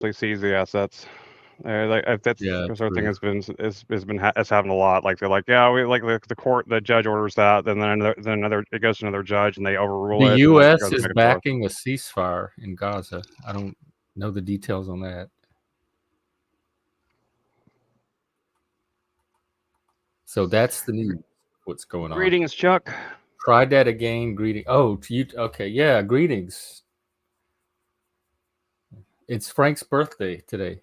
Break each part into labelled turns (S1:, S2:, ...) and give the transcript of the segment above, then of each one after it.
S1: They seize the assets. Like that's
S2: Yeah,
S1: the sort of thing
S2: true.
S1: has happened a lot. Like they're like, yeah, we like the court, the judge orders that, then another, it goes to another judge, and they overrule
S2: The
S1: it, and like it
S2: U.S.
S1: goes
S2: is
S1: back and forth.
S2: backing a ceasefire in Gaza. I don't know the details on that. So that's the news. What's going on?
S1: Greetings, Chuck.
S2: Try that again. Greeting. Oh, to you. Okay, yeah. Greetings. It's Frank's birthday today.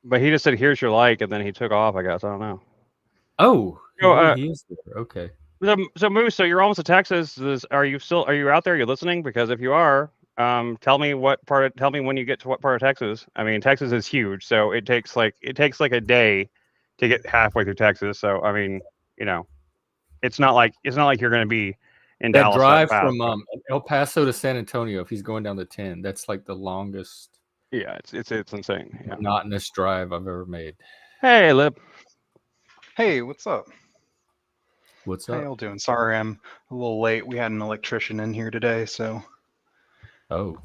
S1: But he just said, "Here's your like," and then he took off. I guess I don't know.
S2: Oh,
S1: So,
S2: he is there. Okay.
S1: so Moose, so you're almost to Texas. Are you out there? Are you listening? Because if you are, tell me when you get to what part of Texas. I mean, Texas is huge, so it takes like a day to get halfway through Texas. So I mean, you know, it's not like you're going to be in
S2: That
S1: Dallas that
S2: drive
S1: fast.
S2: from
S1: But
S2: El Paso to San Antonio, if he's going down the 10, that's like the longest
S1: yeah, it's insane. Yeah.
S2: monotonous drive I've ever made.
S1: Hey, Lip.
S3: Hey, what's up?
S2: What's
S3: How
S2: up?
S3: y'all doing? Sorry, I'm a little late. We had an electrician in here today, so
S2: Oh,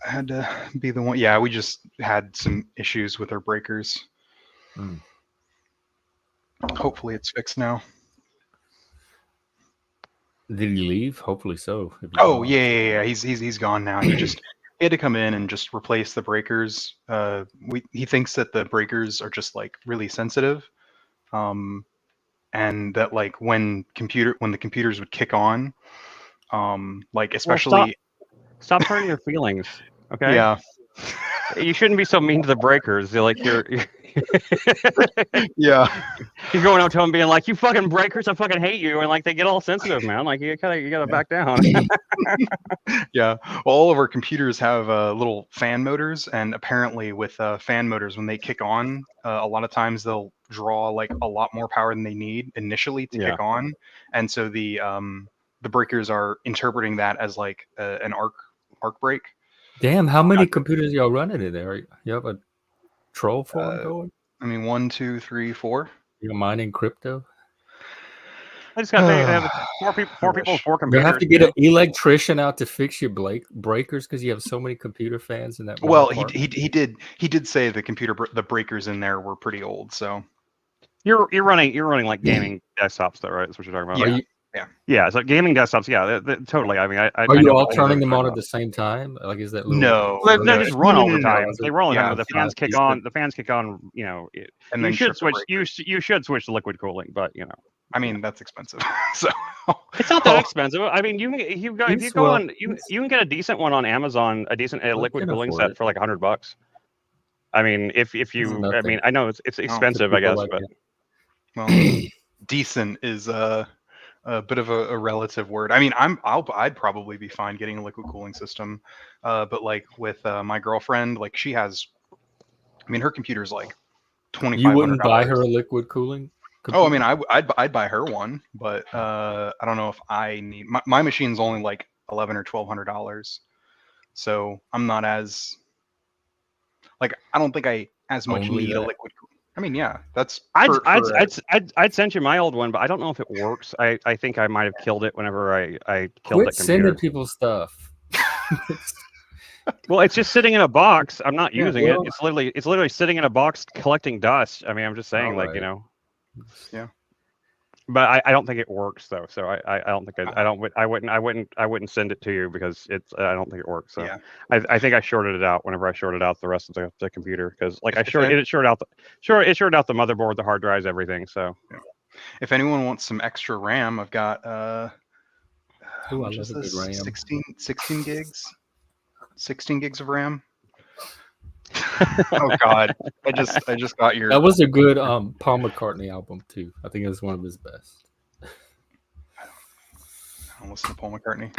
S3: I had to be the one. Yeah, we just had some issues with our breakers.
S2: mm.
S3: Hopefully, it's fixed now.
S2: Did he leave? Hopefully so. If he's
S3: Oh
S2: gone.
S3: yeah. He's gone now. He had to come in and just replace the breakers. He thinks that the breakers are just like really sensitive, and that like when the computers would kick on, like
S1: Well, stop
S3: especially
S1: stop hurting your feelings. Okay.
S3: yeah
S1: You shouldn't be so mean to the breakers. You're
S3: yeah
S1: you're going up to them being like, "You fucking breakers, I fucking hate you," and like they get all sensitive, man. Like you gotta
S3: yeah.
S1: back down.
S3: Yeah, well, all of our computers have little fan motors, and apparently, with fan motors, when they kick on, a lot of times they'll draw like a lot more power than they need initially to
S1: Yeah.
S3: kick on, and so the breakers are interpreting that as like an arc break.
S2: Damn, how many computers y'all running in there? You have a troll farm
S3: Uh,
S2: going?
S3: I mean, 1, 2, 3, 4.
S2: You're mining crypto?
S1: They have four
S3: I
S1: people with
S3: wish.
S1: four
S2: You have
S1: computers.
S2: to get an electrician out to fix your breakers because you have so many computer fans in that one
S3: Well,
S2: apartment.
S3: he did say the breakers in there were pretty old, so
S1: You're running like gaming desktops though, right? That's what you're talking about.
S2: Are
S3: yeah,
S2: you
S3: yeah.
S1: Yeah, so gaming desktops. Yeah, totally. I mean,
S2: are
S1: I
S2: you
S1: know
S2: all
S1: what
S2: turning them
S1: you're talking
S2: on at
S1: about.
S2: the same time? Like, is that little
S3: No,
S1: Well, they
S3: no,
S1: just
S3: no,
S1: run
S3: no,
S1: all
S3: no,
S1: the
S3: no.
S1: time. They run all the time,
S3: Yeah,
S1: but the
S2: Yeah,
S1: fans kick
S3: just
S1: on. The fans kick on.
S3: and
S1: You
S3: then
S1: should
S3: trip the
S1: switch.
S3: breaker.
S1: You should switch to liquid cooling, but
S3: I mean, that's expensive. So,
S1: it's not that expensive. I mean, if you go
S2: well,
S1: on, you can get a decent one on Amazon, a
S2: we
S1: liquid
S2: can
S1: cooling
S2: afford
S1: set
S2: it.
S1: for like $100. I mean, if
S2: It's
S1: you, I
S2: nothing
S1: mean, I know it's
S3: oh,
S2: to
S1: expensive, I
S2: people
S1: guess,
S2: like
S1: but
S3: well, decent is a bit of a relative word. I mean, I'd probably be fine getting a liquid cooling system, but like with my girlfriend, like she has. I mean, her computer's like twenty
S2: you
S3: five hundred
S2: wouldn't buy her
S3: dollars.
S2: a liquid cooling
S3: Oh, I mean,
S2: computer?
S3: I'd buy her one, but I don't know if I need my machine's only like 11 or 1200 dollars, so I'm not as like I don't think I as much
S2: Only
S3: need a
S2: that.
S3: liquid. I mean, yeah, that's
S1: I'd
S3: for
S1: I'd
S3: for
S1: I'd I'd sent you my old one, but I don't know if it works. I think I might have killed it whenever I killed
S2: Quit
S1: that
S2: sending
S1: computer.
S2: people stuff.
S1: Well, it's just sitting in a box. I'm not
S2: Yeah,
S1: using it.
S2: well,
S1: It's literally sitting in a box collecting dust. I mean, I'm just
S2: all
S1: saying, like,
S2: right.
S3: yeah.
S1: but I don't think it works though. So I don't think
S3: Uh,
S1: I wouldn't send it to you because I don't think it works. So
S3: yeah.
S1: I think I shorted it out whenever I shorted out the rest of the computer because like
S3: If any,
S1: it shorted out the motherboard, the hard drives, everything. So
S3: yeah. If anyone wants some extra RAM, I've got how
S2: Oh, I
S3: much is
S2: love a good
S3: this?
S2: RAM.
S3: 16 gigs. 16 gigs of RAM. Oh God, I just got your.
S2: That was a good Paul McCartney album too. I think it was one of his best.
S3: I don't listen to Paul McCartney.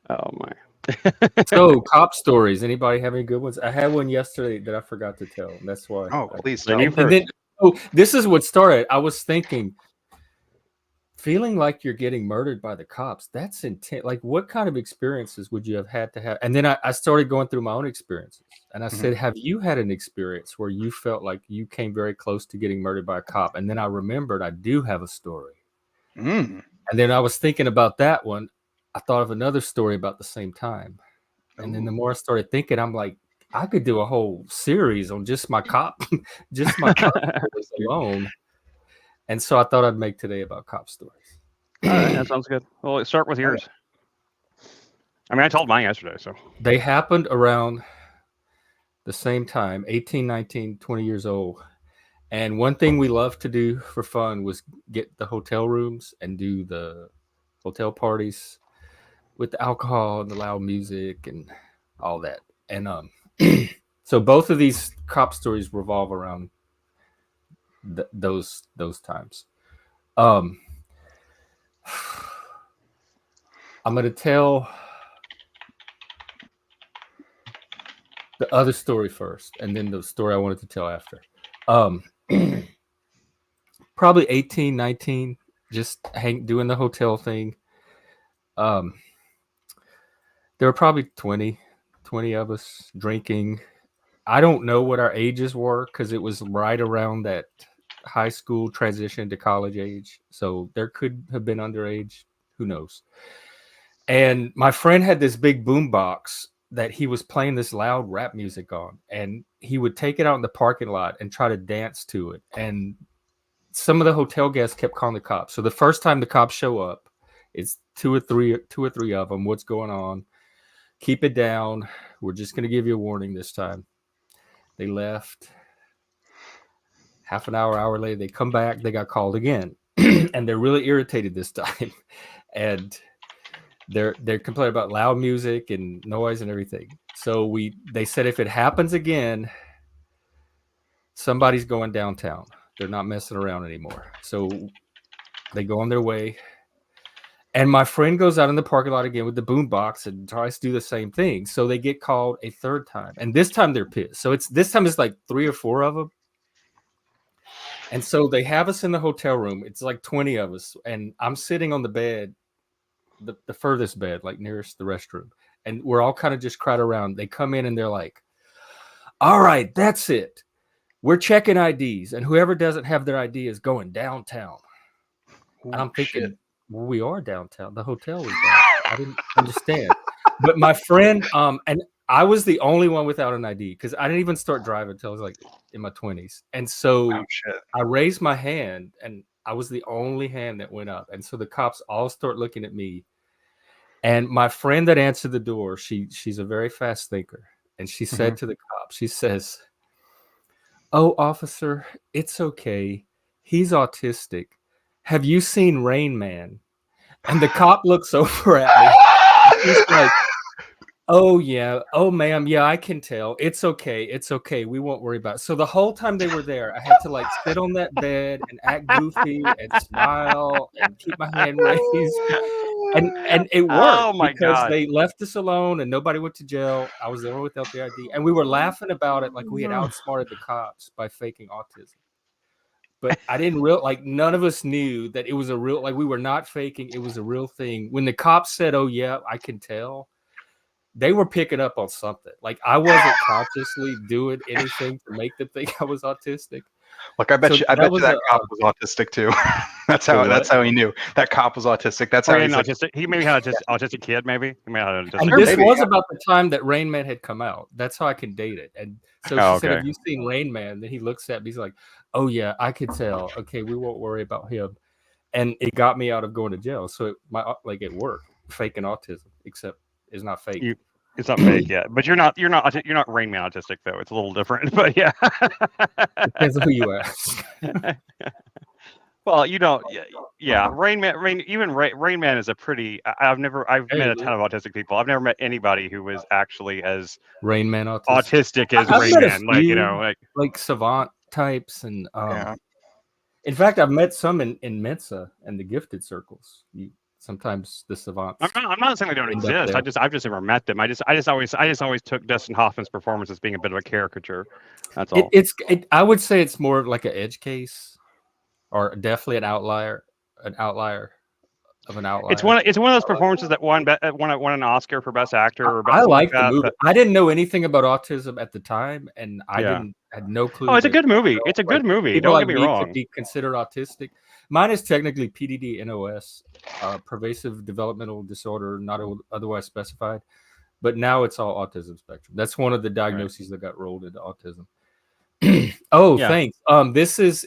S1: oh my.
S2: So, cop stories. Anybody have any good ones? I had one yesterday that I forgot to tell. And that's why.
S3: Oh, please
S1: Then
S3: tell.
S1: you
S2: And
S1: first.
S2: then, oh, this is what started. I was thinking, feeling like you're getting murdered by the cops. That's intense. Like, what kind of experiences would you have had to have? And then I started going through my own experiences. And I said, have you had an experience where you felt like you came very close to getting murdered by a cop? And then I remembered I do have a story.
S3: Mm.
S2: And then I was thinking about that one. I thought of another story about the same time. And then the more I started thinking, I'm like, I could do a whole series on just my cop, just my cop stories alone. And so I thought I'd make today about cop stories.
S1: All right, that sounds good. Well, let's start with yours. I mean, I told mine yesterday, so.
S2: They happened around the same time, 18, 19, 20 years old. And one thing we loved to do for fun was get the hotel rooms and do the hotel parties with the alcohol and the loud music and all that. And so both of these cop stories revolve around those times. I'm going to tell the other story first, and then the story I wanted to tell after. Probably 18, 19, just doing the hotel thing. There were probably 20 of us drinking. I don't know what our ages were because it was right around that high school transition to college age. So there could have been underage. Who knows? And my friend had this big boom box that he was playing this loud rap music on. And he would take it out in the parking lot and try to dance to it. And some of the hotel guests kept calling the cops. So the first time the cops show up, it's two or three of them. What's going on? Keep it down. We're just going to give you a warning this time. They left. Half an hour later, they come back. They got called again. And they're really irritated this time. And they're complaining about loud music and noise and everything. So they said if it happens again, somebody's going downtown. They're not messing around anymore. So they go on their way. And my friend goes out in the parking lot again with the boom box and tries to do the same thing. So they get called a third time. And this time they're pissed. So this time it's like 3 or 4 of them. And so they have us in the hotel room. It's like 20 of us. And I'm sitting on the bed, the furthest bed, like nearest the restroom. And we're all kind of just crowded around. They come in and they're like, all right, that's it. We're checking IDs. And whoever doesn't have their ID is going downtown. And I'm thinking, well, we are downtown. The hotel was down. I didn't understand. But my friend, and I was the only one without an ID because I didn't even start driving until I was like in my 20s. And so I raised my hand and I was the only hand that went up. And so the cops all start looking at me. And my friend that answered the door, she's a very fast thinker. And she said to the cop, she says, "Oh, officer, it's okay. He's autistic. Have you seen Rain Man?" And the cop looks over at me. He's like, "Oh, yeah. Oh, ma'am. Yeah, I can tell. It's okay. It's okay. We won't worry about it." So the whole time they were there, I had to like sit on that bed and act goofy and smile and keep my hand raised. And it worked because they left us alone and nobody went to jail. I was the only one without the ID. And we were laughing about it like we had outsmarted the cops by faking autism. But I didn't none of us knew that it was a real, we were not faking. It was a real thing. When the cops said, "Oh, yeah, I can tell," they were picking up on something. Like I wasn't consciously doing anything to make them think I was autistic.
S3: Look, I bet you that cop was autistic too. That's how he knew that cop was autistic. That's how
S1: he maybe had an autistic kid. Maybe he may have
S2: and this was about the time that Rain Man had come out. That's how I can date it. And so she said, "Have you seen Rain Man?" Then he looks at me. He's like, "Oh yeah, I could tell. Okay, we won't worry about him." And it got me out of going to jail. So it worked. Faking autism, except it's not fake.
S1: It's not fake yet, but you're not Rain Man autistic though. It's a little different, but yeah.
S2: Depends on who you ask.
S1: Well, you don't. Yeah. Rain Man is a pretty. I've met a ton of autistic people. I've never met anybody who was actually as
S2: Rain Man
S1: autistic as Rain Man.
S2: Like savant types, and in fact, I've met some in Mensa and the gifted circles. Sometimes the savants.
S1: I'm not saying they don't exist. I've just never met them. I just always took Dustin Hoffman's performance as being a bit of a caricature. That's all.
S2: I would say it's more like an edge case, or definitely an outlier. of an outlier.
S1: It's one of those performances that won an Oscar for Best Actor or
S2: I
S1: something
S2: like the
S1: that,
S2: movie.
S1: but
S2: I didn't know anything about autism at the time, and I
S1: Yeah.
S2: had no clue.
S1: oh, it's a
S2: that,
S1: good movie.
S2: you know,
S1: It's a good
S2: like,
S1: movie.
S2: people
S1: Don't
S2: like
S1: get me
S2: me
S1: wrong.
S2: could be considered autistic. Mine is technically PDD-NOS, pervasive developmental disorder, not otherwise specified. But now it's all autism spectrum. That's one of the diagnoses that got rolled into autism. Oh,
S1: Yeah.
S2: thanks.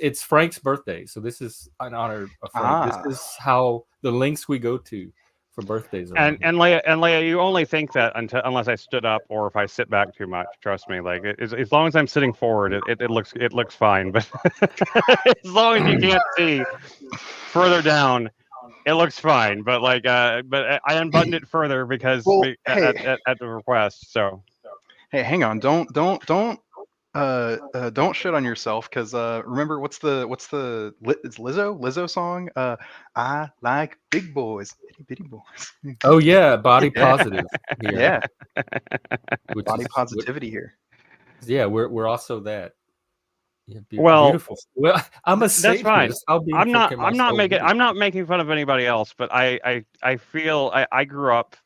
S2: It's Frank's birthday, so this is in honor of Frank. This is how the links we go to for birthdays.
S1: And Leia, you only think that unless I stood up or if I sit back too much. Trust me. Like as long as I'm sitting forward, it looks fine. But as long as you can't see further down, it looks fine. But but I unbuttoned it further because at the request. So
S3: Hey, hang on. Don't shit on yourself, because remember what's it's Lizzo song? I like big boys, itty bitty boys.
S2: Oh yeah, body positive. Here.
S3: Yeah,
S2: Which
S3: body
S2: is,
S3: positivity here.
S2: Yeah, we're also that. Yeah,
S1: Well,
S2: beautiful. Well, I'm a
S1: that's fine.
S2: sadist. How beautiful can my soul be?
S1: I'm not making fun of anybody else, but I feel I grew up.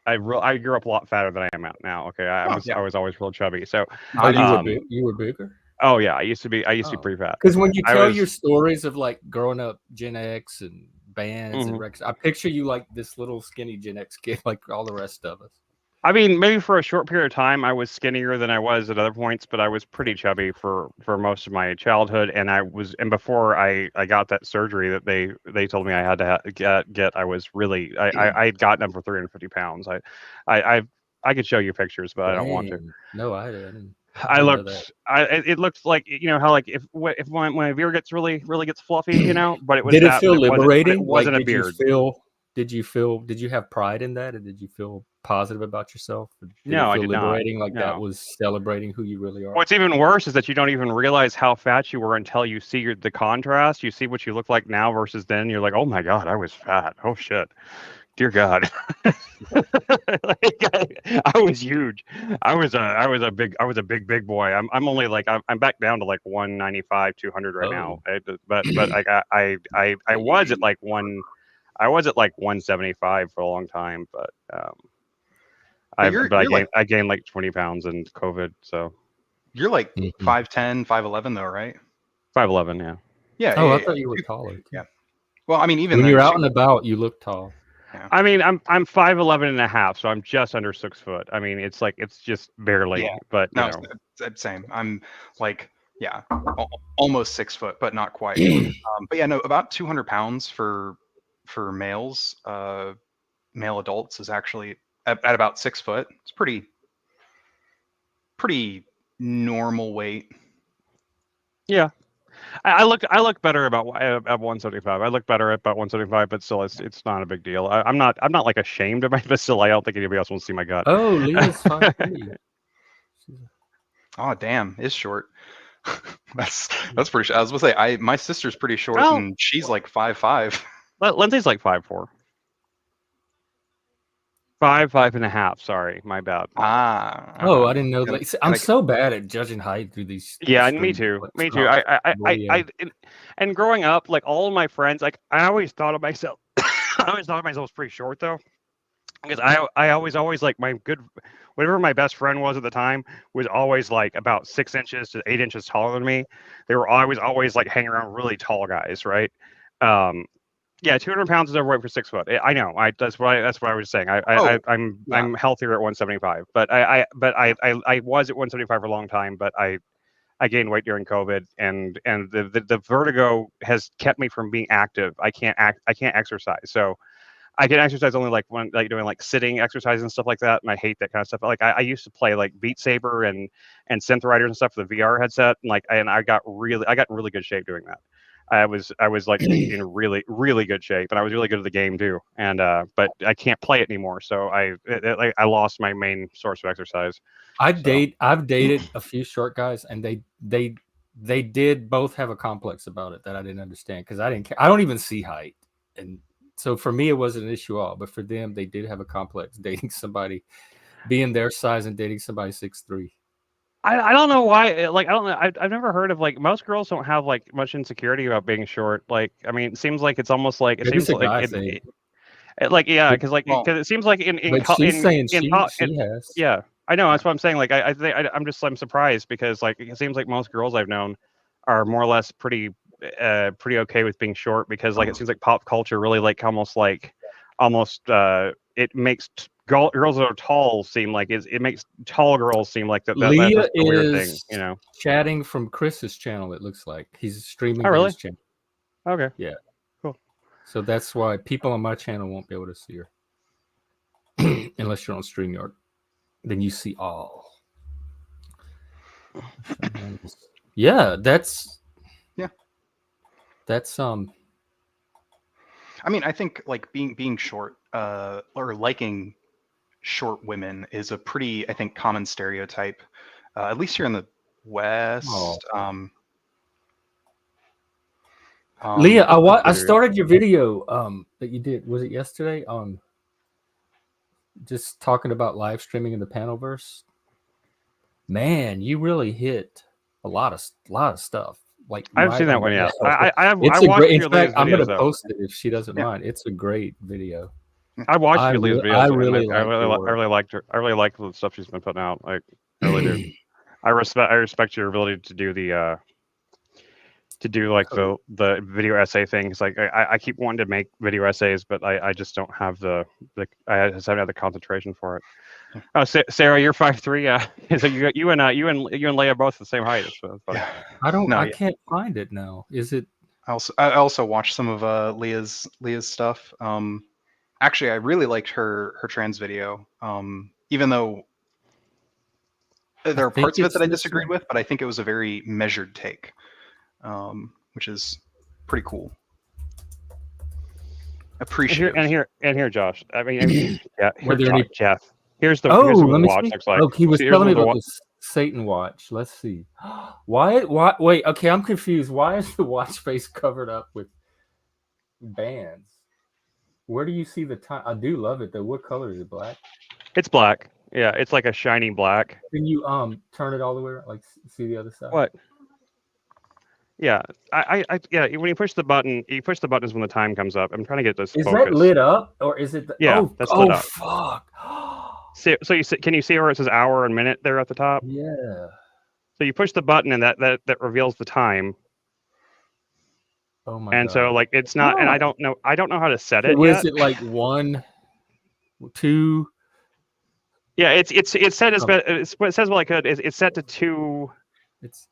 S1: I grew up a lot fatter than I am now. Okay, I was always real chubby. So
S2: You were bigger.
S1: oh yeah, I used to be pretty fat.
S2: Because when you tell your stories of like growing up Gen X and bands and records, I picture you like this little skinny Gen X kid, like all the rest of us.
S1: I mean, maybe for a short period of time, I was skinnier than I was at other points, but I was pretty chubby for most of my childhood. And before I got that surgery that they told me I had to get, I was really, I had gotten up for 350 pounds. I could show you pictures, but I don't want to.
S2: No, I didn't.
S1: It looked like, you know, how like if when my beard gets really gets fluffy, you know, but it was
S2: Did it feel liberating?
S1: It wasn't a beard.
S2: Did you have pride in that, and did you feel positive about yourself?
S1: No, I did
S2: liberating,
S1: not.
S2: Like that was celebrating who you really are.
S1: What's even worse is that you don't even realize how fat you were until you see the contrast. You see what you look like now versus then. You're like, oh my God, I was fat. Oh shit. Dear God. I was huge. I was a big boy. I'm only like, I'm back down to like 195, 200 right now. But I was at like 175 for a long time, but I gained like 20 pounds in COVID. So
S3: you're like 5'10", 5'11" though, right?
S1: 5'11", yeah.
S3: Yeah.
S2: Oh, I thought you were taller.
S3: Yeah. Well, I mean, even
S2: when you're out and about, you look tall.
S1: Yeah. I mean, I'm 5'11" and a half, so I'm just under 6 foot. I mean, it's just barely, but you know.
S3: Same. I'm like, yeah, almost 6 foot, but not quite. But yeah, no, about 200 pounds for males, male adults is actually at about 6 foot. It's pretty normal weight.
S1: Yeah. I look better at 175. I look better at about 175, but still, it's not a big deal. I'm not like ashamed of my, but still, I don't think anybody else wants to see my gut.
S2: Oh, Leah's 5'3".
S3: Oh, damn, it's short. that's pretty short. I was gonna say, my sister's pretty short, and she's like 5'5".
S1: Lindsay's like 5'4". 5'5.5". Sorry, my bad.
S2: I didn't know that. I'm so bad at judging height through these.
S1: Yeah, me too. Me too. And growing up, like all of my friends, like I always thought of myself. I always thought of myself as pretty short though, because I always like whatever my best friend was at the time was always like about 6 inches to 8 inches taller than me. They were always like hanging around really tall guys, right? Yeah, 200 pounds is overweight for 6 foot. I know. That's what I was saying. I'm healthier at 175, but I was at 175 for a long time, but I gained weight during COVID, and the vertigo has kept me from being active. I can't exercise, so I can exercise only like when doing like sitting exercise and stuff like that, and I hate that kind of stuff. Like I used to play like Beat Saber and Synth Riders and stuff for the VR headset, and I got in really good shape doing that. I was like in really good shape, and I was really good at the game too. And but I can't play it anymore, so I lost my main source of exercise.
S2: I've dated a few short guys, and they did both have a complex about it that I didn't understand, because I didn't care. I don't even see height, and so for me it wasn't an issue at all. But for them, they did have a complex dating somebody being their size and dating somebody 6'3".
S1: I don't know why. Like I don't know. I've never heard of like most girls don't have like much insecurity about being short. Like I mean, it seems like it's almost like it seems like Like yeah, because
S3: Well,
S1: it seems like in
S2: But she's saying
S1: in
S2: she has.
S1: yeah, I know that's what I'm saying. Like I think I'm surprised because like it seems like most girls I've known are more or less pretty okay with being short because like it seems like pop culture really like almost it makes girls that are tall seem like it makes tall girls seem like that's
S2: Leah
S1: just a weird thing,
S2: is
S1: you know.
S2: chatting from Chris's channel. It looks like he's streaming
S1: Oh
S2: to
S1: really?
S2: his channel.
S1: Okay.
S2: Yeah.
S1: Cool.
S2: So that's why people on my channel won't be able to see her unless you're on StreamYard. Then you see all. Yeah, that's
S3: I mean, I think like being short or liking short women is a pretty, I think, common stereotype, at least here in the West.
S2: Leah, I
S1: Consider it.
S2: started your video that you did. Was it yesterday on just talking about live streaming in the Panelverse? Man, you really hit a lot of stuff. Like
S1: I've
S2: right
S1: seen that
S2: on the
S1: one. Yeah,
S2: nail.
S1: I
S2: It's a
S1: watched
S2: great. In
S1: your Leah's
S2: fact, I'm
S1: videos
S2: going to
S1: though.
S2: post it if she doesn't
S3: Yeah.
S2: mind. It's a great video.
S1: I watched your Leah's videos.
S2: I
S1: and
S2: really
S1: I
S2: like your work.
S1: really liked her. I really like the stuff she's been putting out. Like I really do. I respect your ability to do the like the video essay things. Like I keep wanting to make video essays, but I just don't have I just haven't had the concentration for it. Oh, Sarah, you're 5'3". Yeah, so you and Leia are both the same height. That's funny.
S3: Yeah.
S2: I can't find it now. Is it?
S3: I also watched some of Leah's stuff. Actually, I really liked her trans video. Even though there are parts of it that I disagreed with, but I think it was a very measured take, which is pretty cool. Appreciative.
S1: And here, Josh. I mean, yeah. Here, Jeff. Here's the
S2: let
S1: what
S2: me
S1: watch
S2: see.
S1: looks like.
S2: Oh, he was telling me about this Satan watch. Let's see. Why? Wait. Okay, I'm confused. Why is the watch face covered up with bands? Where do you see the time? I do love it though. What color is it? Black?
S1: It's black. Yeah, it's like a shiny black.
S2: Can you turn it all the way around? Like see the other side?
S1: What? Yeah, yeah. When you push the button, you push the buttons when the time comes up. I'm trying to get this.
S2: Is
S1: focus.
S2: that lit up or is it?
S1: Yeah, that's lit up.
S2: Fuck.
S1: So can you see where it says hour and minute there at the top?
S2: Yeah.
S1: So you push the button and that reveals the time.
S2: Oh my
S1: and
S2: God.
S1: So like it's not, and I don't know how to set it.
S2: Was it like 1, 2?
S1: Yeah, it's set as it says what I could. It's set to 2. It's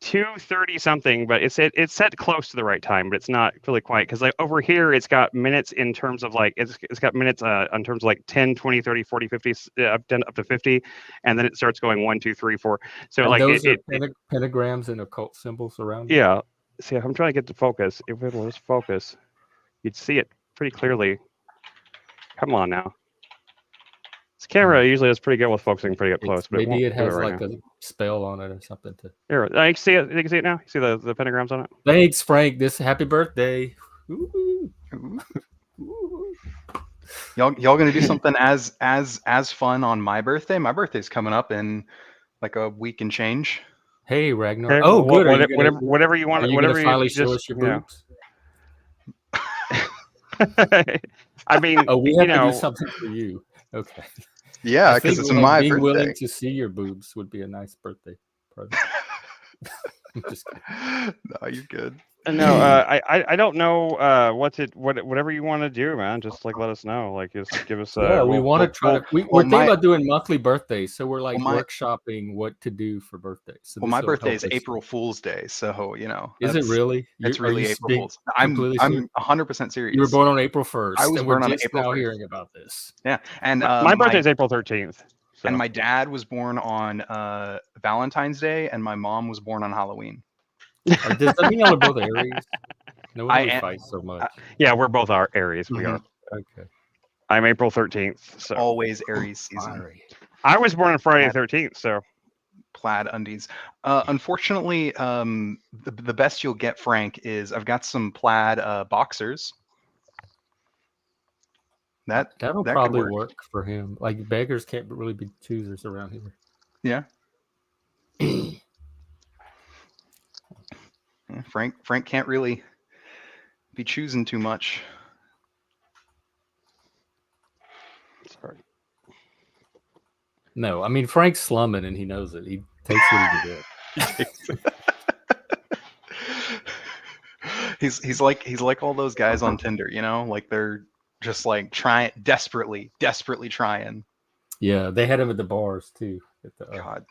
S1: 2:30 something, but it's set close to the right time, but it's not really quite because like over here it's got minutes in terms of like it's got minutes in terms of like 10, 20, 30, 40, 50 up to 50, and then it starts going 1, 2, 3, 4. So and like
S2: those are pentagrams and occult symbols around.
S1: Yeah. See, I'm trying to get to focus. If it was focus, you'd see it pretty clearly. Come on now. This camera usually is pretty good with focusing pretty up close, but
S2: maybe it has like a spell on it or something.
S1: Here, you see it. You can see it now. You see the pentagrams on it.
S2: Thanks, Frank. Happy birthday.
S3: Y'all gonna do something as fun on my birthday? My birthday's coming up in like a week and change.
S2: Hey, Ragnar.
S1: Okay,
S2: oh, good.
S1: Whatever you want. Whatever you
S2: finally
S1: just
S2: show us your boobs.
S1: I mean,
S2: we have to do something for you. Okay.
S3: Yeah, because it's my
S2: being
S3: birthday.
S2: Willing to see your boobs would be a nice birthday present. I'm just kidding.
S3: No, you're good.
S1: No, I don't know whatever you want to do, man. Just like let us know. Like just give us.
S2: We want to try. We're thinking about doing monthly birthdays, so we're like workshopping what to do for birthdays. So
S3: my birthday is April Fool's Day, so
S2: Is it really?
S3: It's really April Fool's. I'm 100% serious.
S2: You were born on April 1st.
S3: I was born on April 1st.
S2: Now hearing about this.
S3: Yeah, and
S1: my birthday is April 13th. So.
S3: And my dad was born on Valentine's Day, and my mom was born on Halloween.
S2: Does that mean y'all are both Aries? No wonder we fight so much.
S1: Yeah, we're both Aries. We are.
S2: Okay.
S1: I'm April 13th. So
S3: always Aries season.
S1: I was born on Friday 13th, so
S3: plaid undies. Unfortunately, the best you'll get, Frank, is I've got some plaid boxers.
S2: That'll probably work for him. Like beggars can't really be choosers around here.
S3: Yeah. Frank can't really be choosing too much.
S2: No, I mean Frank's slumming and he knows it. He takes what he can get.
S3: He's like all those guys on Tinder, you know, like they're just like trying desperately trying.
S2: Yeah, they had him at the bars too. At the,
S3: God.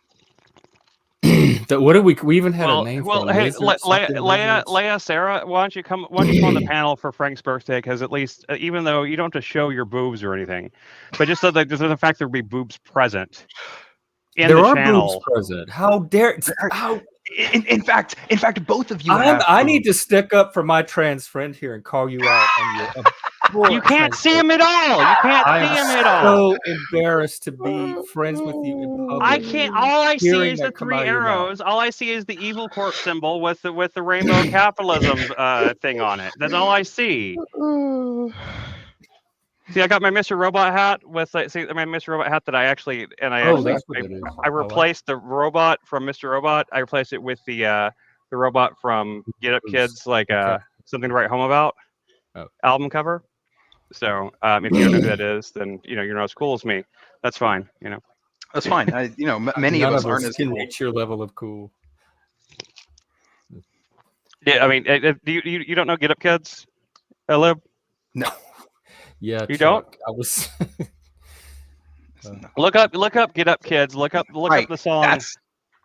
S2: what did we even had a
S1: Well,
S2: name
S1: well,
S2: for
S1: hey,
S2: lizard, something lizards?
S1: Leia, Sarah, why don't you come on the panel for Frank's birthday? Because at least, even though you don't have to show your boobs or anything, but just so that there's the fact there'll be boobs present in
S2: There
S1: the
S2: are boobs
S1: channel.
S2: present. How dare how
S3: In fact, both of you
S2: I need to
S3: boobs.
S2: stick up for my trans friend here and call you out on your
S1: You can't see him at all. You can't
S2: I
S1: see
S2: am
S1: him at all.
S2: so embarrassed to be friends with you in
S1: I
S2: public.
S1: can't. All I see
S2: Hearing
S1: is the
S2: that come
S1: 3
S2: out of your mouth.
S1: arrows. All I see is the evil corp symbol with the rainbow capitalism thing on it. That's all I see. See, I got my Mr. Robot hat with my Mr. Robot hat that I actually
S2: Oh, that's what it is.
S1: I replaced the robot from Mr. Robot. I replaced it with the robot from Get Up Kids, like
S2: Okay.
S1: Something to Write Home About album cover. So if you don't know who that is, then you're not as cool as me. That's fine.
S3: That's fine. Many
S2: None
S3: of us aren't as
S2: can
S3: cool.
S2: reach your level of cool.
S1: Yeah, I mean, you don't know Get Up Kids, Lib?
S3: No.
S2: Yeah,
S1: You
S2: Chuck, I was.
S1: Look up Get Up Kids. Look up the song.
S3: That's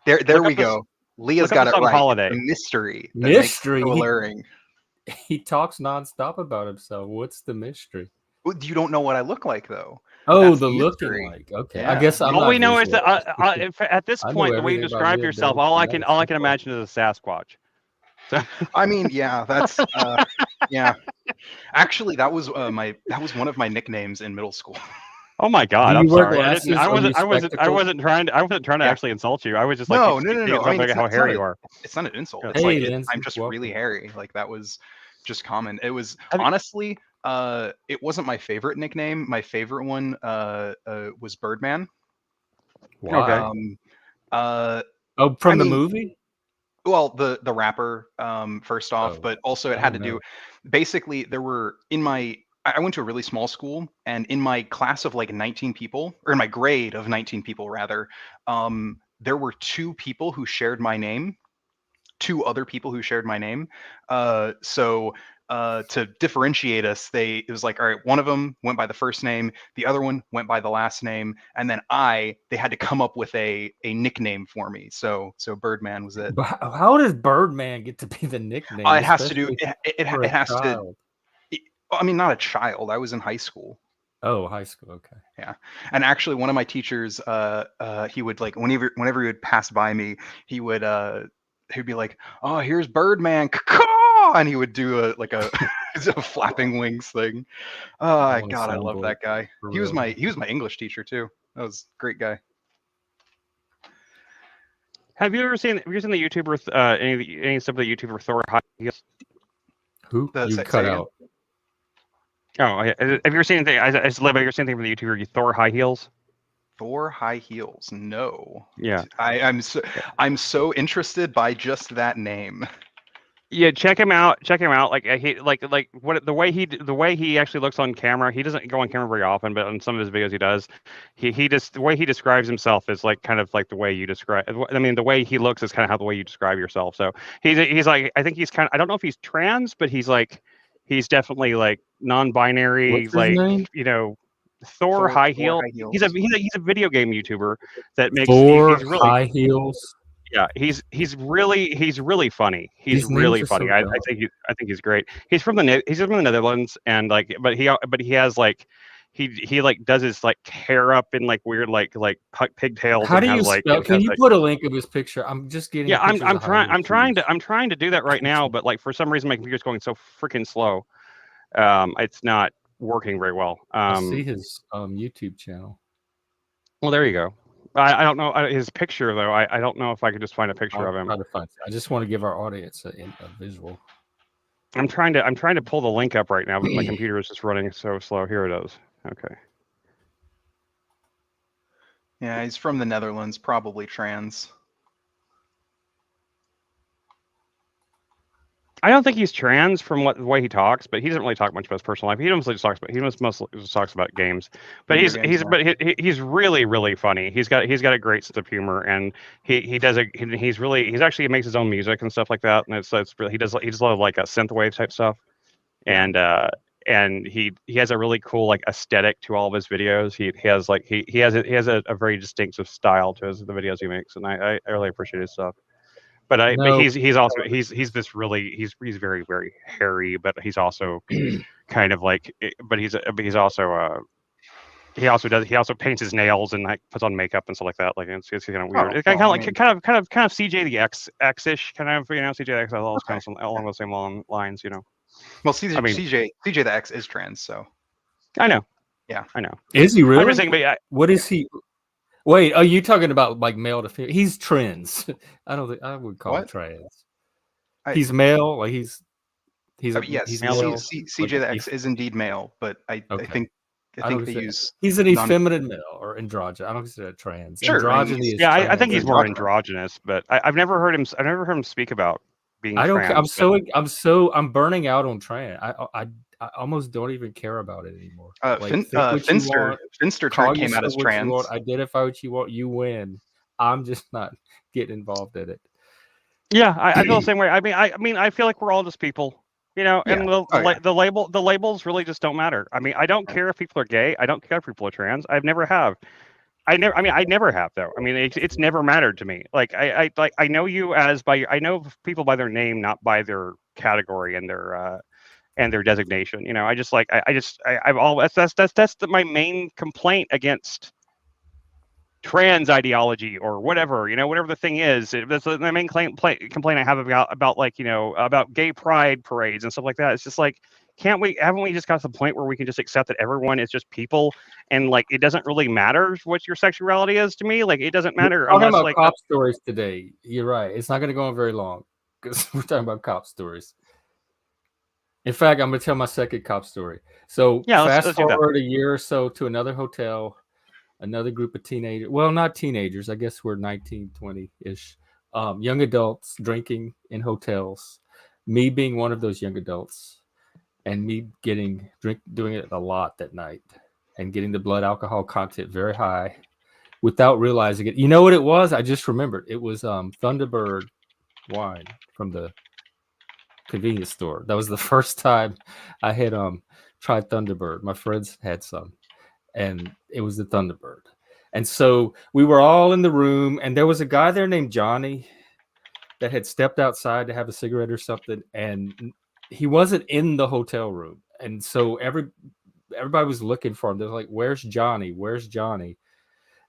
S3: there we go. Leah's got it right.
S1: Holiday.
S3: The mystery.
S2: Mystery.
S3: So alluring.
S2: He talks nonstop about himself. What's the mystery?
S3: You don't know what I look like, though.
S2: Oh,
S3: That's
S2: the
S3: the
S2: looking
S3: mystery.
S2: like. Okay,
S3: Yeah.
S2: I guess I'm
S1: All
S2: not
S1: we know is
S2: visual.
S1: that at this
S2: I know
S1: point, the way you
S2: everything about
S1: describe
S2: Liv
S1: yourself,
S2: Dave,
S1: all I
S2: and
S1: can
S2: that is
S1: imagine is a Sasquatch. So
S3: I mean, yeah, that's yeah. Actually, that was one of my nicknames in middle school.
S1: oh my God,
S2: Do
S1: I'm
S2: you wear
S1: sorry.
S2: glasses
S1: I
S2: or
S1: wasn't.
S2: use
S1: I wasn't trying to
S3: Yeah.
S1: actually insult you. I was just like,
S3: No.
S1: I
S3: I mean,
S1: mean, how hairy you are.
S3: It's not an insult.
S1: Yeah.
S3: It's
S2: Hey,
S3: like
S2: Lindsay,
S3: I'm just
S2: welcome.
S3: really hairy. Like that was just common. It was
S1: I mean-
S3: honestly, it wasn't my favorite nickname. My favorite one was Birdman.
S2: Why?
S1: Okay.
S2: Oh, from
S3: I
S2: the
S3: mean,
S2: movie?
S3: well, the rapper, first off,
S2: Oh,
S3: but also it
S2: I
S3: had to
S2: don't
S3: do.
S2: know.
S3: Basically, there were I went to a really small school, and in my class of like 19 people, or in my grade of 19 people rather, there were 2 people who shared my name. 2 other people who shared my name. So to differentiate us, it was like, all right, one of them went by the first name, the other one went by the last name, and then they had to come up with a nickname for me. So Birdman was it.
S2: But how does Birdman get to be the nickname?
S3: It has to do.
S2: especially
S3: It
S2: for a
S3: has to.
S2: child?
S3: I mean, not a child. I was in high school.
S2: Oh, high school. Okay.
S3: Yeah, and actually, one of my teachers, he would like whenever he would pass by me, he'd be like, "Oh, here's Birdman," and he would do a flapping wings thing.
S2: I
S3: Oh
S2: want a
S3: God, I love
S2: soundboard,
S3: that guy.
S2: for
S3: He was
S2: real.
S3: my English teacher too. That was a great guy.
S1: Have you ever seen the YouTuber any stuff of the YouTuber Thor?
S2: Who? You
S3: Say
S2: cut
S3: again?
S2: out.
S1: Oh, have you ever seen anything? Have you ever seen anything from the YouTuber Thor High Heels?
S3: Thor high heels? No.
S1: Yeah.
S3: I'm so interested by just that name.
S1: Yeah, check him out. Check him out. Like he what the way he actually looks on camera. He doesn't go on camera very often, but on some of his videos he does. He just the way he describes himself is like kind of like the way you describe. I mean, the way he looks is kind of how the way you describe yourself. So he's like, I think he's kind of, I don't know if he's trans, but he's definitely like non-binary,
S2: What's his
S1: like
S2: name?
S1: Thor High Heel.
S3: High heels.
S1: He's a video game YouTuber that makes
S2: Thor
S1: he's really
S2: high heels.
S1: yeah, he's really funny. He's
S2: These names
S1: really
S2: are
S1: funny.
S2: so
S1: I
S2: dumb.
S1: think he's great. He's from the Netherlands, and but he has like he like does his like hair up in like weird like pigtails.
S2: How
S1: and
S2: do you
S1: has, like,
S2: spell?
S1: and
S2: Can
S1: has,
S2: you
S1: like,
S2: put a link of his picture? I'm just getting.
S1: yeah,
S2: pictures of high heels shoes.
S1: I'm trying to do that right now, but like for some reason my computer's going so freaking slow. It's not working very well.
S2: I see his YouTube channel.
S1: Well, there you go. I don't know his picture though. I don't know if I could just find a picture of him.
S2: Try to find. I just want to give our audience a visual.
S1: I'm trying to pull the link up right now, but my computer is just running so slow. Here it is. Okay.
S3: Yeah, he's from the Netherlands, probably trans.
S1: I don't think he's trans from the way he talks, but he doesn't really talk much about his personal life. He mostly just talks about games. But
S3: Video games,
S1: he's really really funny. He's got a great sense of humor, and he's actually makes his own music and stuff like that. And it's really, he does a lot of like a synthwave type stuff,
S3: Yeah.
S1: and he has a really cool like aesthetic to all of his videos. He has a very distinctive style to the videos he makes, and I really appreciate his stuff. But
S2: No.
S1: he's also he's this really he's very very hairy, but he's also kind of like but he's also he also paints his nails and like puts on makeup and stuff like that. Like it's kind of weird.
S3: Oh,
S1: It's kind
S3: well,
S1: of
S3: I
S1: like
S3: mean-
S1: kind of Cj the X-ish kind of, you know, CJ the X all kind of along the same lines, you know.
S3: Well, CJ,
S1: I mean-
S3: CJ the X is trans, so
S1: I know.
S3: Yeah.
S1: I know.
S2: Is he really?
S1: I'm just saying, but
S2: What is he? Wait, are you talking about like male to female? He's trans. I don't think I would call him
S3: What?
S2: trans.
S3: I-
S2: He's male. Like he's
S3: yes,
S2: he's
S1: male.
S2: male.
S3: CJ the X is indeed male, but I
S2: Okay.
S3: think
S2: I don't
S3: they
S2: consider-
S3: use
S2: He's an
S3: non-
S2: effeminate male or androgynous. I don't consider that trans.
S3: Sure, I mean,
S2: Androgyny is
S1: yeah, I
S2: trans.
S1: think he's more
S3: androgynous.
S1: androgynous, but I've never heard him speak about being
S2: I don't.
S1: trans.
S2: I'm burning out on trans. I almost don't even care about it anymore. Think what you
S3: Finster
S2: want,
S3: Finster
S2: call
S3: came out
S2: yourself
S3: as
S2: what you
S3: trans.
S2: want, identify what you want. You win. I'm just not getting involved in it.
S1: Yeah, I feel the same way. I mean, I feel like we're all just people, you know, and
S3: Yeah.
S1: the labels really just don't matter. I mean, I don't care if people are gay. I don't care if people are trans. I never have though. I mean, it's never mattered to me. Like I know you I know people by their name, not by their category and their designation. You know, I've always that's my main complaint against trans ideology or whatever, you know, whatever the thing is. That's the main complaint I have about like, you know, about gay pride parades and stuff like that. It's just like, haven't we just got to the point where we can just accept that everyone is just people, and like it doesn't really matter what your sexuality is to me? Like it doesn't matter
S2: We're talking
S1: unless
S2: about
S1: like
S2: cop stories today. You're right. It's not going to go on very long because we're talking about cop stories. In fact, I'm going to tell my second cop story. So
S1: Yeah,
S2: fast
S1: let's do that.
S2: forward a year or so to another hotel, another group of teenagers. Well, not teenagers. I guess we're 19, 20-ish. Young adults drinking in hotels. Me being one of those young adults, and me doing it a lot that night, and getting the blood alcohol content very high, without realizing it. You know what it was? I just remembered. It was Thunderbird wine from the convenience store. That was the first time I had tried Thunderbird. My friends had some, and it was the Thunderbird. And so we were all in the room, and there was a guy there named Johnny that had stepped outside to have a cigarette or something, and he wasn't in the hotel room. And so everybody was looking for him. They're like, "Where's Johnny? Where's Johnny?"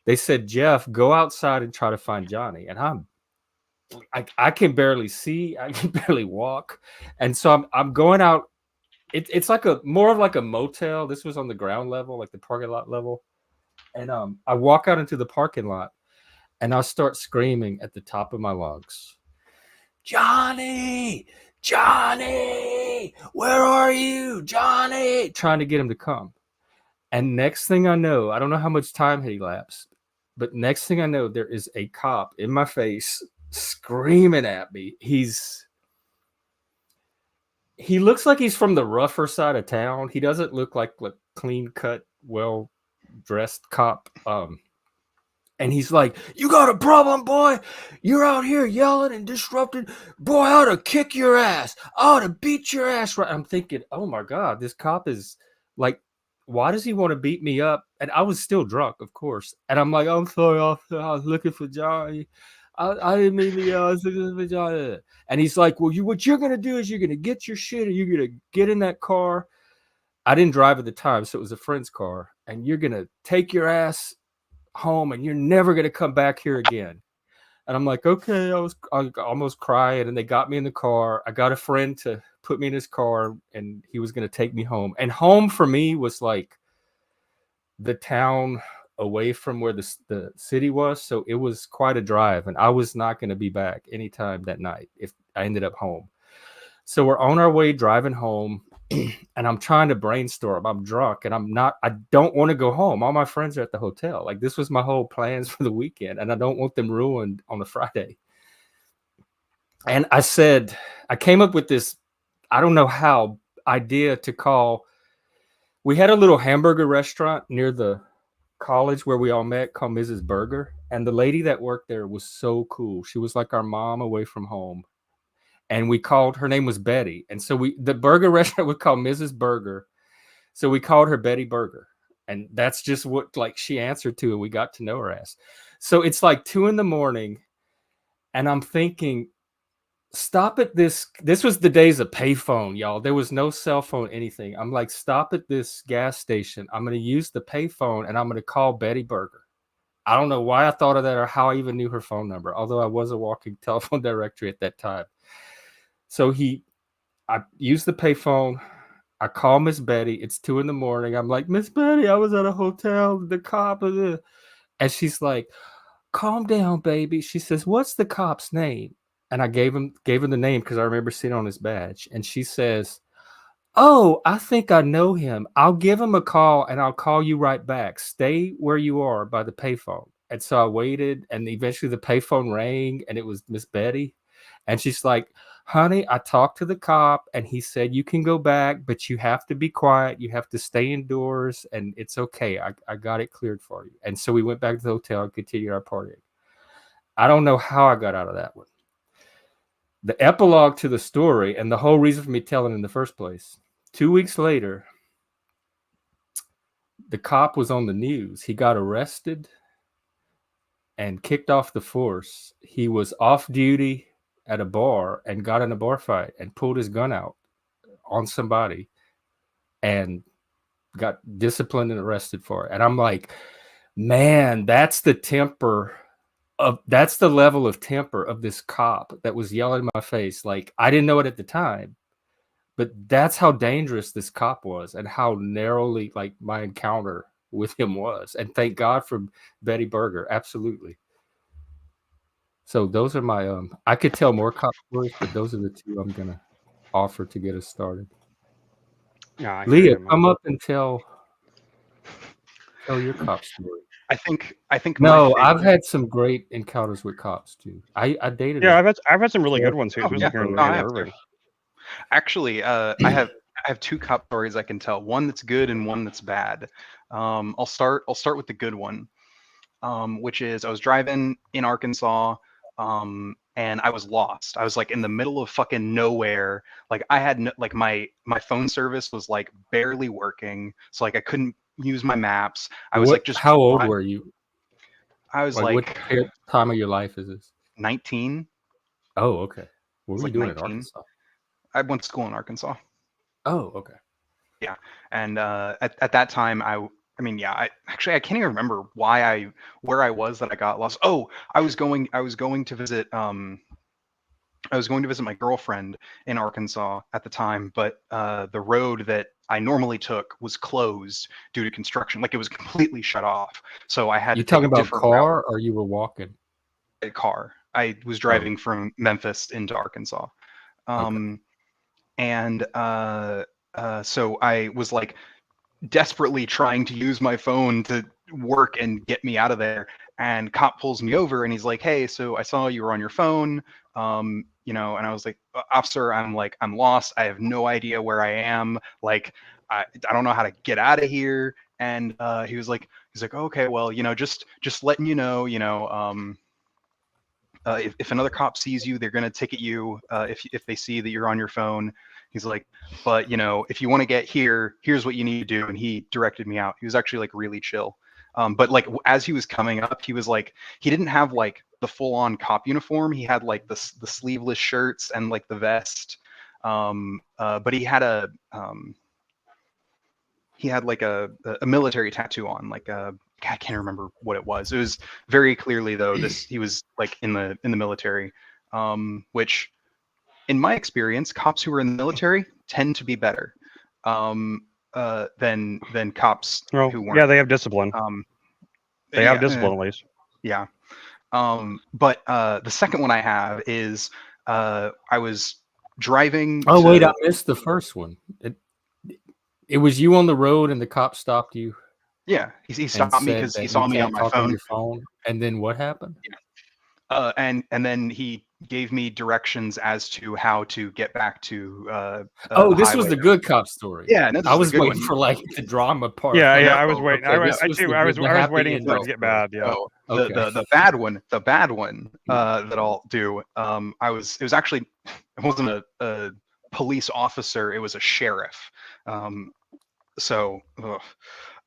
S2: They said, "Jeff, go outside and try to find Johnny." And I can barely see, I can barely walk, and so I'm going out. It's like more of like a motel. This was on the ground level, like the parking lot level, and I walk out into the parking lot, and I start screaming at the top of my lungs, "Johnny, Johnny, where are you, Johnny?" Trying to get him to come. And next thing I know, I don't know how much time had elapsed, but next thing I know, there is a cop in my face screaming at me. He looks like he's from the rougher side of town. He doesn't look like a clean cut, well dressed cop. And he's like, "You got a problem, boy? You're out here yelling and disrupting. Boy, I ought to kick your ass. I ought to beat your ass." Right? I'm thinking, oh my God, this cop is like, why does he want to beat me up? And I was still drunk, of course. And I'm like, "I'm sorry, officer. I was looking for Johnny. I didn't mean to yell. I was looking for Johnny." And he's like, "Well, what you're going to do is you're going to get your shit and you're going to get in that car." I didn't drive at the time, so it was a friend's car. "And you're going to take your ass home and you're never going to come back here again." And I'm like, "Okay." I almost crying, and they got me in the car. I got a friend to put me in his car, and he was going to take me home. And home for me was like the town away from where the city was, so it was quite a drive, and I was not going to be back anytime that night if I ended up home. So we're on our way driving home, and I'm trying to brainstorm. I'm drunk, and I don't want to go home. All my friends are at the hotel. Like, this was my whole plans for the weekend, and I don't want them ruined on a Friday. And I came up with this I don't know how idea to call. We had a little hamburger restaurant near the college where we all met called Mrs. Burger. And the lady that worked there was so cool. She was like our mom away from home. And we called her name was Betty. And so the burger restaurant was called Mrs. Burger. So we called her Betty Burger. And that's just what like she answered to, and we got to know her as. So it's like 2 a.m, and I'm thinking, stop at this. This was the days of payphone, y'all. There was no cell phone, anything. I'm like, stop at this gas station. I'm going to use the payphone and I'm going to call Betty Burger. I don't know why I thought of that or how I even knew her phone number, although I was a walking telephone directory at that time. So I used the payphone. I call Miss Betty. It's 2 a.m. I'm like, Miss Betty, I was at a hotel. The cop, and she's like, calm down, baby. She says, what's the cop's name? And I gave him the name because I remember seeing it on his badge. And she says, oh, I think I know him. I'll give him a call and I'll call you right back. Stay where you are by the payphone. And so I waited, and eventually the payphone rang, and it was Miss Betty. And she's like, honey, I talked to the cop and he said you can go back, but you have to be quiet. You have to stay indoors, and it's okay. I got it cleared for you. And so we went back to the hotel and continued our partying. I don't know how I got out of that one. The epilogue to the story, and the whole reason for me telling in the first place, 2 weeks later, the cop was on the news. He got arrested and kicked off the force. He was off duty at a bar and got in a bar fight and pulled his gun out on somebody and got disciplined and arrested for it. And I'm like, man, that's the level of temper of this cop that was yelling in my face. Like, I didn't know it at the time, but that's how dangerous this cop was and how narrowly like my encounter with him was. And thank God for Betty Burger. Absolutely. So those are my I could tell more cop stories, but those are the two I'm gonna offer to get us started.
S1: Yeah,
S2: Leah, come up and tell your cop story.
S3: I think
S2: No, I've had some great encounters with cops too. I dated.
S1: Yeah, I've had some really good ones too.
S3: Yeah.
S1: Here in
S3: I have
S1: Irving.
S3: Actually, I have 2 cop stories I can tell. One that's good and one that's bad. I'll start with the good one, which is I was driving in Arkansas, and I was lost. I was like in the middle of fucking nowhere. Like I had no, like my phone service was like barely working, so like I couldn't use my maps. I was like just.
S2: How old were you?
S3: I was like
S2: what time of your life is this?
S3: 19.
S2: Oh, okay. What were you doing
S3: 19.
S2: in Arkansas?
S3: I went to school in Arkansas.
S2: Oh, okay.
S3: Yeah, and at that time, I mean, yeah, I can't even remember where I was that I got lost. Oh, I was going to visit my girlfriend in Arkansas at the time, but the road that I normally took was closed due to construction. Like it was completely shut off. So I had
S2: You
S3: to take
S2: talking
S3: a
S2: about
S3: different
S2: car or you were walking?
S3: A car. I was driving from Memphis into Arkansas.
S2: Okay.
S3: And so I was like desperately trying to use my phone to work and get me out of there. And cop pulls me over and he's like, hey, so I saw you were on your phone. And I was like, officer, I'm lost. I have no idea where I am. Like, I don't know how to get out of here. And he's like, okay, well, just letting you know, if another cop sees you, they're going to ticket you if they see that you're on your phone. He's like, but if you want to get here, here's what you need to do. And he directed me out. He was actually like really chill. But like as he was coming up, he was like, he didn't have like the full on cop uniform. He had like the sleeveless shirts and like the vest. But he had like a military tattoo on, like I can't remember what it was. It was very clearly though he was like in the military, which in my experience, cops who are in the military tend to be better than cops who weren't.
S1: Yeah, they have discipline. They have discipline at least.
S3: Yeah. But the second one I have is I was driving.
S2: Oh wait, I missed the first one. It was you on the road and the cop stopped you.
S3: Yeah, he stopped me because he saw me on my phone.
S2: And then what happened?
S3: Yeah. And then he gave me directions as to how to get back to
S2: Oh,
S3: the
S2: this was
S3: highway.
S2: the good cop story.
S3: Yeah, no, this
S2: I
S3: is the
S2: was
S3: good
S2: waiting
S3: one.
S2: for like the drama part.
S1: Yeah,
S2: Like,
S1: yeah. I was
S2: oh,
S1: waiting.
S2: okay,
S1: I
S2: this was
S1: too.
S2: the
S1: I was
S2: good- the
S1: I was
S2: happy
S1: waiting for it to
S2: ending
S1: get
S2: story.
S1: bad. Yeah.
S3: Oh,
S2: Okay.
S3: the bad one that I'll do. It was actually, it wasn't a police officer, it was a sheriff. So ugh.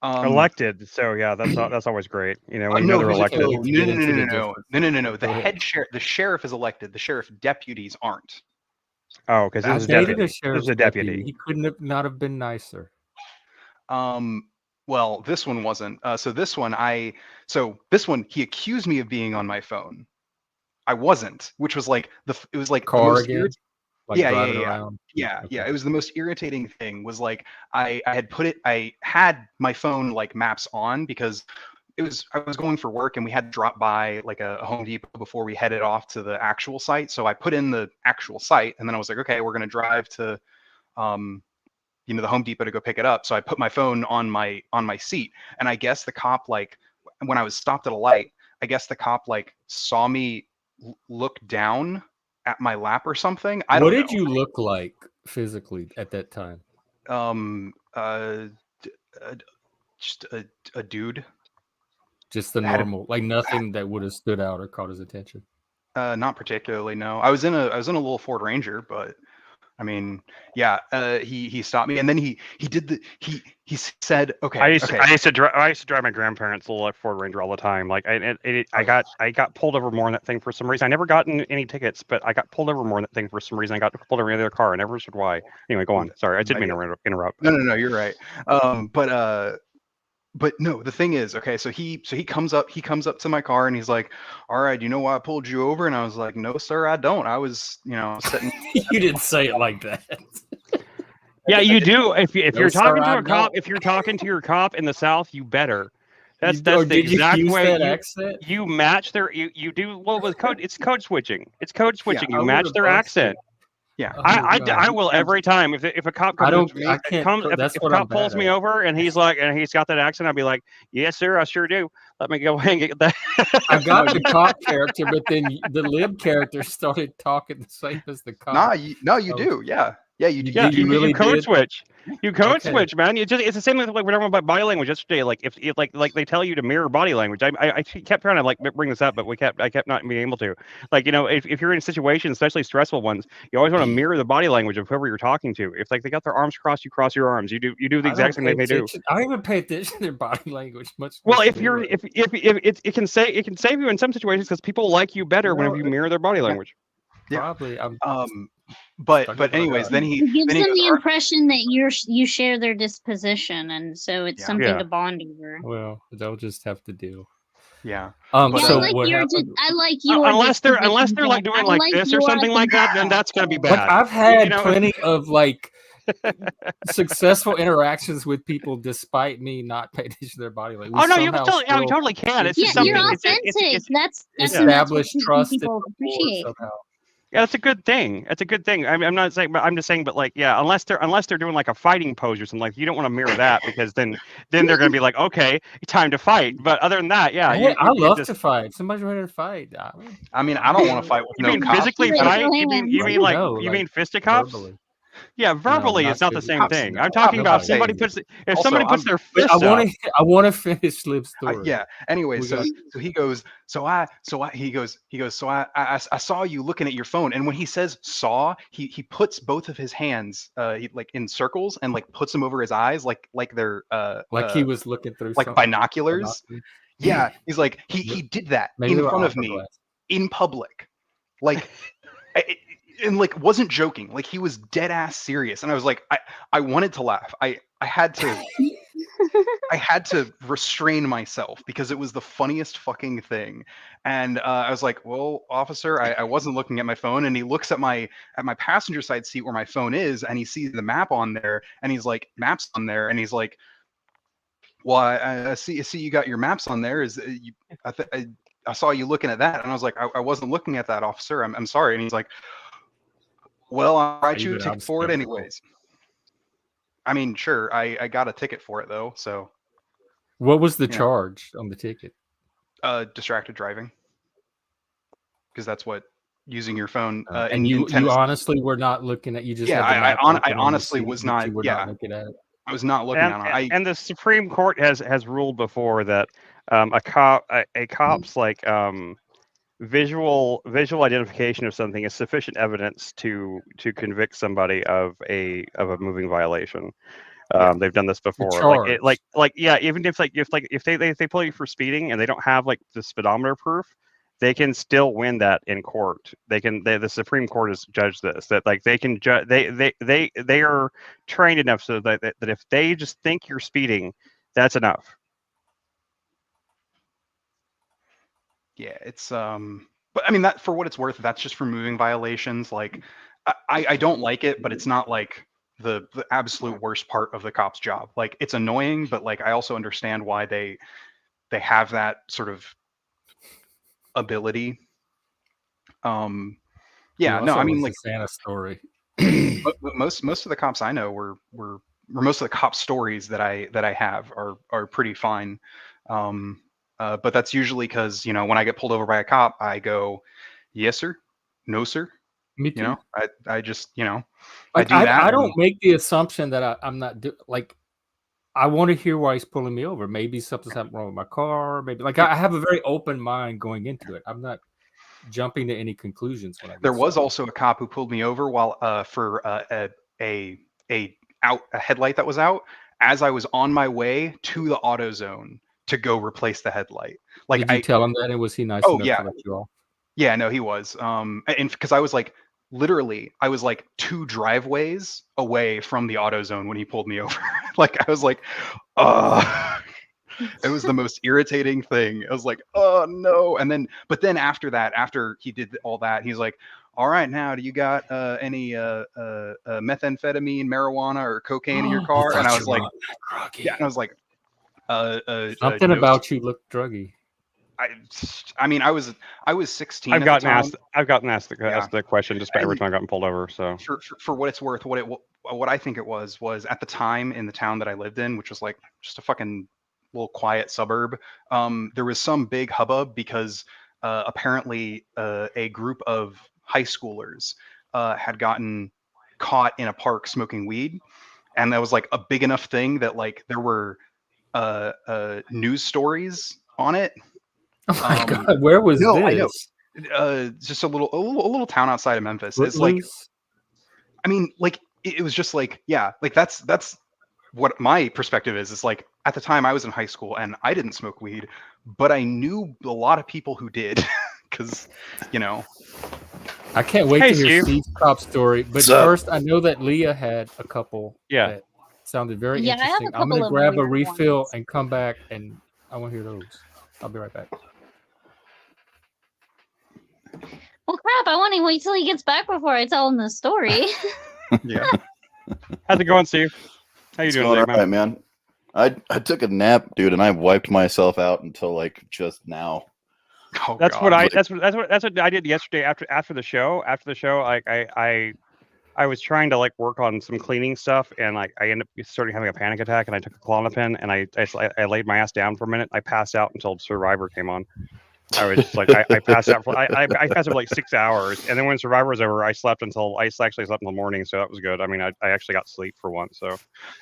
S1: Elected. So yeah, that's always great. You know, when you know
S3: No,
S1: they're
S3: he's
S1: elected.
S2: Until you get into the
S3: no.
S2: difference.
S3: The
S2: Go ahead.
S3: the sheriff is elected. The sheriff deputies aren't.
S1: Oh, because this
S3: I
S1: is
S2: I
S1: a
S2: dated
S1: deputy.
S2: a
S1: This is
S2: sheriff's
S1: a deputy.
S2: He couldn't have not have been nicer.
S3: Well, this one wasn't. So this one he accused me of being on my phone. I wasn't, which was like it was like the
S2: Car
S3: most
S2: again, like
S3: yeah,
S2: driving
S3: yeah, yeah.
S2: around.
S3: Yeah,
S2: Okay.
S3: yeah. It was the most irritating thing was like I had my phone like maps on because I was going for work and we had to drop by like a Home Depot before we headed off to the actual site. So I put in the actual site and then I was like, okay, we're gonna drive to the Home Depot to go pick it up. So I put my phone on my seat, and I guess the cop like when I was stopped at a light, I guess the cop like saw me look down at my lap or something. I
S2: What
S3: don't
S2: did
S3: know.
S2: you look like physically at that time?
S3: Um, uh, d- uh, just a dude.
S2: Just the
S3: Had
S2: normal, like nothing that would have stood out or caught his attention.
S3: not particularly. No, I was in a little Ford Ranger, but I mean, yeah. He stopped me, and then he did he said, okay, okay.
S1: I used to drive my grandparents' little Ford Ranger all the time. Like I got pulled over more in that thing for some reason. I never gotten any tickets, but I got pulled over more in that thing for some reason. I got pulled over in the other car. I never understood why. Anyway, go on. Sorry, I didn't mean to interrupt.
S3: No, you're right. But no, the thing is, okay, so he comes up to my car and he's like, all right, you know why I pulled you over? And I was like, no, sir, I don't. I was, sitting.
S2: You didn't say it like that.
S1: Yeah, you do. If
S2: No,
S1: you're
S2: sir,
S1: talking to
S2: I
S1: a cop,
S2: don't.
S1: if you're talking to your cop in the South, you better. That's
S2: Or
S1: the
S2: did you
S1: exact
S2: use
S1: way
S2: that accent?
S1: you match their you do well with code. It's code switching. It's code switching.
S2: I
S1: You
S2: would
S1: match
S2: have
S1: their
S2: busted.
S1: accent.
S3: Yeah.
S2: Oh,
S1: I
S2: God.
S1: will every time if a cop comes up to me,
S2: I can't. That's
S1: if a
S2: what I'm
S1: cop pulls
S2: bad
S1: me
S2: at.
S1: over and he's got that accent, I'll be like, yes sir, I sure do. Let me go ahead and get that.
S2: I got the cop character, but then the lib character started talking the same as the cop.
S3: You do. Yeah. Yeah, you do.
S1: Yeah,
S2: You
S1: you
S2: really
S1: code
S2: did?
S1: switch. You code
S2: Okay.
S1: switch, man. It's the same with like we're talking about body language yesterday. Like if like they tell you to mirror body language. I kept trying to like bring this up, but I kept not being able to. Like if you're in situations, especially stressful ones, you always want to mirror the body language of whoever you're talking to. If like they got their arms crossed, you cross your arms. You do the
S2: I
S1: exact
S2: don't
S1: same
S2: pay
S1: thing they do.
S2: attention. I don't even pay attention to their body language much.
S1: Well,
S2: less
S1: if
S2: they
S1: you're
S2: would.
S1: if it can save you in some situations because people like you better
S2: Well,
S1: whenever you mirror their body language.
S3: Yeah.
S2: Probably. I'm
S3: But anyways, then he
S4: It gives
S3: then he
S4: them
S3: goes,
S4: the
S3: "All right."
S4: impression that you share their disposition, and so it's
S3: Yeah.
S4: something
S1: Yeah.
S4: to bond over.
S2: well. They'll just have to deal.
S3: Yeah.
S4: Yeah,
S3: But,
S4: I
S2: So
S4: like
S2: what
S4: your
S2: happened?
S4: I like your
S1: Unless they're
S4: disposition,
S1: like
S4: Jeff.
S1: doing
S4: I
S1: like
S4: like
S1: this or
S4: yours
S1: something like that, then
S4: and
S1: that's gonna be
S4: stuff.
S1: bad.
S2: Like I've had
S1: know-
S2: plenty of like successful interactions with people despite me not paying attention to their body language.
S1: Oh no, you
S2: somehow
S1: totally,
S2: still
S1: you totally can. It's
S4: Yeah,
S1: just something.
S4: you're
S1: It's
S4: authentic. That's and that's what
S2: established trust and
S4: people
S2: rapport
S4: appreciate.
S2: somehow.
S1: yeah, that's a good thing. That's a good thing. I'm not saying, but I'm just saying, but like, yeah, unless they're doing like a fighting pose or something, like you don't want to mirror that because then they're gonna be like, okay, time to fight. But other than that, yeah,
S2: Hey, I
S1: you
S2: love
S1: just,
S2: to fight. Somebody's ready to fight.
S3: I mean, I don't want to fight with
S1: you
S3: no
S1: mean
S3: cops.
S1: physically
S4: Raise
S1: fight?
S4: your
S1: You
S4: hands.
S1: mean like
S2: No,
S1: you
S2: like
S1: mean fisticuffs?
S2: verbally.
S1: Yeah, verbally
S2: not
S1: it's not the
S2: physically.
S1: same
S3: Cops-
S1: thing. I'm talking about
S2: nobody.
S1: somebody puts if
S3: Also,
S1: somebody puts their
S2: But
S1: fist up.
S2: I want to finish Liv's story.
S3: Yeah. Anyway,
S2: We
S3: so
S2: got-
S3: he goes, he goes, so I saw you looking at your phone, and when he says saw, he puts both of his hands like in circles and like puts them over his eyes like they're
S2: like he was looking through
S3: like
S2: something.
S3: binoculars. Yeah, he's like he did that
S2: Maybe they
S3: in
S2: were
S3: front of
S2: opera
S3: me
S2: glass.
S3: in public, like. And like wasn't joking, like he was dead ass serious, and I was like, I wanted to laugh. I had to I had to restrain myself because it was the funniest fucking thing. And I was like, well, officer, I wasn't looking at my phone. And he looks at my passenger side seat where my phone is, and he sees the map on there, and he's like, maps on there, and he's like, well, I see you got your maps on there. I saw you looking at that, and I was like, I wasn't looking at that, officer. I'm sorry. And he's like, well, I'll write you a ticket for it anyways. I mean, sure, I got a ticket for it though. So
S2: What was the charge on the ticket?
S3: distracted driving, because that's what using your phone.
S2: And you honestly were not looking at. You just
S3: Yeah,
S2: had the map open
S3: I
S2: on your
S3: honestly
S2: seat,
S3: was
S2: but
S3: not.
S2: You were
S3: Yeah,
S2: not looking at it.
S3: I was not looking at it.
S1: And the Supreme Court has ruled before that a cop's like visual identification of something is sufficient evidence to convict somebody of a moving violation. They've done this before. Even if they pull you for speeding and they don't have like the speedometer proof, they can still win that in court. The Supreme Court has judged this, that like they can judge. They are trained enough so that if they just think you're speeding, that's enough.
S3: Yeah, it's but I mean, that, for what it's worth, that's just for moving violations. Like, I don't like it, but it's not like the absolute worst part of the cop's job. Like, it's annoying, but like I also understand why they have that sort of ability. Yeah, no, I mean, like,
S2: Santa story.
S3: most of the cops I know were most of the cop stories that I have are pretty fine. But that's usually because, you know, when I get pulled over by a cop, I go, yes sir, no sir.
S2: Me too.
S3: You know, I just, you know,
S2: like,
S3: I do that.
S2: I don't make the assumption that I'm not like, I want to hear why he's pulling me over. Maybe something's happened wrong with my car. Maybe like I have a very open mind going into it. I'm not jumping to any conclusions when I get
S3: There was
S2: started.
S3: also a cop who pulled me over while for a headlight that was out as I was on my way to the AutoZone to go replace the headlight. Like,
S2: did you tell him that, and was he nice enough to let you off?
S3: Yeah, no, he was. And because I was like, literally, I was like 2 driveways away from the AutoZone when he pulled me over. Like, I was like, it was the most irritating thing. I was like, oh no. And then, but then after that, after he did all that, he's like, all right, now, do you got any methamphetamine, marijuana, or cocaine in your car? And I was like, yeah, and I was like,
S2: something about you looked druggy.
S3: I mean, I was 16.
S1: I've gotten asked the question just about every
S3: And
S1: time I've gotten pulled over. So
S3: for what it's worth, what I think it was at the time in the town that I lived in, which was like just a fucking little quiet suburb, there was some big hubbub because apparently a group of high schoolers had gotten caught in a park smoking weed, and that was like a big enough thing that like there were news stories on it.
S2: Oh my God, where was this?
S3: I know. Just a little town outside of Memphis. It's like, I mean, like it was just like, yeah, like that's what my perspective is. It's like, at the time I was in high school and I didn't smoke weed, but I knew a lot of people who did, because, you know.
S2: I can't wait to hear Steve's cop story. But first, I know that Leah had a couple.
S1: Yeah.
S2: That sounded very
S4: Yeah, I have
S2: interesting.
S4: a
S2: I'm going to
S4: couple
S2: grab a
S4: of weird
S2: refill
S4: ones.
S2: and come back, and I want to hear those. I'll be right back.
S4: Well, crap! I want to wait till he gets back before I tell him the story.
S3: Yeah.
S1: How's it going, Steve? How you doing,
S5: all
S1: man?
S5: right, man. I took a nap, dude, and I wiped myself out until like just now.
S3: Oh,
S1: that's
S3: God.
S1: what I did yesterday after the show. After the show, I was trying to like work on some cleaning stuff, and like I ended up starting having a panic attack, and I took a Klonopin, and I laid my ass down for a minute. I passed out until Survivor came on. I was just like, I passed out for I passed out for like 6 hours, and then when Survivor was over, I actually slept until morning, so that was good. I mean, I actually got sleep for once. So,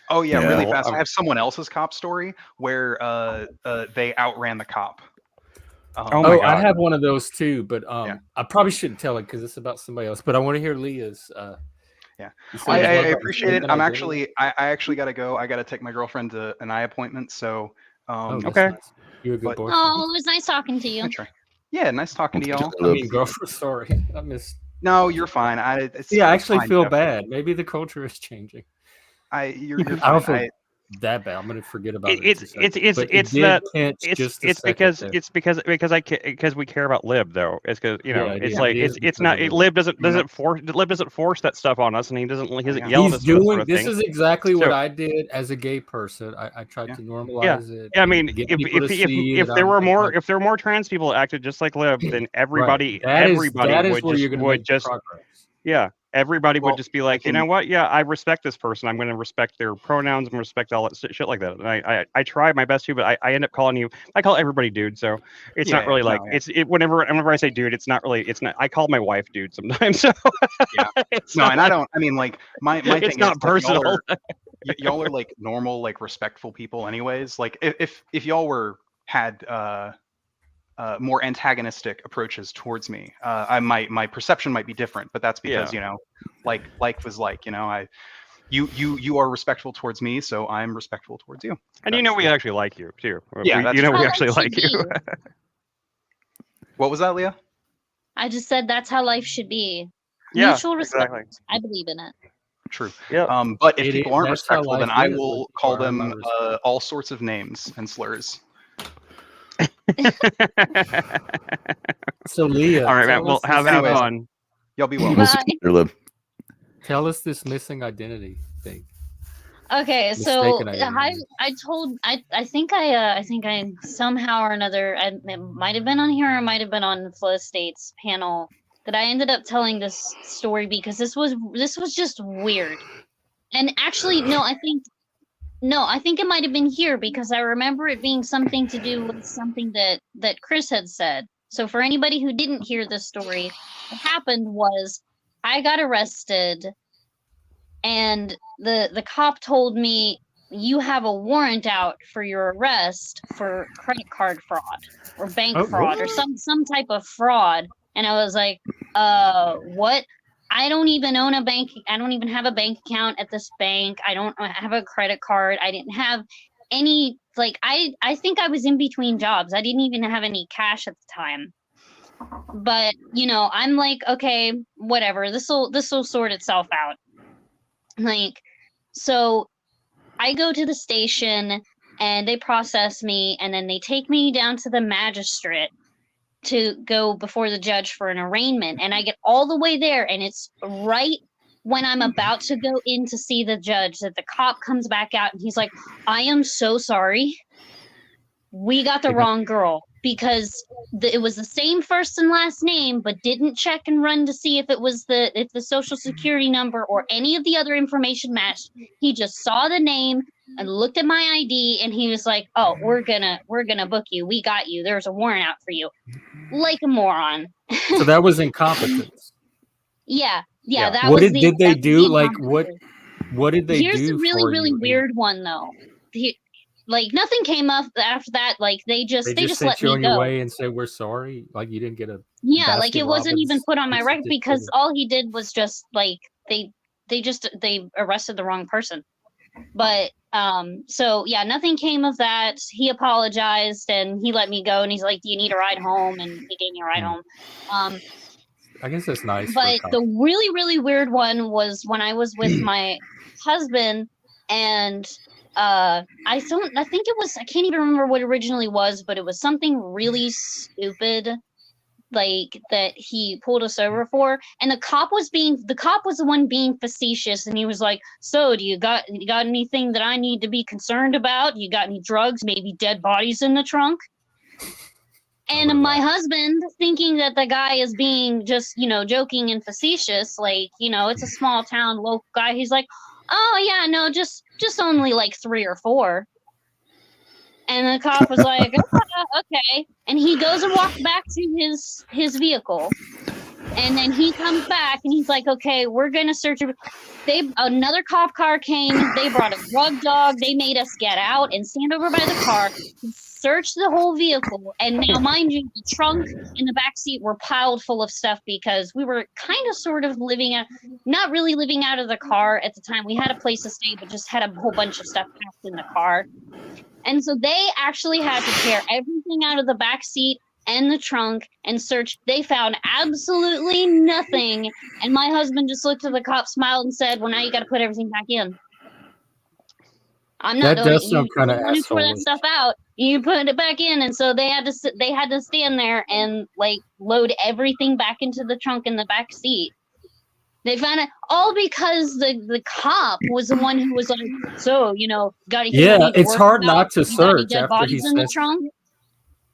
S3: oh yeah, really fast. I have someone else's cop story where they outran the cop.
S1: Oh my God.
S2: I have one of those too, but I probably shouldn't tell it because it's about somebody else. But I want to hear Leah's.
S3: Yeah, I appreciate it. I actually got to go. I got to take my girlfriend to an eye appointment. So,
S1: okay.
S2: Nice. You're a good boy.
S4: Oh, it was nice talking to you.
S3: Yeah, nice talking to y'all.
S2: I mean, girlfriend, sorry, I missed.
S3: No, you're fine. I
S2: actually feel bad. Maybe the culture is changing.
S3: You're fine.
S2: I don't feel that bad. I'm gonna forget about it.
S1: It's because we care about lib though. It's because lib doesn't force that stuff on us, and he doesn't yell at us.
S2: This is exactly what I did as a gay person. I tried to normalize it.
S1: Yeah, I mean, if there were more trans people that acted just like lib, then everybody would just progress. Yeah. everybody
S3: Well,
S1: would just be like, you know what? Yeah, I respect this person. I'm going to respect their pronouns and respect all that shit like that. And I try my best to, but I end up calling you. I call everybody dude, so it's not really like whenever I say dude, it's not. I call my wife dude sometimes. So
S3: Yeah. No, and I don't. I mean, like my thing
S1: it's not
S3: is,
S1: personal.
S3: Y'all are like normal, like respectful people, anyways. Like if y'all had more antagonistic approaches towards me, my perception might be different, but that's because like was like, you are respectful towards me, so I'm respectful towards you.
S1: And we actually like you too.
S3: Yeah,
S1: we actually like you.
S3: What was that, Leah?
S4: I just said that's how life should be.
S1: Yeah,
S4: Mutual respect.
S1: exactly.
S4: I believe in it.
S3: True.
S1: Yeah.
S3: But if people aren't
S2: that's how
S3: respectful, then
S2: life
S3: I
S2: is,
S3: will
S2: when
S3: call
S2: people are
S3: them
S2: not respectful.
S3: all sorts of names and slurs.
S2: So Leah,
S1: All right, man. Well, have fun.
S3: Y'all be well.
S4: Bye.
S2: Tell us this missing identity thing.
S4: Okay, so
S2: Mistaken identity.
S4: I think I somehow or another, it might have been on here or it might have been on Flow State's panel, that I ended up telling this story because this was just weird. And actually, I think it might have been here because I remember it being something to do with something that Chris had said. So for anybody who didn't hear this story, what happened was I got arrested and the cop told me, you have a warrant out for your arrest for credit card fraud or bank fraud or some type of fraud. And I was like, what? I don't even own a bank. I don't even have a bank account at this bank. I don't have a credit card. I didn't have any, like, I think I was in between jobs. I didn't even have any cash at the time. But, I'm like, okay, whatever. This will sort itself out. Like, so I go to the station and they process me and then they take me down to the magistrate to go before the judge for an arraignment. And I get all the way there and it's right when I'm about to go in to see the judge that the cop comes back out and he's like, I am so sorry. We got the wrong girl because it was the same first and last name, but didn't check and run to see if it was if the social security number or any of the other information matched. He just saw the name and looked at my ID and he was like, oh, we're gonna book you. We got you. There's a warrant out for you. Like a moron.
S2: So that was incompetence.
S4: Yeah. That
S2: what
S4: was
S2: did they do? Like what did they
S4: Here's
S2: do?
S4: Here's the really weird one though. Like nothing came up after that. Like they just let
S2: you
S4: me
S2: on
S4: go.
S2: Your way and say we're sorry. Like you didn't get a
S4: like it wasn't even put on my record because all he did was just like they arrested the wrong person. But so yeah, nothing came of that. He apologized and he let me go and he's like, do you need a ride home? And he gave me a ride home.
S2: I guess that's nice.
S4: But the really, really weird one was when I was with my husband and I think it was, I can't even remember what it originally was, but it was something really stupid like that he pulled us over for, and the cop was the one being facetious, and he was like, so you got anything that I need to be concerned about? You got any drugs, maybe dead bodies in the trunk? And my husband, thinking that the guy is being just, joking and facetious, like, it's a small town local guy, he's like, oh yeah, no, just only like 3 or 4. And the cop was like, oh, okay. And he goes and walks back to his vehicle. And then he comes back and he's like, okay, we're going to search. Another cop car came. They brought a drug dog. They made us get out and stand over by the car, search the whole vehicle. And now, mind you, the trunk and the back seat were piled full of stuff because we were kind of sort of not really living out of the car at the time. We had a place to stay, but just had a whole bunch of stuff packed in the car. And so they actually had to tear everything out of the back seat and the trunk and search. They found absolutely nothing. And my husband just looked at the cop, smiled, and said, well, now you got to put everything back in. I'm not doing it. You want to pour that stuff out. You put it back in. And so they had to stand there and like load everything back into the trunk and the back seat. They found it all because the cop was the one who was like, so, got to.
S2: Yeah, it's hard not to search after he says.
S4: In the trunk?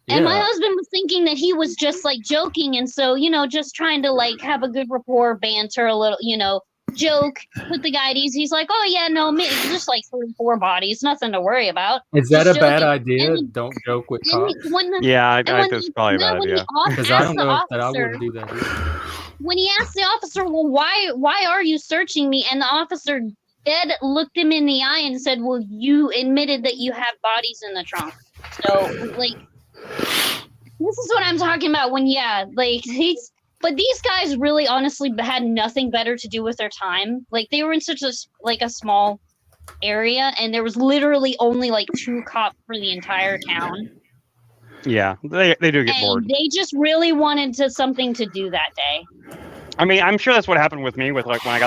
S4: And my husband was thinking that he was just like joking, and so just trying to like have a good rapport, banter a little, joke, put the guy at ease. He's like, "Oh yeah, no, it's just like 3 or 4 bodies, nothing to worry about."
S2: Is that
S4: Just
S2: a bad
S4: joking.
S2: idea?
S4: And
S2: Don't joke with
S4: and
S2: cops.
S1: Yeah, I
S4: and
S1: think
S4: when
S1: that's
S4: he-
S1: probably a
S4: then
S1: bad
S4: when he
S1: idea.
S2: Because I
S4: asked
S2: don't
S4: the
S2: know that I
S4: officer,
S2: wouldn't do that either.
S4: when he asked the officer, "Well, why are you searching me?" and the officer dead looked him in the eye and said, "Well, you admitted that you have bodies in the trunk." So, like, this is what I'm talking about when, but these guys really honestly had nothing better to do with their time. Like, they were in such a small area, and there was literally only like 2 cops for the entire town.
S1: Yeah, they do get bored.
S4: And they just really wanted something to do that day.
S1: I mean, I'm sure that's what happened with me with like when I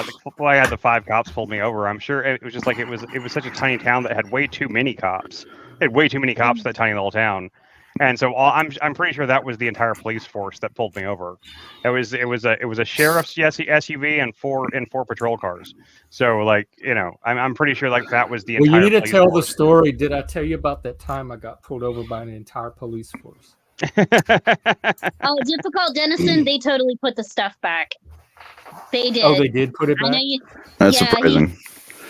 S1: had the 5 cops pulled me over. I'm sure it was just like it was such a tiny town that had way too many cops. It had way too many cops for that tiny little town. And so I'm pretty sure that was the entire police force that pulled me over. It was a sheriff's SUV and 4 patrol cars. So like I'm pretty sure like that was the entire.
S2: Well, you need to tell
S1: force.
S2: the story. Did I tell you about that time I got pulled over by an entire police force?
S4: Oh, difficult Denison, they totally put the stuff back. They did.
S2: Oh, they did put it back?
S4: I know you.
S5: That's
S4: Yeah,
S5: surprising.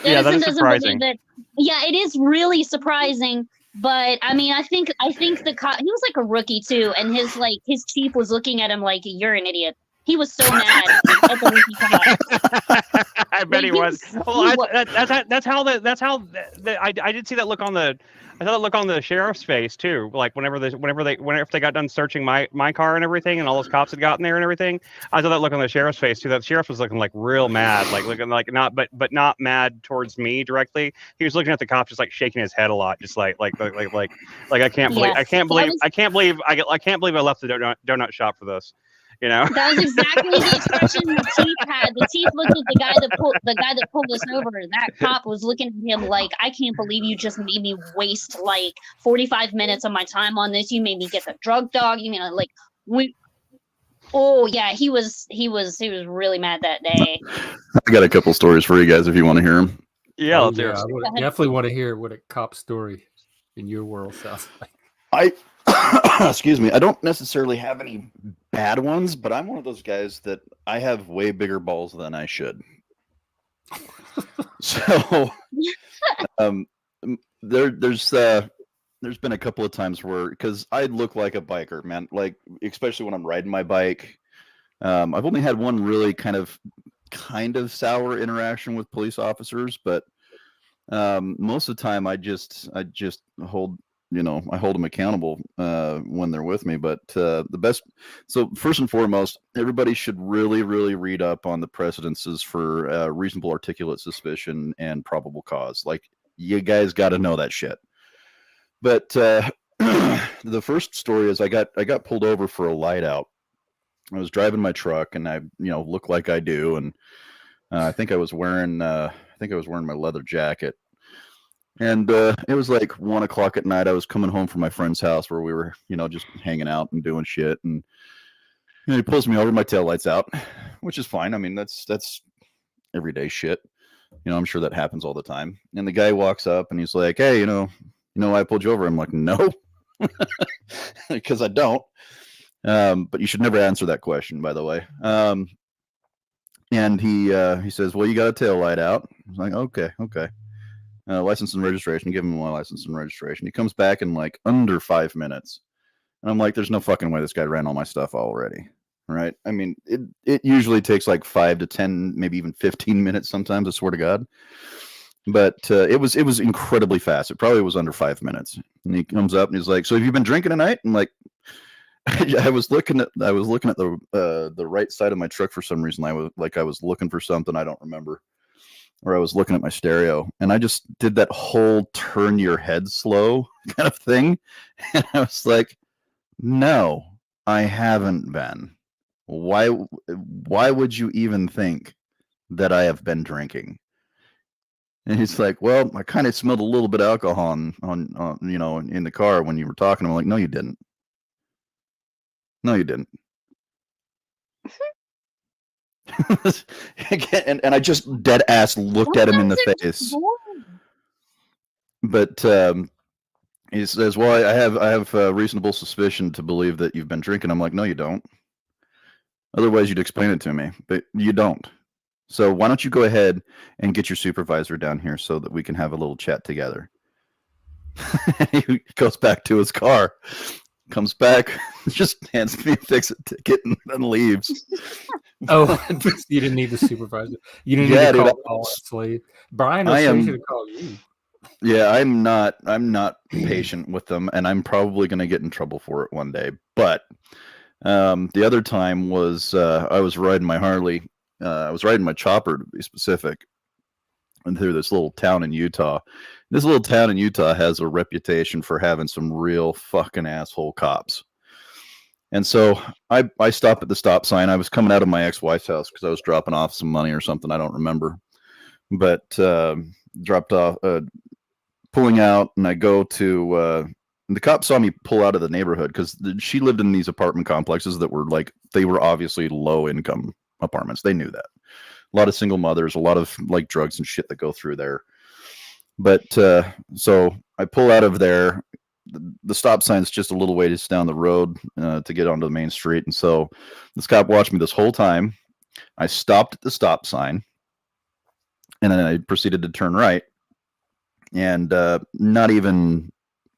S1: Yeah, that
S4: Denison
S1: is
S4: doesn't
S1: surprising.
S4: believe it. Yeah, it is really surprising. But I mean, I think the cop, he was like a rookie too, and his chief was looking at him like, "You're an idiot." He was so mad at the rookie cop.
S1: I bet he was. Well, that's how I did see that look on the. I saw that look on the sheriff's face too. Like whenever they got done searching my car and everything, and all those cops had gotten there and everything, I saw that look on the sheriff's face too. That sheriff was looking like real mad, like looking like not mad towards me directly. He was looking at the cops, just like shaking his head a lot, just like I can't believe
S4: Yeah,
S1: I can't believe I left the donut shop for this.
S4: That was exactly the expression the chief had. The chief looked at the guy that pulled us over. That cop was looking at him like, "I can't believe you just made me waste like 45 minutes of my time on this. You made me get the drug dog. You mean like we." Oh yeah, he was really mad that day.
S5: I got a couple stories for you guys if you want to hear them.
S1: Yeah,
S2: Oh,
S1: let's hear
S2: yeah,
S1: it.
S2: I definitely want to hear what a cop story in your world sounds like.
S5: Excuse me, I don't necessarily have any bad ones, but I'm one of those guys that I have way bigger balls than I should. So there's been a couple of times where, because I look like a biker, man, like especially when I'm riding my bike. I've only had one really kind of sour interaction with police officers, but most of the time I just hold I hold them accountable when they're with me. But so first and foremost, everybody should really read up on the precedences for reasonable articulate suspicion and probable cause. Like, you guys got to know that shit. But the first story is I got pulled over for a light out. I was driving my truck, and I look like I do, and I think I was wearing my leather jacket. And it was like 1 o'clock at night. I was coming home from my friend's house where we were, just hanging out and doing shit. And he pulls me over, my taillight's out, which is fine. I mean, that's everyday shit. I'm sure that happens all the time. And the guy walks up and he's like, "Hey, why I pulled you over?" I'm like, "No," because I don't. But you should never answer that question, by the way. And he says, "Well, you got a tail light out." I was like, okay. License and registration. Give him my license and registration. He comes back in like under 5 minutes. And I'm like, there's no fucking way this guy ran all my stuff already. Right? I mean, it usually takes like 5 to 10, maybe even 15 minutes sometimes, I swear to God. But it was incredibly fast. It probably was under 5 minutes. And he comes up and he's like, "So have you been drinking tonight?" And like, I was looking at the right side of my truck for some reason. I was looking for something, I don't remember. Or I was looking at my stereo, and I just did that whole turn your head slow kind of thing. And I was like, "No, I haven't been. Why would you even think that I have been drinking?" And he's like, "Well, I kind of smelled a little bit of alcohol on in the car when you were talking." I'm like, "No, you didn't. No, you didn't." and I just dead ass looked at him in the face. But He says, "Well, I have reasonable suspicion to believe that you've been drinking." I'm like, "No, you don't. Otherwise, you'd explain it to me, but you don't. So why don't you go ahead and get your supervisor down here so that we can have a little chat together?" He goes back to his car, comes back, just hands me a fix-it ticket, and then leaves.
S2: Oh, you didn't need the supervisor. You didn't
S5: Yeah,
S2: need to
S5: dude,
S2: call Slade. Brian
S5: I
S2: was
S5: am-
S2: should have called you.
S5: Yeah, I'm not patient with them, and I'm probably going to get in trouble for it one day. But the other time was I was riding my Harley. I was riding my chopper, to be specific, and through this little town in Utah. This little town in Utah has a reputation for having some real fucking asshole cops. And so I stopped at the stop sign. I was coming out of my ex-wife's house because I was dropping off some money or something. I don't remember. But dropped off, pulling out, and I go to the cop saw me pull out of the neighborhood because she lived in these apartment complexes that were like, they were obviously low income apartments. They knew that. A lot of single mothers, a lot of like drugs and shit that go through there. But so I pull out of there. The stop sign's just a little ways down the road to get onto the main street. And so this cop watched me this whole time. I stopped at the stop sign, and then I proceeded to turn right. And not even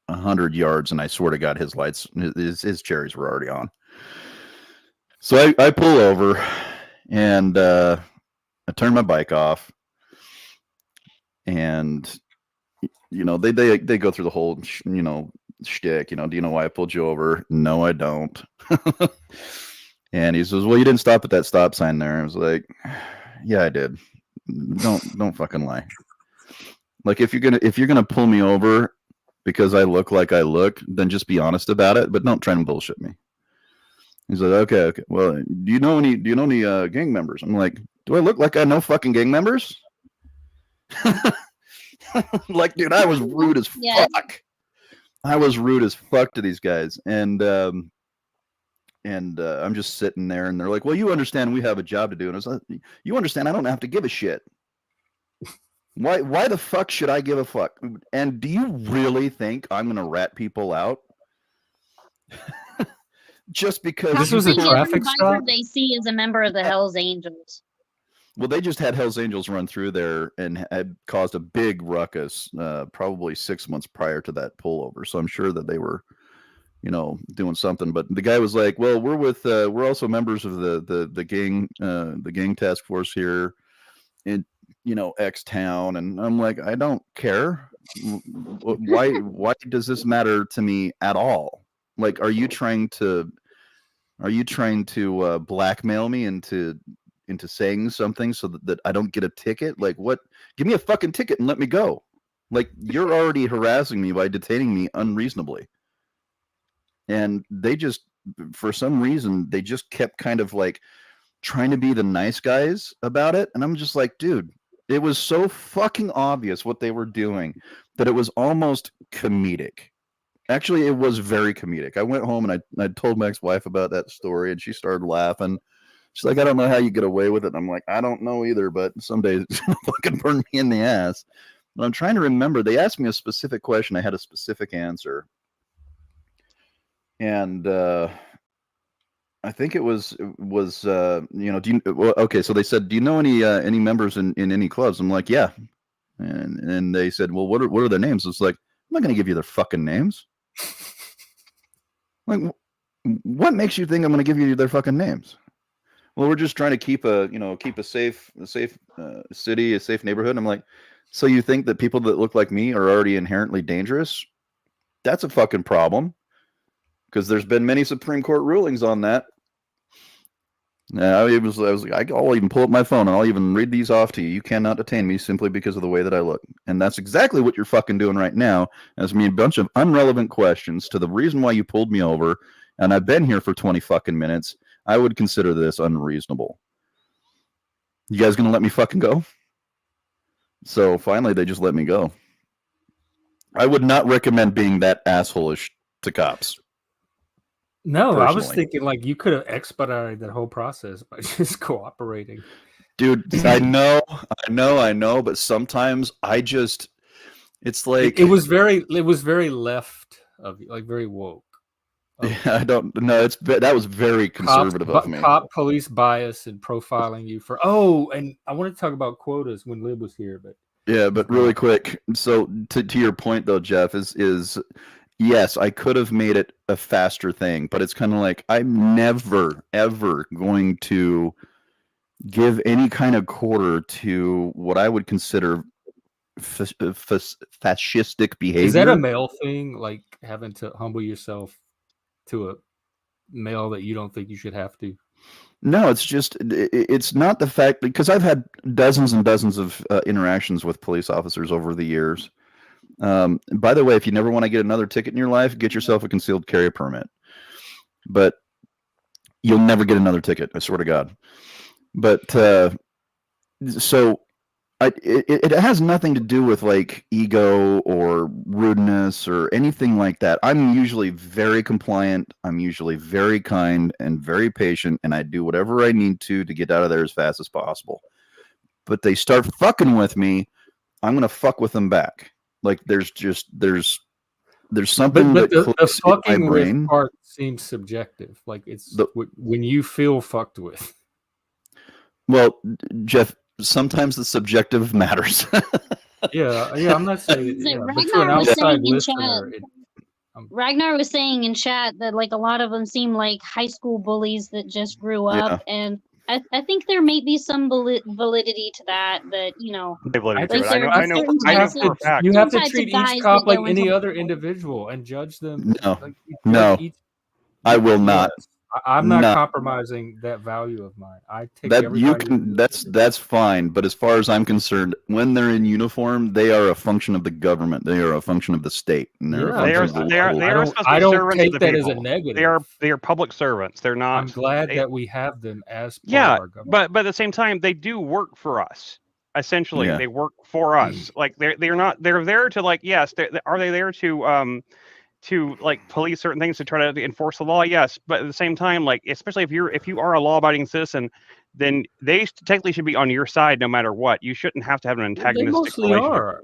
S5: 100 yards, and I swear to God, his lights, his cherries were already on. So I pull over, and I turn my bike off, and you know they go through the whole shtick. You know, do you know why I pulled you over? No, I don't. And he says, "Well, you didn't stop at that stop sign there." I was like, "Yeah, I did. Don't fucking lie. Like if you're gonna pull me over because I look like I look, then just be honest about it, but don't try and bullshit me." He's like, okay. Well, do you know any gang members? I'm like, do I look like I know fucking gang members? Like, dude, I was rude as fuck. I was rude as fuck to these guys, and I'm just sitting there, and they're like, "Well, you understand we have a job to do," and I was like, "You understand I don't have to give a shit. Why the fuck should I give a fuck? And do you really think I'm gonna rat people out just because
S2: This was a traffic stop?
S4: They see is a member of the Hells Angels.
S5: Well, they just had Hells Angels run through there and had caused a big ruckus probably 6 months prior to that pullover. So I'm sure that they were, doing something. But the guy was like, "Well, we're also members of the gang task force here in X town," and I'm like, "I don't care. Why does this matter to me at all? Like, are you trying to blackmail me into saying something so that I don't get a ticket? Like, what? Give me a fucking ticket and let me go. Like, you're already harassing me by detaining me unreasonably." And they just, for some reason, they just kept kind of like trying to be the nice guys about it. And I'm just like, dude, it was so fucking obvious what they were doing that it was almost comedic. Actually, it was very comedic. I went home and I told my ex-wife about that story, and she started laughing. She's like, "I don't know how you get away with it." And I'm like, "I don't know either, but someday it's gonna fucking burn me in the ass." But I'm trying to remember. They asked me a specific question. I had a specific answer. And I think it was do you, well, okay, so they said, "Do you know any members in any clubs?" I'm like, "Yeah." And they said, "Well, what are their names?" It's like, "I'm not going to give you their fucking names." Like, what makes you think I'm going to give you their fucking names? "Well, we're just trying to keep a safe city, a safe neighborhood." I'm like, "So you think that people that look like me are already inherently dangerous? That's a fucking problem. Because there's been many Supreme Court rulings on that." I was like, "I'll even pull up my phone and I'll even read these off to you. You cannot detain me simply because of the way that I look." And that's exactly what you're fucking doing right now. As me a bunch of irrelevant questions to the reason why you pulled me over, and I've been here for 20 fucking minutes. I would consider this unreasonable. You guys gonna let me fucking go? So finally, they just let me go. I would not recommend being that asshole-ish to cops.
S2: No,
S5: personally.
S2: I was thinking like you could have expedited that whole process by just cooperating.
S5: Dude, I know, but sometimes I just, It's like
S2: it was very left of you, like very woke.
S5: Yeah, I don't know. That was very conservative of me.
S2: Cop police bias and profiling you for. And I want to talk about quotas when Lib was here, but
S5: Yeah, but really quick. So to your point though, Jeff, is yes, I could have made it a faster thing, but it's kind of like I'm never ever going to give any kind of quarter to what I would consider fascistic behavior.
S2: Is that a male thing, like having to humble yourself to a male that you don't think you should have to?
S5: No, it's not the fact, because I've had dozens and dozens of interactions with police officers over the years. By the way, if you never want to get another ticket in your life, get yourself a concealed carry permit. But you'll never get another ticket, I swear to God. But so it has nothing to do with like ego or rudeness or anything like that. I'm usually very compliant. I'm usually very kind and very patient, and I do whatever I need to get out of there as fast as possible. But they start fucking with me, I'm gonna fuck with them back. Like there's something
S2: but
S5: that
S2: the fucking
S5: in my brain.
S2: With part seems subjective. Like it's when you feel fucked with.
S5: Well, Jeff, sometimes the subjective matters.
S2: yeah, I'm not saying. Yeah, but to an
S4: Ragnar was
S2: outside
S4: saying in
S2: listener,
S4: Ragnar was saying in chat that like a lot of them seem like high school bullies that just grew up, and I think there may be some validity to that. That you know,
S1: I know for a fact.
S2: You have to treat each cop like any other individual and judge them.
S5: No, I will not.
S2: I'm not compromising that value of mine. I take
S5: that you can. That's fine. But as far as I'm concerned, when they're in uniform, they are a function of the government. They are a function of the state. And they are supposed to
S2: I don't take that as a negative.
S1: They are public servants. They're not.
S2: I'm glad that we have them as part of our government.
S1: But at the same time, they do work for us. Essentially, they work for us. Like they're not. They're there to like. Yes, are they there to like police certain things to try to enforce the law? Yes, but at the same time, like especially if you are a law-abiding citizen, then they technically should be on your side no matter what. You shouldn't have to have an antagonistic relationship.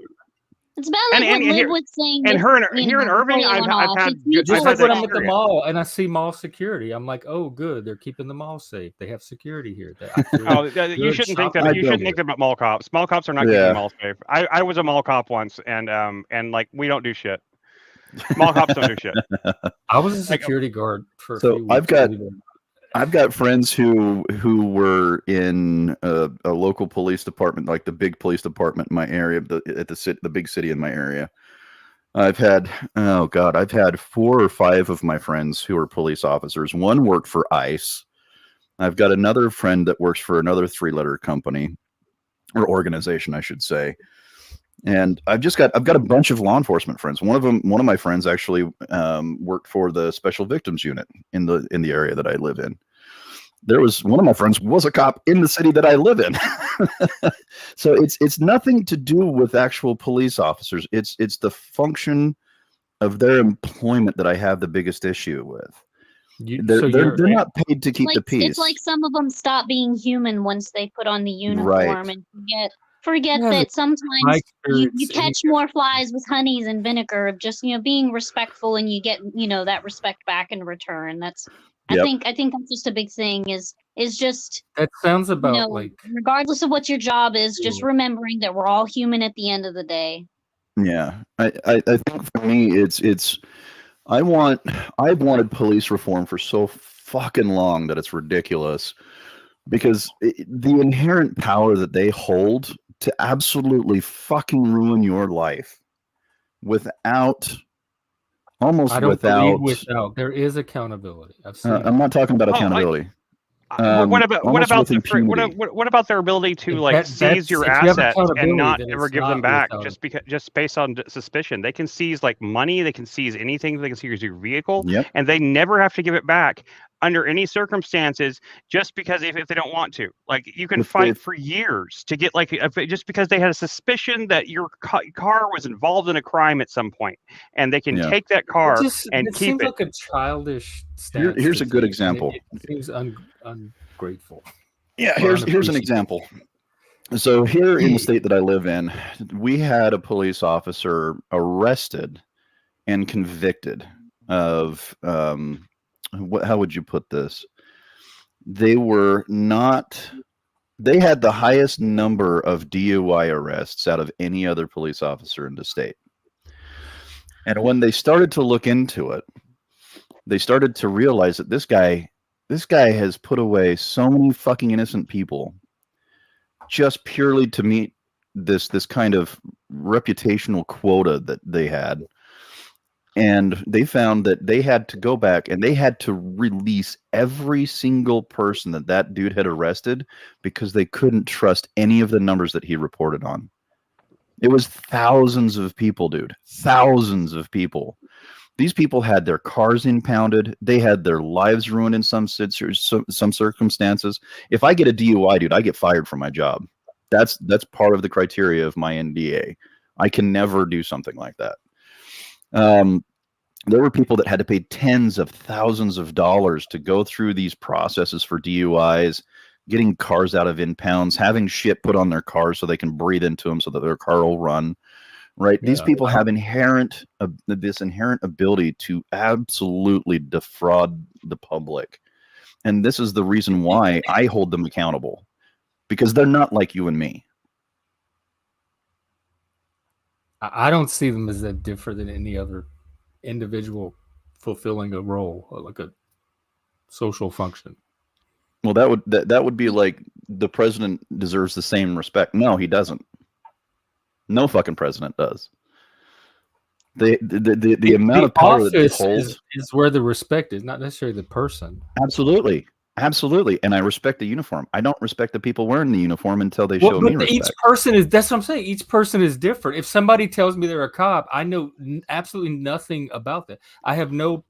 S4: It's about like what Liv was saying.
S1: And here in Irving, I've had
S2: just like when I'm at the mall and I see mall security, I'm like, oh, good, they're keeping the mall safe. They have security here.
S1: You shouldn't think that. You shouldn't think about mall cops. Mall cops are not keeping the mall safe. I was a mall cop once, and like we don't do shit. Mall cops don't do shit.
S2: I was a security guard for a few weeks.
S5: I've got friends who were in a local police department, like the big police department in my area, the big city in my area. I've had 4 or 5 of my friends who are police officers. One worked for ICE. I've got another friend that works for another 3-letter company or organization, I should say. And I've got a bunch of law enforcement friends. One of my friends actually worked for the special victims unit in the area that I live in. There was one of my friends was a cop in the city that I live in. So it's nothing to do with actual police officers. It's the function of their employment that I have the biggest issue with. They're not paid to keep the peace.
S4: It's like some of them stop being human once they put on the uniform and forget that sometimes you catch more flies with honeys and vinegar of just being respectful, and you get that respect back in return. That's I think that's just a big thing is just
S2: that sounds about like
S4: regardless of what your job is, just remembering that we're all human at the end of the day.
S5: Yeah, I think for me it's I've wanted police reform for so fucking long that it's ridiculous, because the inherent power that they hold to absolutely fucking ruin your life without.
S2: There is accountability. I've seen
S5: I'm not talking about accountability.
S1: What about their ability to like seize your assets and not ever give them back just based on suspicion? They can seize like money, they can seize anything, they can seize your vehicle, and they never have to give it back under any circumstances, just because if they don't want to. Like you can fight for years to get like just because they had a suspicion that your car was involved in a crime at some point, and they can take that car and keep it.
S2: Seems like a childish stance.
S5: Here's a good example.
S2: It seems ungrateful.
S5: Yeah, here's an example. So here in the state that I live in, we had a police officer arrested and convicted of how would you put this? They were not. They had the highest number of DUI arrests out of any other police officer in the state. And when they started to look into it, they started to realize that this guy has put away so many fucking innocent people just purely to meet this kind of reputational quota that they had. And they found that they had to go back and they had to release every single person that dude had arrested because they couldn't trust any of the numbers that he reported on. It was thousands of people, dude. Thousands of people. These people had their cars impounded. They had their lives ruined in some circumstances. If I get a DUI, dude, I get fired from my job. That's part of the criteria of my NDA. I can never do something like that. There were people that had to pay tens of thousands of dollars to go through these processes for DUIs, getting cars out of impounds, having shit put on their cars so they can breathe into them so that their car will run. Right? These people have this inherent ability to absolutely defraud the public. And this is the reason why I hold them accountable, because they're not like you and me.
S2: I don't see them as that different than any other individual fulfilling a role, like a social function.
S5: Well, that would be like the president deserves the same respect. No, he doesn't. No fucking president does. The amount of power that he holds
S2: is where the respect is, not necessarily the person.
S5: Absolutely. And I respect the uniform. I don't respect the people wearing the uniform until they show me respect.
S2: Each person is, that's what I'm saying. Each person is different. If somebody tells me they're a cop, I know absolutely nothing about that. I have no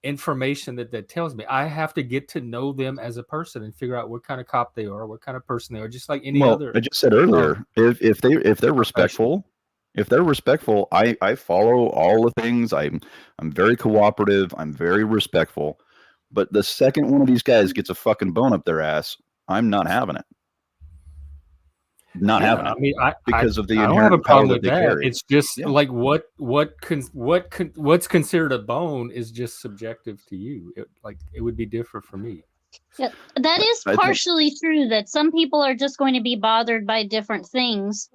S2: information that tells me. I have to get to know them as a person and figure out what kind of cop they are, what kind of person they are, just like any other.
S5: I just said earlier, if they're respectful, I follow all the things. I'm very cooperative. I'm very respectful. But the second one of these guys gets a fucking bone up their ass, I'm not having it. Not having it.
S2: I mean,
S5: because of the
S2: I don't have a problem with that.
S5: Carry.
S2: It's just like what's considered a bone is just subjective to you. It would be different for me.
S4: Yeah, that is partially true. That some people are just going to be bothered by different things,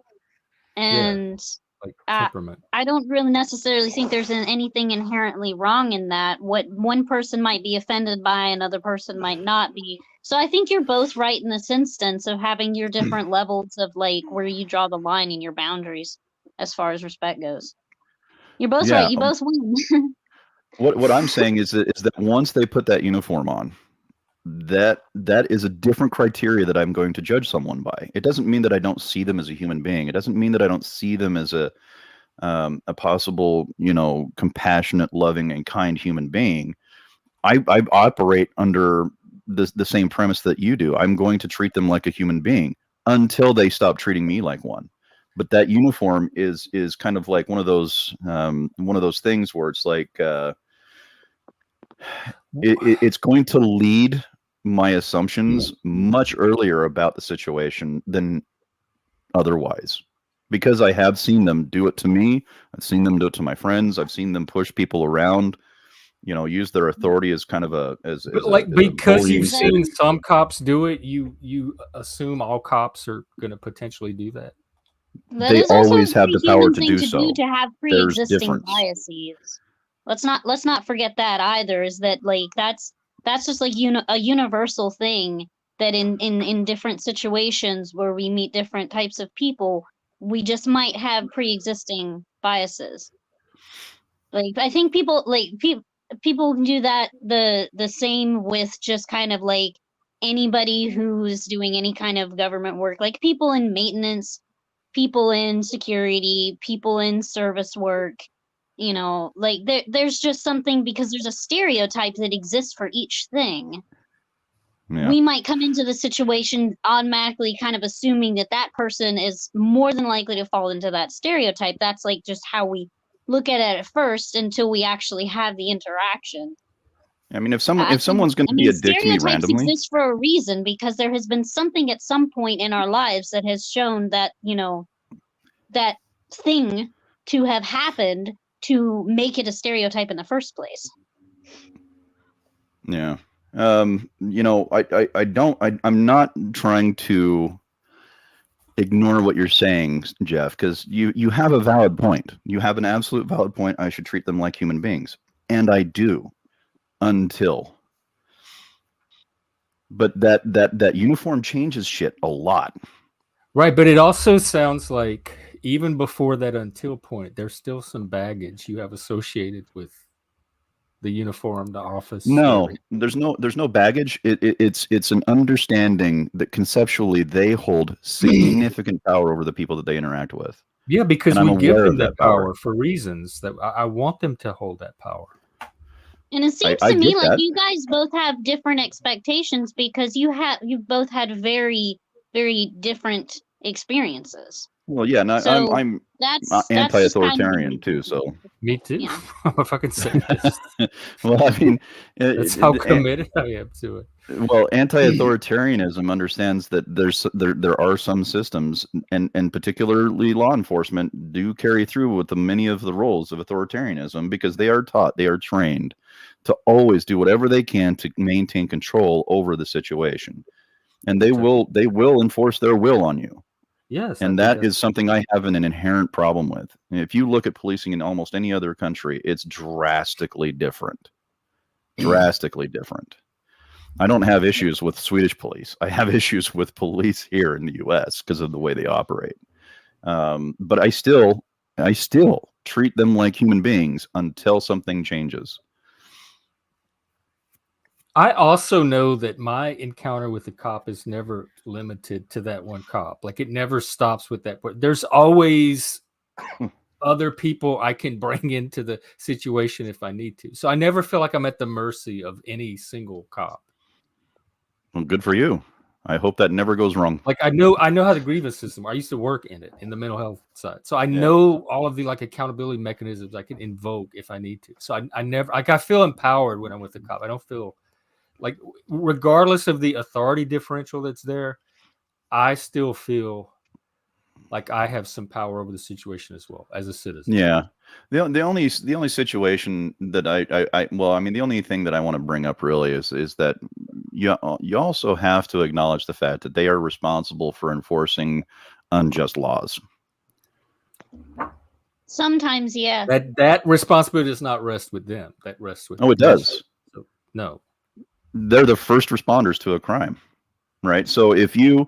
S4: and
S2: like temperament.
S4: I don't really necessarily think there's anything inherently wrong in that. What one person might be offended by, another person might not be. So I think you're both right in this instance of having your different levels of like where you draw the line and your boundaries as far as respect goes. You're both right. You both win.
S5: What I'm saying is that once they put that uniform on, that is a different criteria that I'm going to judge someone by. It doesn't mean that I don't see them as a human being. It doesn't mean that I don't see them as a possible, compassionate, loving, and kind human being. I operate under the same premise that you do. I'm going to treat them like a human being until they stop treating me like one. But that uniform is kind of like one of those things where it's like it's going to lead my assumptions much earlier about the situation than otherwise, because I have seen them do it to me. I've seen them do it to my friends. I've seen them push people around, use their authority as kind of
S2: because you've seen some cops do it, you assume all cops are going to potentially do that.
S5: They always have the power to do so.
S4: To have pre-existing biases. Let's not forget that either. Is that like that's just like a universal thing that in different situations where we meet different types of people, we just might have pre-existing biases. Like I think people do that the same with just kind of like anybody who's doing any kind of government work, like people in maintenance, people in security, people in service work. Like there's just something, because there's a stereotype that exists for each thing. Yeah. We might come into the situation automatically kind of assuming that person is more than likely to fall into that stereotype. That's like just how we look at it at first until we actually have the interaction.
S5: I mean, if someone's going to be a dick to me
S4: stereotypes
S5: randomly,
S4: exist for a reason because there has been something at some point in our lives that has shown that, you know, that thing to have happened to make it a stereotype in the first place.
S5: yeah. You know, I'm not trying to ignore what you're saying, Jeff, because you have a valid point. You have an absolute valid point. I should treat them like human beings, and I do, until. But that uniform changes shit a lot.
S2: Right, but it also sounds like even before that until point, there's still some baggage you have associated with the uniform, the office.
S5: No, there's no baggage. It's an understanding that conceptually they hold significant power over the people that they interact with.
S2: Yeah, because
S5: And
S2: we
S5: I'm
S2: give
S5: aware
S2: them
S5: of
S2: that
S5: that power.
S2: power for reasons that I want them to hold that power.
S4: And it seems
S5: I
S4: to me
S5: get
S4: like
S5: that.
S4: you guys both have different expectations because you've both had very, very different experiences.
S5: Well, yeah, and
S4: So
S5: I'm
S4: that's just kind of
S5: anti-authoritarian too. So,
S2: Me too.
S4: Yeah.
S2: I'm a fucking sadist.
S5: well, I mean,
S2: That's how committed I am to it.
S5: well, anti-authoritarianism understands that there are some systems, and particularly law enforcement, do carry through with many of the roles of authoritarianism because they are taught, they are trained to always do whatever they can to maintain control over the situation, and they will enforce their will on you.
S2: Yes,
S5: And that is something I have an inherent problem with. If you look at policing in almost any other country, it's drastically different. Drastically different. I don't have issues with Swedish police. I have issues with police here in the U.S. because of the way they operate. But I still treat them like human beings until something changes.
S2: I also know that my encounter with the cop is never limited to that one cop. Like it never stops with that. But there's always other people I can bring into the situation if I need to. So I never feel like I'm at the mercy of any single cop.
S5: Well, good for you. I hope that never goes wrong.
S2: Like I know how the grievance system. I used to work in it in the mental health side, so I know all of the like accountability mechanisms I can invoke if I need to. So I never like I feel empowered when I'm with the cop. I don't feel like regardless of the authority differential that's there, I still feel like I have some power over the situation as well as a citizen.
S5: Yeah. The only situation that the only thing that I want to bring up really is that you also have to acknowledge the fact that they are responsible for enforcing unjust laws.
S4: sometimes, yeah.
S2: That responsibility does not rest with them. That rests with
S5: Oh, it does.
S2: So, no.
S5: They're the first responders to a crime. Right. So if you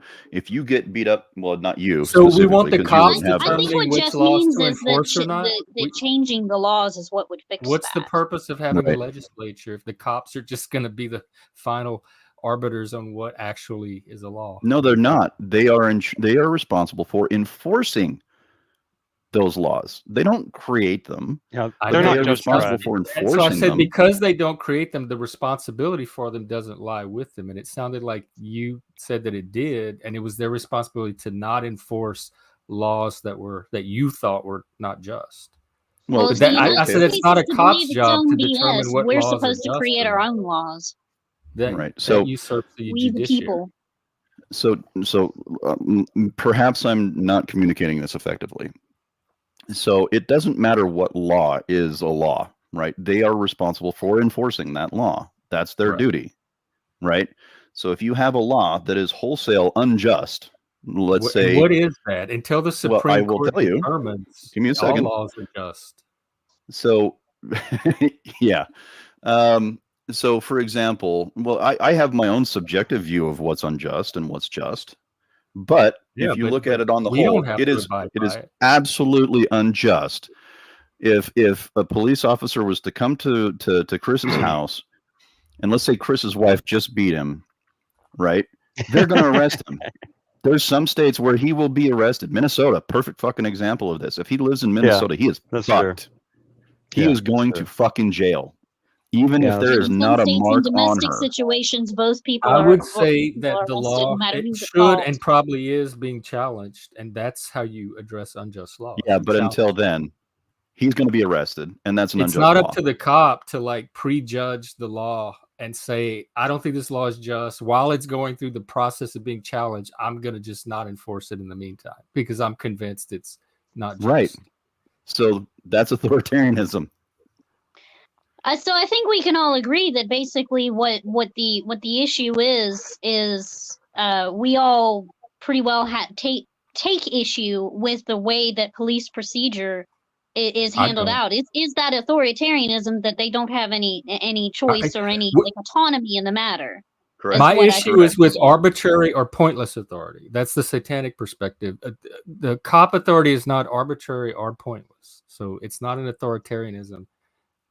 S5: get beat up, well, not you.
S2: So we want the cops
S4: I think what Jeff means is that changing the laws is what would fix
S2: What's
S4: that.
S2: the purpose of having a legislature if the cops are just going to be the final arbiters on what actually is a law?
S5: No, they're not. They are responsible for enforcing those laws. They don't create them.
S1: Yeah,
S5: they're not just responsible for enforcing them.
S2: So I said because they don't create them, the responsibility for them doesn't lie with them. And it sounded like you said that it did, and it was their responsibility to not enforce laws that you thought were not just.
S5: Well,
S2: I said it's not a cop's job to determine what
S4: we're
S2: laws
S4: supposed to create our own laws.
S5: Right.
S2: So usurps the
S4: we the people.
S5: So perhaps I'm not communicating this effectively. So it doesn't matter what law is a law, right? They are responsible for enforcing that law. That's their duty, right? So if you have a law that is wholesale unjust, let's say,
S2: what is that? Until the Supreme Court determines,
S5: give me a second.
S2: All laws are just.
S5: So, yeah. So, for example, well, I have my own subjective view of what's unjust and what's just. But if you look at it on the whole, it is absolutely unjust. If a police officer was to come to Chris's house, and let's say Chris's wife just beat him, right? They're going to arrest him. There's some states where he will be arrested. Minnesota, perfect fucking example of this. If he lives in Minnesota, he is fucked. He is going to fucking jail. Even if there is not a mark on her.
S4: In domestic situations, both people
S2: I would say that the law should and probably is being challenged, and that's how you address unjust laws.
S5: Yeah, but until then, he's going to be arrested, and that's an
S2: It's
S5: unjust
S2: not
S5: law.
S2: up to the cop to like prejudge the law and say, I don't think this law is just. While it's going through the process of being challenged, I'm going to just not enforce it in the meantime because I'm convinced it's not just.
S5: Right. So that's authoritarianism.
S4: So I think we can all agree that basically what the issue is we all pretty well take issue with the way that police procedure is handled out. Is that authoritarianism that they don't have any choice or any like autonomy in the matter?
S5: Correct.
S2: My issue is with arbitrary or pointless authority. That's the satanic perspective. The cop authority is not arbitrary or pointless. So it's not an authoritarianism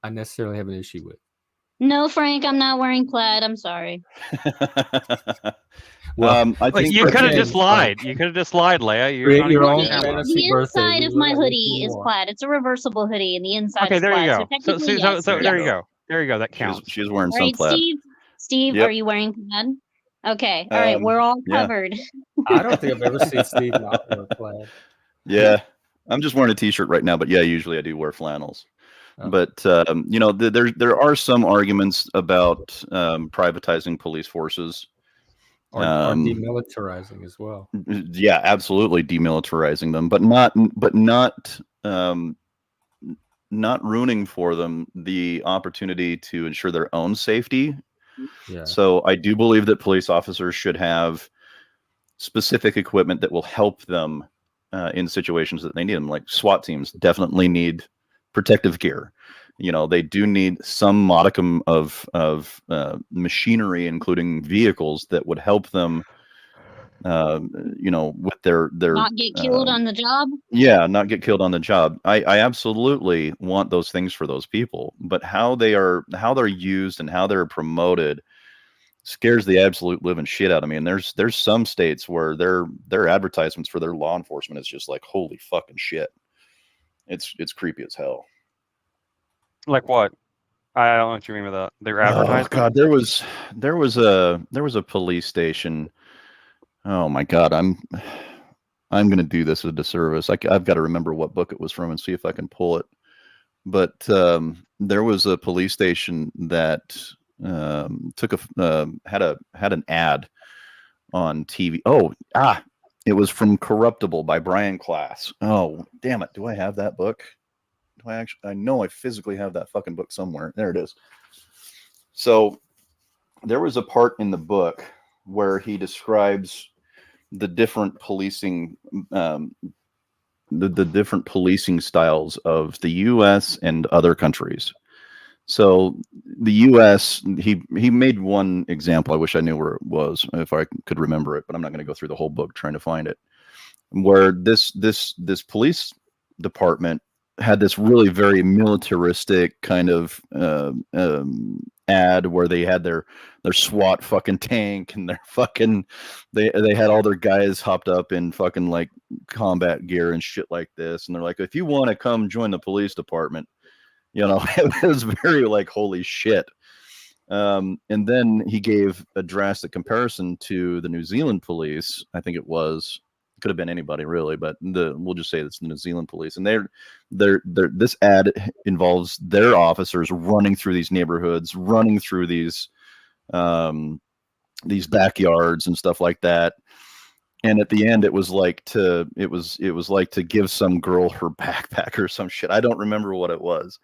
S2: I necessarily have an issue with.
S4: No, Frank, I'm not wearing plaid. I'm sorry.
S5: Well, I think
S1: you could have just lied. You could have just lied, Leia.
S2: Create your own
S4: The
S2: fantasy birthday.
S4: inside of my hoodie is plaid. It's a reversible hoodie, and the inside is
S1: there
S4: plaid.
S1: you go.
S4: So technically, yes.
S1: There you go. There you go. That counts.
S5: She's wearing
S4: All
S5: some
S4: right,
S5: plaid.
S4: Steve,
S5: Yep.
S4: are you wearing plaid? Okay. All right, we're all covered.
S2: I don't think I've ever seen Steve not wear plaid.
S5: Yeah, I'm just wearing a t-shirt right now, but yeah, usually I do wear flannels.
S2: Oh.
S5: But there are some arguments about privatizing police forces.
S2: Or demilitarizing as well.
S5: Yeah, absolutely demilitarizing them, but not ruining for them the opportunity to ensure their own safety.
S2: Yeah.
S5: So I do believe that police officers should have specific equipment that will help them in situations that they need them. Like SWAT teams definitely need protective gear. They do need some modicum of machinery, including vehicles that would help them, with their
S4: not get killed on the job.
S5: Yeah, not get killed on the job. I absolutely want those things for those people, but how they're used and how they're promoted scares the absolute living shit out of me. And there's some states where their advertisements for their law enforcement is just like, holy fucking shit. It's creepy as hell.
S1: Like what? I don't know what you mean by that. They're advertising.
S5: Oh God, there was a police station. Oh my God, I'm gonna do this a disservice. I've got to remember what book it was from and see if I can pull it. But there was a police station that had an ad on TV. It was from Corruptible by Brian Klaas. Oh damn it! Do I have that book? I know I physically have that fucking book somewhere. There it is. So there was a part in the book where he describes the different policing, the different policing styles of the U.S. and other countries. So the U.S., he made one example. I wish I knew where it was, if I could remember it, but I'm not going to go through the whole book trying to find it. Where this police department had this really very militaristic kind of ad where they had their SWAT fucking tank and their fucking they had all their guys hopped up in fucking like combat gear and shit like this, and they're like, if you want to come join the police department, it was very like, holy shit. And then he gave a drastic comparison to the New Zealand police. I think it could have been anybody really, but we'll just say it's the New Zealand police. And this ad involves their officers running through these neighborhoods, running through these backyards and stuff like that. And at the end, it was like to give some girl her backpack or some shit. I don't remember what it was,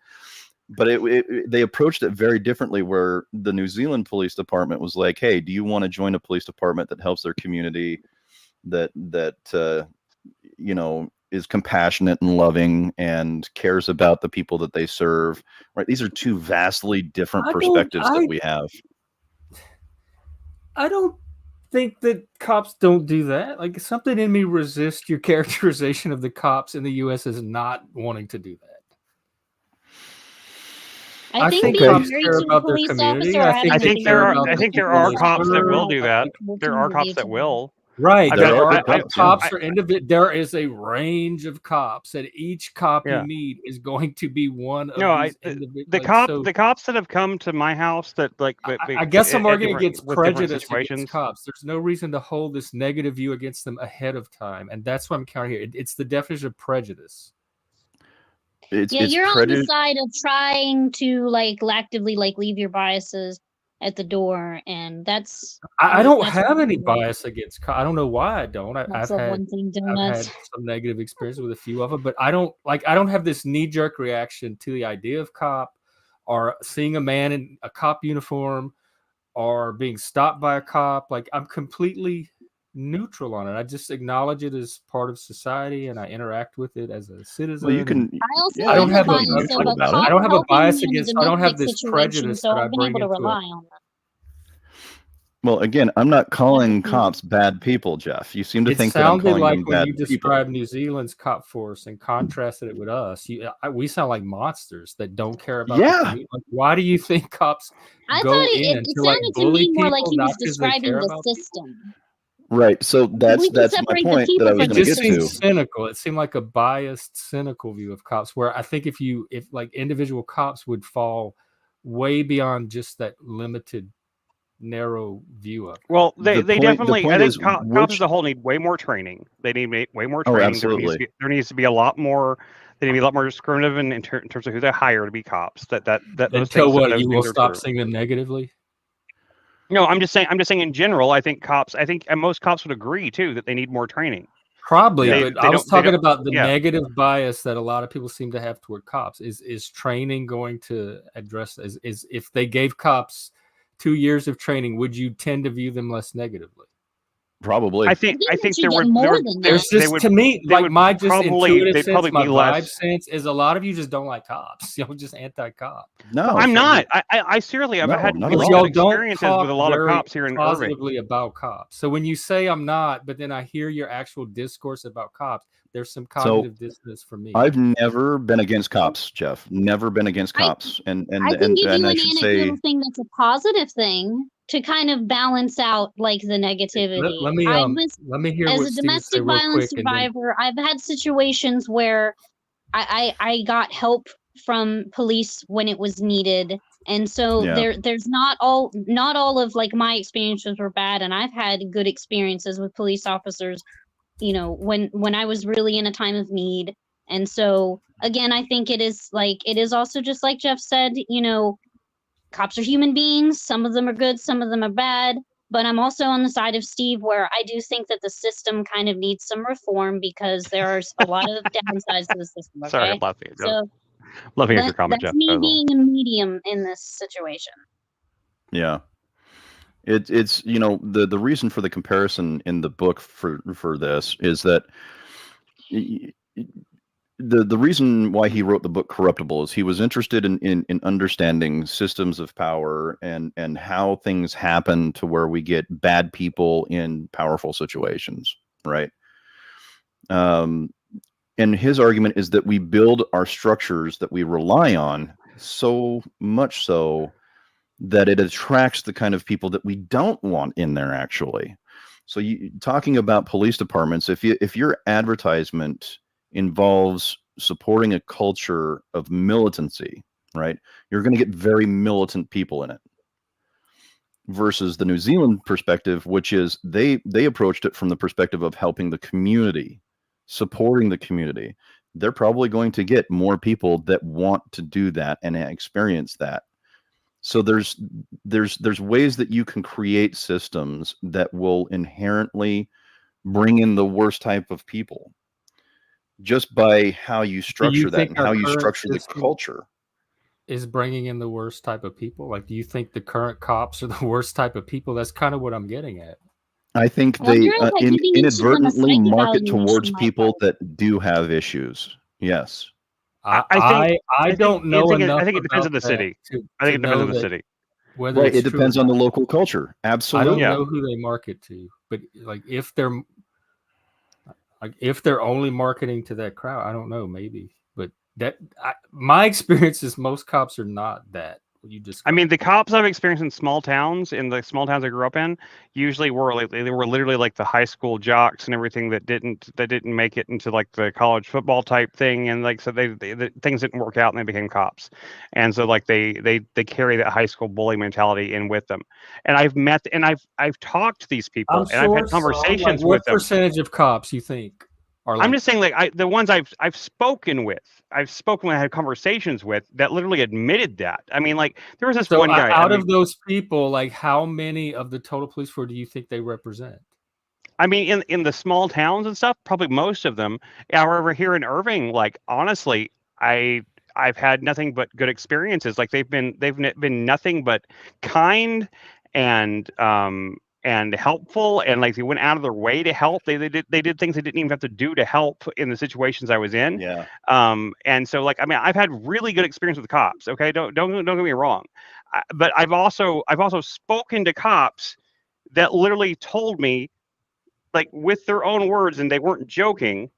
S5: but they approached it very differently. Where the New Zealand police department was like, "Hey, do you want to join a police department that helps their community, that is compassionate and loving and cares about the people that they serve?" Right? These are two vastly different perspectives that we have.
S2: I don't think that cops don't do that. Like, something in me resists your characterization of the cops in the U.S. as not wanting to do that.
S4: I think
S2: think
S4: being
S2: cops
S4: married
S2: care
S4: to a
S2: about their
S4: police
S2: community.
S4: officer or
S2: I think
S4: having
S1: I
S4: to
S1: think
S4: be
S1: there are.
S4: married
S1: I
S4: to
S1: think
S4: a
S1: there are
S4: police
S1: cops that will
S4: officer
S1: do that.
S4: will
S1: There are
S4: continue
S1: cops
S4: to
S1: that
S4: do
S1: will.
S2: Right.
S5: There are cops,
S2: Cops are there is a range of cops, and each cop
S1: Yeah.
S2: you meet is going to be one of
S1: No,
S2: these
S1: the
S2: individuals.
S1: the cops that have come to my house that like
S2: I guess I'm arguing against
S1: with different
S2: prejudice
S1: situations.
S2: against cops. There's no reason to hold this negative view against them ahead of time, and that's what I'm counting here. It's the definition of prejudice.
S4: Yeah,
S5: it's
S4: you're on the
S5: prejudice.
S4: side of trying to like actively like leave your biases at the door, and that's
S2: I don't
S4: that's
S2: have any
S4: one-
S2: bias against I don't know why I don't.
S4: that's the one thing
S2: I've
S4: donuts.
S2: had some negative experience with a few of them, but I don't have this knee-jerk reaction to the idea of cop or seeing a man in a cop uniform or being stopped by a cop. Like, I'm completely neutral on it. I just acknowledge it as part of society and I interact with it as a citizen.
S5: Well, you can.
S4: I also
S5: Yeah,
S2: I don't
S4: have
S2: have
S4: the
S2: a-
S5: be
S4: bias of
S5: neutral
S4: a
S5: about it.
S4: cop
S2: I don't have a
S4: helping
S2: bias
S4: me in a
S2: against. I don't have
S4: domestic
S2: this
S4: situation,
S2: prejudice
S4: so
S2: that I
S4: I've been
S2: bring
S4: able to
S2: into it.
S4: rely on that.
S5: Well, again, I'm not calling
S4: thing.
S5: cops bad people, Jeff. You seem to
S2: It
S5: think that I'm
S2: sounded
S5: calling them
S2: like when
S5: bad
S2: you
S5: people.
S2: described New Zealand's cop force and contrasted it with us, we sound like monsters that don't care about the
S5: Yeah.
S2: community. Like, why do you think cops
S4: I
S2: go
S4: thought
S2: in
S4: it
S2: to like
S4: sounded to
S2: bully
S4: me more like
S2: people
S4: he was
S2: not because they
S4: describing
S2: care
S4: the
S2: about people?
S4: system.
S5: Right. So
S4: We
S5: that's
S4: can
S5: my
S4: separate the
S5: point that
S4: people
S5: I was
S2: It
S4: from
S5: going to
S2: just
S5: get
S2: seems
S5: to.
S2: cynical. It seemed like a biased, cynical view of cops. Where I think if like individual cops would fall way beyond just that limited, narrow view of it.
S1: Well,
S5: The
S1: they
S5: point
S1: definitely. I think
S5: is
S1: cops
S5: which.
S1: as a whole need way more training. They need way more
S5: Oh,
S1: training.
S5: absolutely.
S1: There needs to be a lot more. They need to be a lot more discriminative in terms of who they hire to be cops. That those
S2: Until
S1: things
S2: what
S1: those
S2: you will
S1: things are
S2: stop
S1: true.
S2: seeing them negatively.
S1: No, I'm just saying in general. I think cops. And most cops would agree too that they need more training.
S2: Probably,
S5: Yeah.
S2: but
S1: They
S2: I was
S1: don't- they
S2: talking
S1: don't-
S2: about the
S1: yeah.
S2: negative bias that a lot of people seem to have toward cops. Is training going to address? Is if they gave cops 2 years of training, would you tend to view them less negatively?
S5: Probably.
S1: I think
S4: that
S1: there
S4: you
S1: would
S4: get more
S1: there,
S4: than
S2: There's
S4: that.
S1: they
S2: just
S1: would-
S2: to me,
S1: they
S2: like
S1: would
S2: my just
S1: probably-
S2: intuitive
S1: they'd
S2: sense,
S1: probably
S2: my
S1: be
S2: vibe
S1: less-
S2: sense is a lot of you just don't like cops. You're just anti-cop.
S5: No,
S1: I'm not. I seriously, I've
S5: No,
S1: had
S5: not at
S1: really
S5: all.
S1: good
S2: Y'all don't
S1: experiences
S2: talk
S1: with a lot of
S2: very
S1: cops here in Irving.
S2: positively about cops. So when you say I'm not, but then I hear your actual discourse about cops, there's some cognitive dissonance for me.
S5: I've never been against cops, Jeff. Never been against
S4: I-
S5: cops. And
S4: I can give you
S5: I
S4: an
S5: should say,
S4: anecdotal thing that's a positive thing to kind of balance out like the negativity.
S2: Let me
S4: I was
S2: let me hear
S4: as
S2: what
S4: a
S2: Steven say
S4: domestic
S2: real
S4: violence
S2: quick, and then
S4: survivor, I've had situations where I got help from police when it was needed. And so
S5: Yeah.
S4: there's not all of like my experiences were bad, and I've had good experiences with police officers, you know, when I was really in a time of need. And so again, I think it is also just like Jeff said, you know, cops are human beings. Some of them are good, some of them are bad. But I'm also on the side of Steve where I do think that the system kind of needs some reform because there's a lot of downsides to the system. Okay?
S1: Sorry, I'm laughing.
S4: So
S1: Laughing at your comment,
S4: that's
S1: Jeff.
S4: me
S1: That was all.
S4: being a medium in this situation.
S5: yeah. It's you know, the reason for the comparison in the book for this is that the reason why he wrote the book Corruptible is he was interested in understanding systems of power and how things happen to where we get bad people in powerful situations, right? And his argument is that we build our structures that we rely on so much so that it attracts the kind of people that we don't want in there actually. So you talking about police departments, if your advertisement involves supporting a culture of militancy, right? You're going to get very militant people in it. Versus the New Zealand perspective, which is they approached it from the perspective of helping the community, supporting the community. They're probably going to get more people that want to do that and experience that. So there's ways that you can create systems that will inherently bring in the worst type of people just by how you structure that and
S2: our
S5: how you
S2: current
S5: structure the
S2: system
S5: culture.
S2: is bringing in the worst type of people? Like, do you think the current cops are the worst type of people? That's kind of what I'm getting at.
S5: I think
S4: Well,
S5: they
S4: you're like giving each of them a
S5: inadvertently
S4: psych
S5: market
S4: evaluation,
S5: towards
S4: Michael.
S5: people that do have issues. Yes.
S2: I don't know enough.
S1: I think it depends on the
S2: about
S1: city.
S2: that
S1: I think it depends
S2: know
S1: on the
S2: that
S1: city.
S2: Whether
S5: Right.
S2: it's
S5: It
S2: true or
S5: depends on the
S2: not.
S5: local culture.
S2: I
S5: Absolutely.
S2: don't know who they market to, but like if they're only marketing to that crowd, I don't know, maybe. But my experience is most cops are not that. You just,
S1: I mean, the cops I've experienced in the small towns I grew up in, usually were like they were literally like the high school jocks and everything that didn't make it into like the college football type thing, and like so the things didn't work out and they became cops, and so like they carry that high school bully mentality in with them. And I've talked to these people and I've had conversations
S2: like,
S1: with
S2: what
S1: them.
S2: percentage of cops you think Or
S1: I'm
S2: like,
S1: just saying, like the ones I've spoken with, I had conversations with that literally admitted that. I mean, like there was this
S2: so
S1: one guy.
S2: out of those people, like how many of the total police force do you think they represent?
S1: I mean, in the small towns and stuff, probably most of them. However, here in Irving, like honestly, I've had nothing but good experiences. Like they've been nothing but kind and helpful, and like they went out of their way to help. They did things they didn't even have to do to help in the situations I was in.
S5: Yeah.
S1: And so like I mean, I've had really good experience with the cops. Okay, don't get me wrong, but I've also spoken to cops that literally told me, like with their own words, and they weren't joking,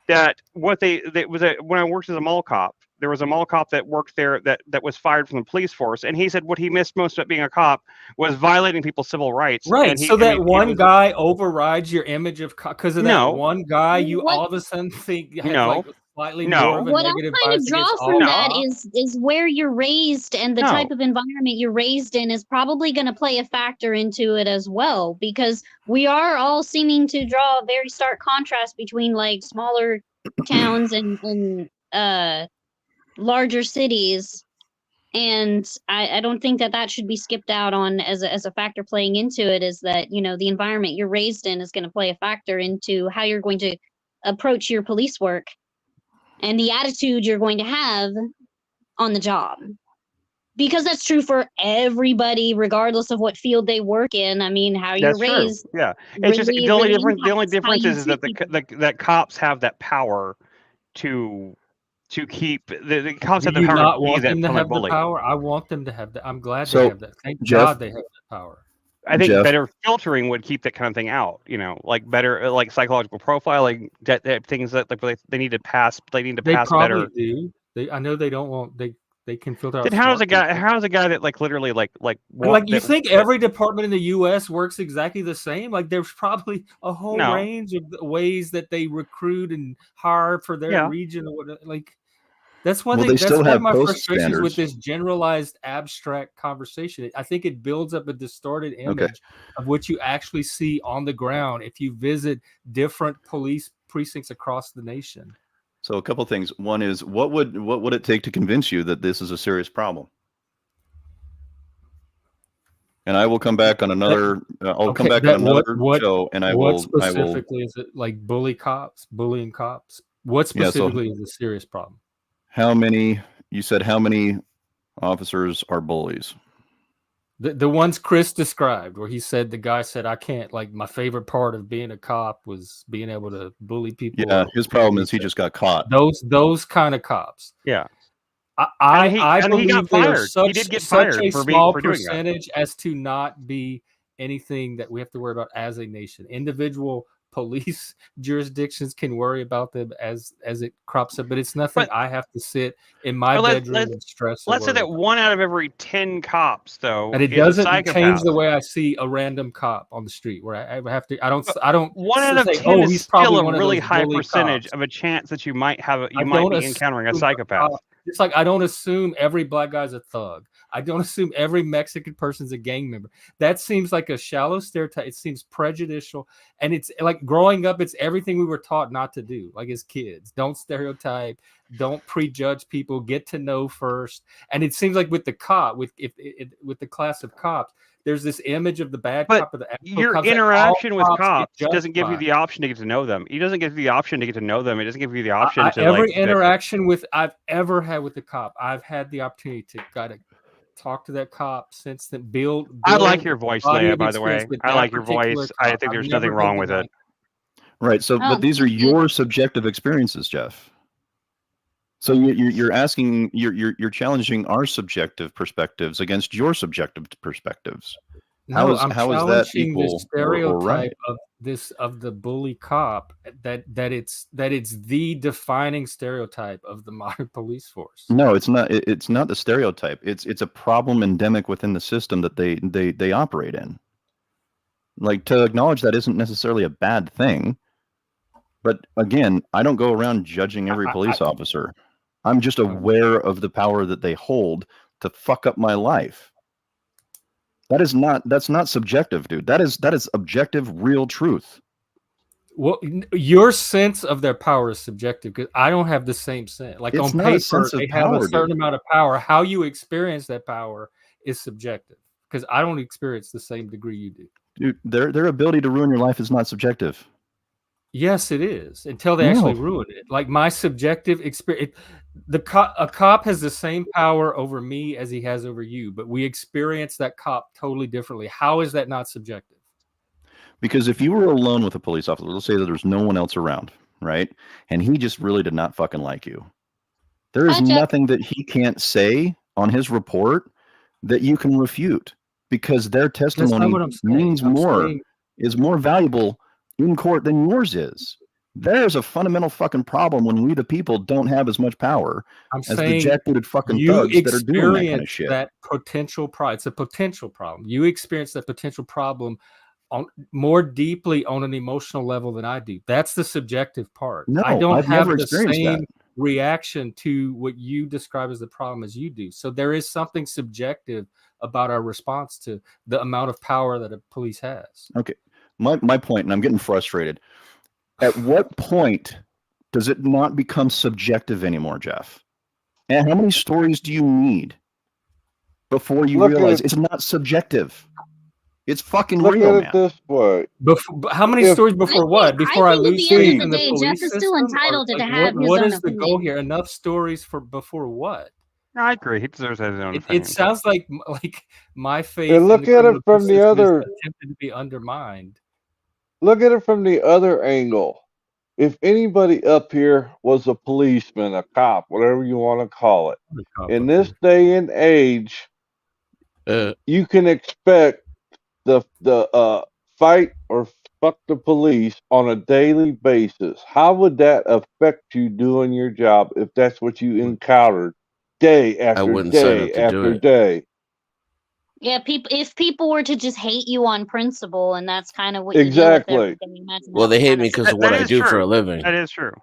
S1: that when I worked as a mall cop, there was a mall cop that worked there that was fired from the police force, and he said what he missed most about being a cop was violating people's civil rights.
S2: Right.
S1: And
S2: So that one guy overrides your image of because of that
S1: No.
S2: one guy. You
S4: What-
S2: all of a sudden think had
S1: No.
S2: like slightly
S1: No.
S2: more of a
S4: What I'm
S2: negative
S4: trying
S2: bias
S4: to draw
S2: against
S4: from
S2: all
S4: that
S2: cops.
S4: is where you're raised and the
S1: No.
S4: type of environment you're raised in is probably going to play a factor into it as well, because we are all seeming to draw a very stark contrast between like smaller towns and larger cities. And I don't think that should be skipped out on as a factor playing into it, is that, you know, the environment you're raised in is going to play a factor into how you're going to approach your police work and the attitude you're going to have on the job. Because that's true for everybody, regardless of what field they work in. I mean, how you're
S1: That's true.
S4: raised.
S1: Yeah, it's just
S4: really,
S1: the only
S4: really
S1: difference. The only
S4: impacts how
S1: difference
S4: you
S1: is that
S4: treat people.
S1: that cops have that power to keep the cops
S2: Do
S1: have the
S2: you
S1: power
S2: not
S1: to be
S2: want
S1: that
S2: them to
S1: from a
S2: have the
S1: bully.
S2: power? I want them to have that. I'm glad
S5: So,
S2: they have that. Thank
S5: Jeff-
S2: God they have that power.
S1: I think
S5: Jeff?
S1: better filtering would keep that kind of thing out. You know, like better like psychological profiling, that things that like they need to pass. They need to
S2: They
S1: pass
S2: probably
S1: better.
S2: do. I know they don't want. They can filter out.
S1: Then how's a
S2: smart
S1: guy?
S2: people.
S1: How's a guy that like literally like
S2: Like you think every department in the U.S. works exactly the same? Like there's probably a whole
S1: No.
S2: range of ways that they recruit and hire for their
S1: Yeah.
S2: region or whatever. Like that's one
S5: Well,
S2: thing.
S5: they
S2: That's
S5: still
S2: one
S5: have
S2: of my
S5: post
S2: frustrations with
S5: standards.
S2: this generalized, abstract conversation. I think it builds up a distorted
S5: Okay.
S2: image of what you actually see on the ground if you visit different police precincts across the nation.
S5: So a couple things. One is what would it take to convince you that this is a serious problem? And I will come back on another. I'll come back on another show, and I will.
S2: What specifically is it? Like bullying cops? What specifically is a serious problem?
S5: How many? You said how many officers are bullies?
S2: The ones Chris described, where he said the guy said, "I can't." Like my favorite part of being a cop was being able to bully people.
S5: Yeah, his problem is he just got caught.
S2: Those kind of cops.
S1: Yeah.
S2: I
S1: he got
S2: believe they are
S1: fired. He did get
S2: such
S1: fired
S2: a
S1: for
S2: small
S1: doing that.
S2: percentage as to not be anything that we have to worry about as a nation. Individual police jurisdictions can worry about them as it crops up, but it's nothing I have to sit in my bedroom and stress.
S1: Let's say that 1 out of every 10 cops, though,
S2: and it doesn't change the way I see a random cop on the street. Where I have to, I don't.
S1: 1 out of 10 is still a really high percentage of a chance that you might be encountering a psychopath.
S2: It's like I don't assume every black guy's a thug. I don't assume every Mexican person's a gang member. That seems like a shallow stereotype. It seems prejudicial. And it's like growing up, it's everything we were taught not to do, like as kids. Don't stereotype, don't prejudge people, get to know first. And it seems like with the cop, with the class of cops, there's this image of the bad cop. Of the
S1: your interaction with cops doesn't give you the option to get to know them. He doesn't give you the option to get to know them. It doesn't give you the option to
S2: every interaction with I've ever had with the cop, I've had the opportunity to gotta talk to that cop since then. Build
S1: I like your voice, Leia, by the way. I like your voice.
S2: Cop.
S1: I think there's nothing wrong with it.
S5: Right. So, but these are your subjective experiences, Jeff. So you're asking, you're challenging our subjective perspectives against your subjective perspectives.
S2: No,
S5: how is that equal
S2: the stereotype
S5: or right?
S2: of the bully cop that it's the defining stereotype of the modern police force.
S5: No, it's not. It's not the stereotype. It's a problem endemic within the system that they operate in. Like, to acknowledge that isn't necessarily a bad thing. But again, I don't go around judging every police officer. I'm just aware of the power that they hold to fuck up my life. That's not subjective, dude. That is objective, real truth.
S2: Well, your sense of their power is subjective because I don't have the same sense. Like
S5: It's
S2: on
S5: not a
S2: paper,
S5: sense of
S2: they have a
S5: power,
S2: certain
S5: dude.
S2: amount of power. How you experience that power is subjective because I don't experience the same degree you do.
S5: Dude, their ability to ruin your life is not subjective.
S2: Yes, it is until they actually
S5: No.
S2: ruin it. Like my subjective experience, a cop has the same power over me as he has over you, but we experience that cop totally differently. How is that not subjective?
S5: Because if you were alone with a police officer, let's say that there's no one else around, right? And he just really did not fucking like you. There is
S4: Hi, Jeff.
S5: nothing that he can't say on his report that you can refute because their
S2: That's not
S5: testimony
S2: what I'm saying.
S5: means
S2: I'm
S5: more,
S2: saying
S5: is more valuable in court than yours is. There's a fundamental fucking problem when we, the people, don't have as much power
S2: I'm
S5: as the
S2: saying
S5: jackbooted fucking
S2: you
S5: thugs that are doing that kind of
S2: experience
S5: shit.
S2: that potential problem. It's a potential problem. You experience that potential problem on more deeply on an emotional level than I do. That's the subjective part.
S5: No,
S2: I don't
S5: I've
S2: have
S5: never
S2: the
S5: experienced
S2: same
S5: that.
S2: reaction to what you describe as the problem as you do. So there is something subjective about our response to the amount of power that a police has.
S5: Okay. My point, and I'm getting frustrated. At what point does it not become subjective anymore, Jeff? And how many stories do you need before you realize it's not subjective? It's fucking
S6: Look
S5: real,
S6: at
S5: man.
S6: it this way.
S2: How many
S6: If-
S2: stories before what? Before I
S4: think at
S2: lose
S4: the end
S2: faith
S4: of
S2: in
S4: the
S2: the
S4: day,
S2: police
S4: Jeff is still
S2: system?
S4: entitled to
S2: Like,
S4: have his
S2: what
S4: own
S2: is the goal
S4: opinion.
S2: here? Enough stories for before what?
S1: I agree. He deserves his own
S2: It
S1: opinion.
S2: sounds like my faith
S6: And
S2: in
S6: look
S2: the
S6: at it
S2: criminal
S6: from the
S2: justice system is
S6: other.
S2: attempted to be undermined.
S6: Look at it from the other angle. If anybody up here was a policeman, a cop, whatever you want to call it, in this day and age, you can expect the fight or fuck the police on a daily basis. How would that affect you doing your job if that's what you encountered day after
S7: wouldn't sign up
S6: day
S7: to do
S6: after
S7: it.
S6: day?
S4: Yeah, if people were to just hate you on principle, and that's kind of what you
S6: Exactly.
S4: do with everything, imagine
S7: Well,
S4: that
S7: they hate
S4: kind
S7: me
S4: of
S7: because of
S4: shit.
S7: what
S1: That
S7: I
S1: is
S7: do for
S1: true.
S7: a living,
S1: That is true.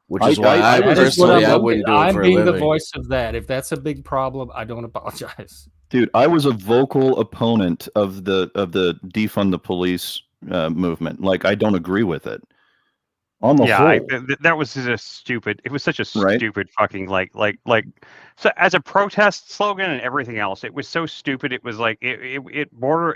S7: which is why I
S2: That is what
S7: personally I wouldn't do it
S2: I'm
S7: for a
S2: being the
S7: living.
S2: voice of that. If that's a big problem, I don't apologize.
S5: Dude, I was a vocal opponent of the defund the police movement. Like, I don't agree with it. On the
S1: Yeah,
S5: whole,
S1: that was just stupid. It was such a
S5: right?
S1: stupid fucking like. So as a protest slogan and everything else, it was so stupid. It was like it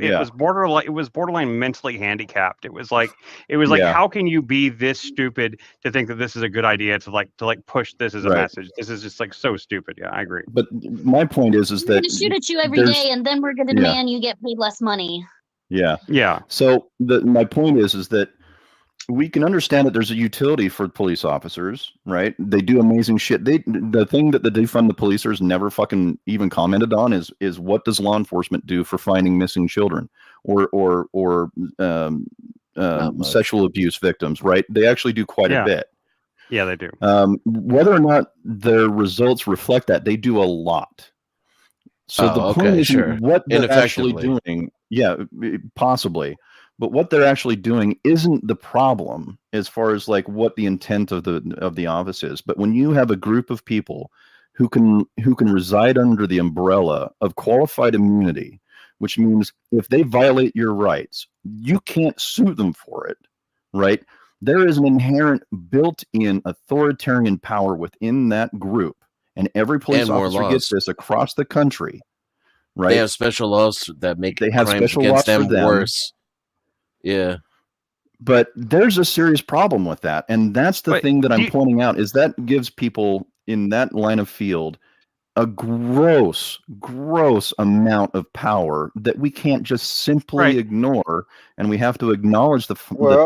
S5: Yeah.
S1: was borderline mentally handicapped. It was like
S5: Yeah.
S1: how can you be this stupid to think that this is a good idea to push this as a
S5: Right.
S1: message? This is just like so stupid. Yeah, I agree.
S5: But my point is
S4: We're
S5: that
S4: going to shoot at you every
S5: there's-
S4: day, and then we're going to
S5: yeah.
S4: demand you get paid less money.
S5: Yeah.
S1: Yeah.
S5: So my point is that we can understand that there's a utility for police officers, right? They do amazing shit. The thing that the defund the policers never fucking even commented on is what does law enforcement do for finding missing children or sexual abuse victims, right? They actually do quite a bit.
S1: Yeah, they do.
S5: Whether or not their results reflect that, they do a lot. So the point is what they're actually doing. Yeah, possibly. But what they're actually doing isn't the problem as far as like what the intent of the office is. But when you have a group of people who can reside under the umbrella of qualified immunity, which means if they violate your rights, you can't sue them for it, right? There is an inherent built-in authoritarian power within that group, and every police officer gets this across the country, right?
S7: They have special laws that make crimes against them worse. Yeah.
S5: But there's a serious problem with that. And that's the thing that I'm pointing out is that gives people in that line of field a gross amount of power that we can't just simply ignore. And we have to acknowledge the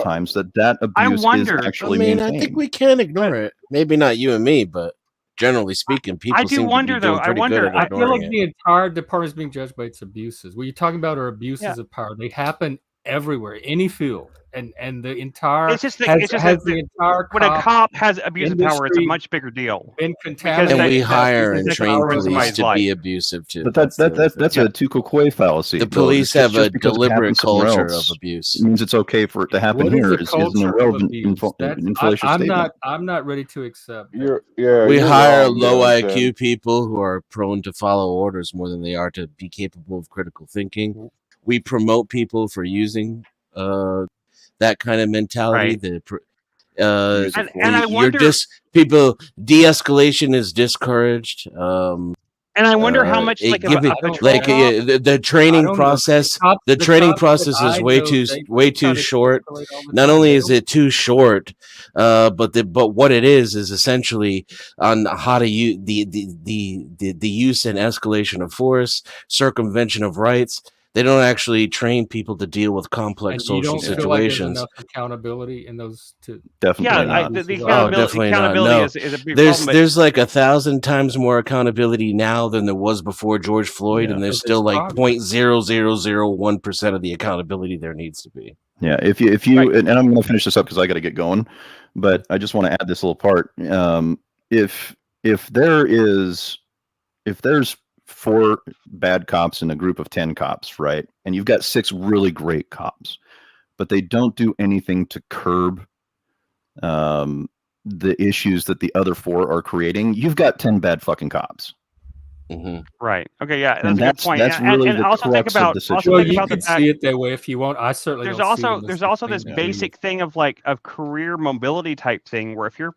S5: times that abuse is actually maintained.
S7: I think we can ignore it. Maybe not you and me, but generally speaking, people
S1: I do
S7: seem
S1: wonder,
S7: to be doing
S1: though.
S7: pretty good at
S2: I feel
S7: ignoring
S2: like
S7: it.
S2: the entire department is being judged by its abuses. What you're talking about are abuses of power. They happen everywhere, any field, and the entire
S1: it's just the
S2: entire
S1: when a cop has abusive power, it's a much bigger deal.
S2: Been contaminated,
S7: and we hire and train police to be abusive too.
S5: But that's a Tukokwe fallacy.
S7: The police have a deliberate culture of abuse.
S5: It means it's okay for it to happen here. Is an irrelevant inflated statement.
S2: I'm not ready to accept.
S7: We hire low IQ people who are prone to follow orders more than they are to be capable of critical thinking. We promote people for using that kind of mentality.
S5: Use of
S1: and I
S5: force.
S1: wonder,
S7: people de-escalation is discouraged.
S1: and I wonder how much like
S7: giving
S2: I don't-
S7: like
S1: patrol
S7: the
S2: I
S7: training
S2: don't know.
S7: process.
S2: The
S7: The training
S2: cops that
S7: process is
S2: I
S7: way
S2: know,
S7: too
S2: they try to
S7: short.
S2: de-escalate all the
S7: Not
S2: time.
S7: only
S2: They
S7: is
S2: don't-
S7: it too short, but what it is essentially on how to use the use and escalation of force, circumvention of rights. They don't actually train people to deal with complex
S2: and you
S7: social
S2: don't feel like there's
S7: situations.
S2: enough accountability in those two.
S5: Definitely
S1: yeah,
S5: not.
S1: the
S7: Oh, definitely not.
S1: accountability
S7: No,
S1: is a big problem. But
S7: there's like 1,000 times more accountability now than there was before George Floyd,
S5: Yeah.
S7: and there's
S2: So
S7: still
S2: there's
S7: like
S2: progress.
S7: 0.0001% of the accountability there needs to be.
S5: Yeah, if you
S1: Right.
S5: and I'm going to finish this up because I got to get going, but I just want to add this little part. If there's 4 bad cops in a group of 10 cops, right, and you've got 6 really great cops, but they don't do anything to curb the issues that the other 4 are creating, you've got 10 bad fucking cops.
S7: Hmm.
S1: right, okay, yeah, that's
S5: And
S1: a good point.
S5: that's really
S1: And
S5: the
S1: also think
S5: crux of
S1: about
S5: the
S1: also
S2: Well,
S1: think
S2: you
S1: about the
S2: could
S1: fact
S2: see it that way if you want. I certainly
S1: there's
S2: don't see
S1: also
S2: them as
S1: there's
S2: the
S1: also
S2: same
S1: this
S2: thing.
S1: basic thing of like of career mobility type thing where if you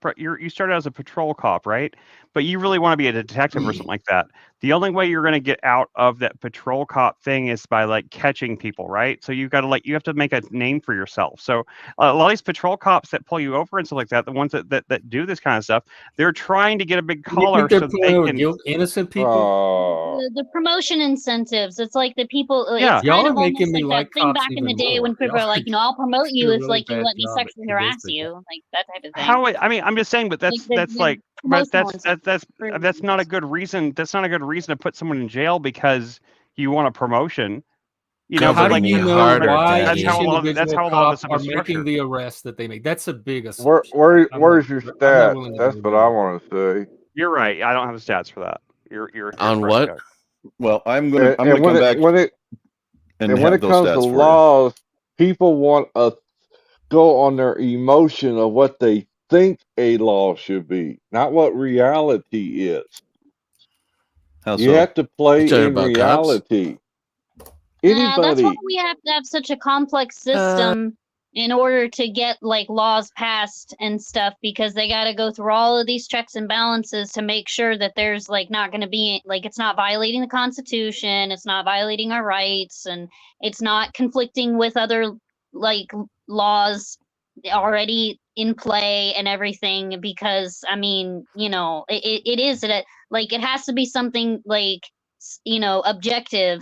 S1: start out as a patrol cop, right, but you really want to be a detective or something like that, the only way you're going to get out of that patrol cop thing is by like catching people, right? So you've got to you have to make a name for yourself. So a lot of these patrol cops that pull you over and stuff like that, the ones that do this kind of stuff, they're trying to get a big
S2: You
S1: collar
S2: think they're
S1: so that
S2: pulling
S1: they
S2: over
S1: can
S2: innocent people?
S4: The promotion incentives. It's like the people.
S1: Yeah.
S4: It's
S2: Y'all
S4: kind
S2: are
S4: of
S2: making
S4: almost
S2: me
S4: like
S2: like
S4: that thing
S2: cops
S4: back in the
S2: even
S4: day
S2: more.
S4: when people
S2: Y'all
S4: are like, I'll promote
S2: do
S4: you
S2: a
S4: if
S2: really
S4: like you
S2: bad
S4: let me
S2: job at
S4: sexually harass
S2: convincing
S4: you, like that type of thing.
S1: how I mean I'm just saying, but that's
S4: Like
S1: like but
S4: promotional
S1: that's
S4: incentives for
S1: that's not a good reason. That's not a good reason to put someone in jail because you want a promotion. You know,
S2: How
S1: but
S2: do
S1: like
S7: me
S2: you
S1: that's
S2: know
S7: harder,
S2: why
S1: that's
S2: each
S1: how a
S7: Daddy.
S1: lot of that's
S2: individual
S1: how a lot of
S2: cop
S1: this stuff
S2: are
S1: is
S2: making
S1: structured.
S2: the arrest that they make? That's a big assumption.
S6: Where's your
S2: I'm not
S6: stats?
S2: willing to
S6: That's
S2: believe
S6: what
S2: that.
S6: I want to say.
S1: You're right. I don't have the stats for that. You're
S7: On
S1: correct,
S7: what?
S1: Chuck.
S5: Well, I'm
S6: And,
S5: gonna come back and
S6: when
S5: have
S6: it
S5: those
S6: comes to
S5: stats for you.
S6: laws, people want to go on their emotion of what they think a law should be, not what reality is.
S5: How
S6: You
S5: so?
S6: have to
S7: You
S6: play
S7: talking
S6: in
S7: about cops?
S6: reality.
S4: That's why
S6: Anybody.
S4: we have to have such a complex system in order to get like laws passed and stuff, because they got to go through all of these checks and balances to make sure that there's like not going to be like it's not violating the Constitution, it's not violating our rights, and it's not conflicting with other like laws already in play and everything. Because I mean, it is like it has to be something like objective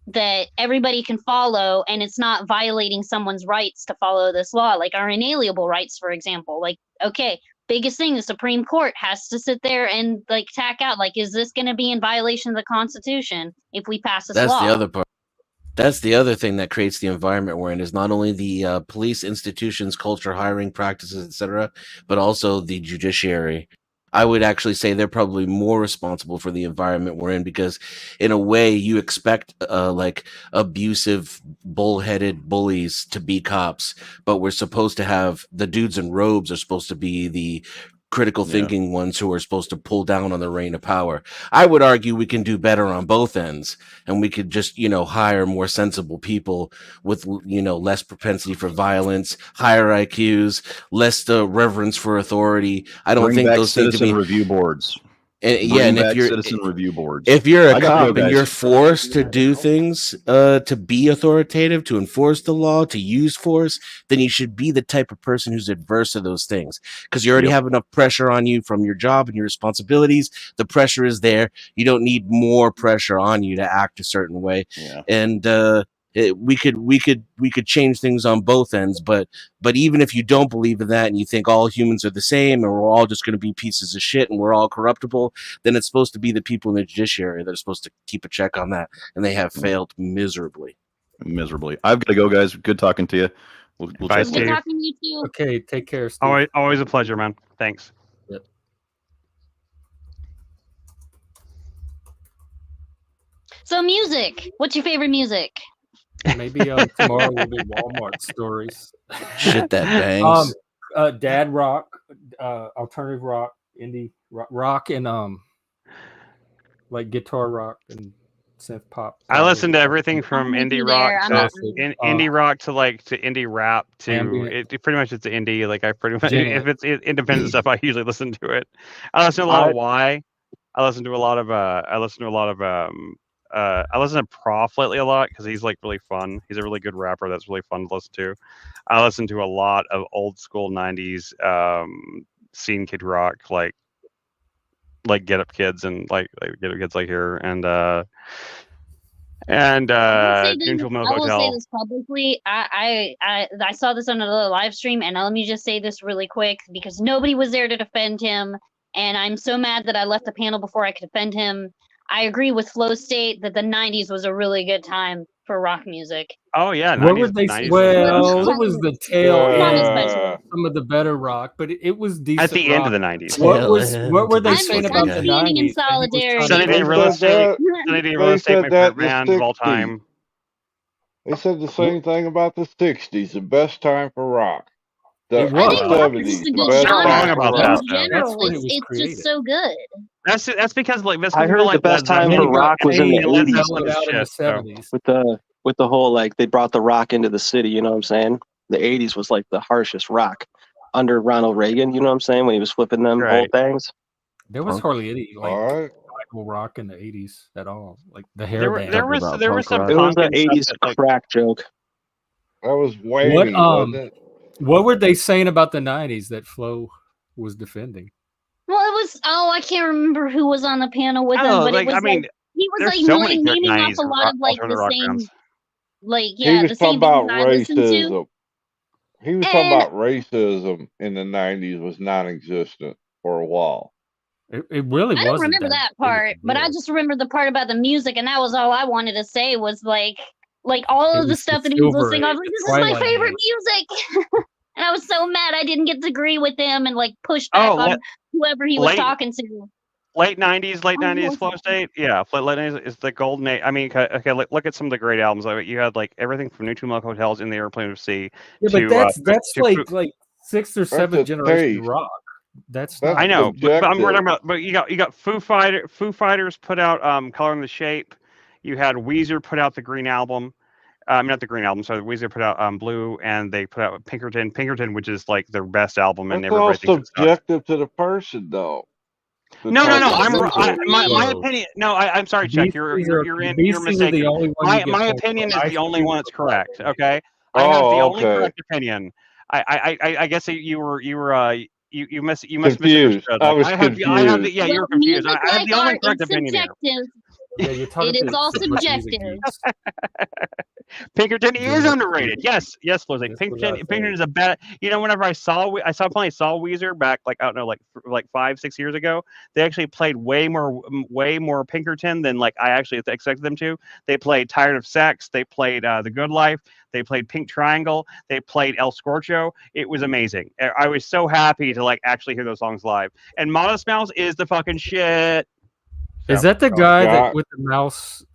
S4: that everybody can follow, and it's not violating someone's rights to follow this law, like our inalienable rights, for example. Like, okay, biggest thing, the Supreme Court has to sit there and like tack out, like, is this going to be in violation of the Constitution if we pass this
S7: That's
S4: law?
S7: the other part. That's the other thing that creates the environment we're in is not only the police institutions, culture, hiring practices, etc., but also the judiciary. I would actually say they're probably more responsible for the environment we're in because, in a way, you expect like abusive, bullheaded bullies to be cops, but we're supposed to have the dudes in robes are supposed to be the critical
S5: Yeah.
S7: thinking ones who are supposed to pull down on the reign of power. I would argue we can do better on both ends, and we could just hire more sensible people with less propensity for violence, higher IQs, less reverence for authority. I don't
S5: Bring
S7: think
S5: back
S7: those things to
S5: citizen
S7: be
S5: review boards.
S7: yeah.
S5: Bring
S7: And
S5: back citizen review boards.
S7: if you're a
S5: I gotta go,
S7: cop and
S5: guys.
S7: you're forced to do things to be authoritative, to enforce the law, to use force, then you should be the type of person who's adverse to those things because you already
S5: Yep.
S7: have enough pressure on you from your job and your responsibilities. The pressure is there. You don't need more pressure on you to act a certain way.
S5: Yeah.
S7: And we could change things on both ends, but even if you don't believe in that and you think all humans are the same and we're all just going to be pieces of shit and we're all corruptible, then it's supposed to be the people in the judiciary that are supposed to keep a check on that, and they have failed miserably.
S5: I've got to go, guys. Good talking to you. We'll
S1: Bye,
S5: chat
S4: Good
S5: later.
S1: Steve.
S4: talking to you too.
S2: Okay, take care, Steve.
S1: Always a pleasure, man. Thanks.
S2: Yep.
S4: So music, what's your favorite music?
S2: Maybe tomorrow will be Walmart stories.
S7: Shit that bangs.
S2: Dad rock, alternative rock, indie rock, and like guitar rock and synth pop.
S1: I listen to
S2: power.
S1: everything from
S4: I'm with
S1: indie
S4: you
S1: rock
S4: there. I'm
S1: to
S4: not
S1: indie rock to like to indie rap to
S2: Ambient.
S1: it. Pretty much it's indie. Like I pretty much
S2: Janet.
S1: if it's independent stuff, I usually listen to it. I listen to a lot of Y. I listen to a lot of I listen to Prof lately a lot because he's like really fun. He's a really good rapper that's really fun to listen to. I listen to a lot of old school '90s scene kid rock like Get Up Kids and like Get Up Kids like here and Neutral Milk
S4: I will say
S1: Hotel.
S4: this publicly. I saw this on another live stream, and let me just say this really quick because nobody was there to defend him, and I'm so mad that I left the panel before I could defend him. I agree with Flow State that the '90s was a really good time for rock music.
S1: Oh yeah,
S2: What were
S1: 90s,
S2: they?
S1: 90s.
S2: Well, it was the tail end of
S6: Uh,
S2: some of the better rock, but it was decent.
S1: At the
S2: rock.
S1: end of the 90s.
S2: What were they
S4: I'm
S2: saying about the
S4: standing in
S2: 90s? That he was
S4: solidarity.
S1: Sunny Day
S6: They
S1: Real
S6: said
S1: Estate.
S6: that.
S1: Sunny Day
S6: They
S1: Real Estate, my
S6: said that
S1: favorite
S6: in
S1: band
S6: the
S1: of all
S6: 60s.
S1: time.
S6: They said the same thing about the '60s. The best time for rock. The
S2: It was.
S4: I think rock is
S6: '70s.
S4: just a
S6: The
S4: good
S6: best
S1: They're
S4: genre
S1: wrong
S6: time for
S1: about
S6: rock.
S1: that,
S4: in
S1: though.
S2: That's
S4: general.
S2: when it was
S4: It's
S2: created.
S4: just so good.
S1: That's because like that's
S8: I
S1: because
S8: heard
S1: people like
S8: the best
S1: Led
S8: time
S1: Zeppelin
S8: for rock was in the
S1: and Led
S8: 80s.
S1: Zeppelin
S2: Out in the
S1: shit. So.
S2: 70s.
S8: With the whole like they brought the rock into the city, you know what I'm saying? The 80s was like the harshest rock under Ronald Reagan, you know what I'm saying, when he was flipping them whole
S1: Right.
S8: things.
S2: There was hardly any like
S6: All right.
S2: Michael rock in the 80s at all. Like the hair
S1: There were
S2: band.
S1: there was
S7: about
S1: there was
S7: punk
S1: some
S7: rock.
S8: It was
S1: punk
S8: the
S1: and stuff
S8: 80s
S1: that like
S8: crack joke.
S6: That was Whammy, wasn't it?
S2: What were they saying about the 90s that Flo was defending?
S4: Well, it was. Oh, I can't remember who was on the panel with him,
S1: oh
S4: but
S1: like
S4: it was
S1: I mean
S4: he was
S1: there's
S4: like
S1: so many good
S4: naming off
S1: 90s
S4: a lot of like
S1: alternative
S4: the
S1: rock
S4: same,
S1: bands.
S4: like
S6: He
S4: yeah,
S6: was
S4: the
S6: talking
S4: same
S6: about
S4: bands I listened to.
S6: racism. He was talking
S4: And
S6: about racism in the '90s was non-existent for a while.
S2: It really
S4: I don't
S2: wasn't
S4: remember that
S2: big of a
S4: part, but I
S2: deal.
S4: just remember the part about the music, and that was all I wanted to say was like all
S2: It
S4: of the
S2: was the
S4: stuff that he was
S2: Silver
S4: listening. I was
S2: Age,
S4: like,
S2: the
S4: this is my
S2: Twilight
S4: favorite
S2: Age.
S4: music, and I was so mad I didn't get to agree with him and like push back
S1: Oh,
S4: on whoever he was
S1: late
S4: talking to.
S1: late '90s
S4: Oh,
S1: Flow State. Yeah, late '90s is the golden age. I mean, okay, look at some of the great albums. Like you had like everything from Neutral Milk Hotels in the Airplane of Sea
S2: Yeah,
S1: to
S2: but that's
S1: to
S2: like 6th or
S6: That's
S2: 7th
S6: a
S2: generation
S6: taste.
S2: rock. That's
S6: That's
S2: not.
S1: I know, but I'm
S6: subjective.
S1: talking about. But you got Foo Fighters put out Color and the Shape. You had Weezer put out the Green Album. Not the Green Album. Sorry, Weezer put out Blue, and they put out Pinkerton, which is like their best album, and
S6: That's all
S1: everybody thinks it sucks.
S6: subjective to the person, though. The
S1: No.
S6: type of
S4: also
S6: music.
S1: My
S2: Whoa.
S1: opinion. No, I'm sorry, Chuck. You're
S2: Beasties are
S1: mistaken.
S2: the only one you get
S1: My
S2: points
S1: opinion
S2: for.
S1: is
S2: Ice
S1: the only
S2: Cube
S1: one that's
S2: for Black
S1: correct.
S2: Album.
S1: Okay, I have the
S6: Oh,
S1: only
S6: okay.
S1: correct opinion. I guess you must
S6: Confused.
S1: misunderstood.
S6: I
S1: Like,
S6: was
S1: I have
S6: confused.
S1: the yeah, you were
S4: well,
S1: confused.
S4: music
S1: I have
S4: like
S1: the only
S4: art
S1: correct
S4: is
S1: opinion here.
S2: Yeah,
S4: subjective.
S2: you're talking
S4: It is
S2: to
S4: all
S2: some music
S4: subjective.
S2: geeks.
S1: Pinkerton is
S2: Yeah,
S1: underrated. Yes, Flozzy.
S2: that's what I
S1: Pinkerton
S2: think.
S1: is a bad. You know, whenever I finally saw Weezer back, like I don't know, like 5-6 years ago, they actually played way more Pinkerton than like I actually expected them to. They played Tired of Sex. They played The Good Life. They played Pink Triangle. They played El Scorcho. It was amazing. I was so happy to like actually hear those songs live. And Modest Mouse is the fucking shit.
S2: Is
S1: So,
S2: that the guy
S6: God.
S2: that with the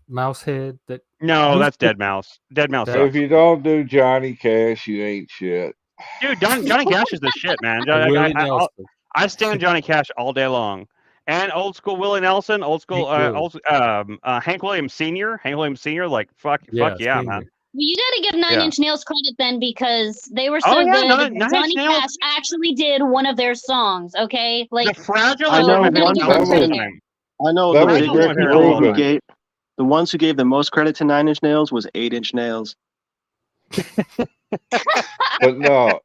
S2: mouse head? That
S1: no,
S2: who's
S1: that's
S2: the-
S1: Dead Mouse. Dead Mouse
S2: That-
S1: sucks.
S6: If you don't do Johnny Cash, you ain't shit.
S1: Dude, Johnny Cash is the shit, man.
S2: Willie Nelson.
S1: I stand Johnny Cash all day long. And old school Willie Nelson, old school Hank Williams Sr. Like fuck yeah,
S2: senior.
S1: man.
S4: Well, you got to give Nine
S1: Yeah.
S4: Inch Nails credit then because they were so
S1: Oh, yeah,
S4: good.
S1: Nine
S4: that Johnny
S1: Inch Nails.
S4: Cash actually did one of their songs. Okay, like
S1: The Fragile
S8: I
S1: is
S8: know
S1: one of my
S8: one
S1: favorite
S8: person-
S1: albums of all
S6: That
S1: time.
S8: I know
S6: That
S8: the
S6: was
S8: biggest
S1: Rick
S8: people
S1: Rubin.
S8: who gave the ones who gave the most credit to 9 Inch Nails was 8 Inch Nails.
S6: But no,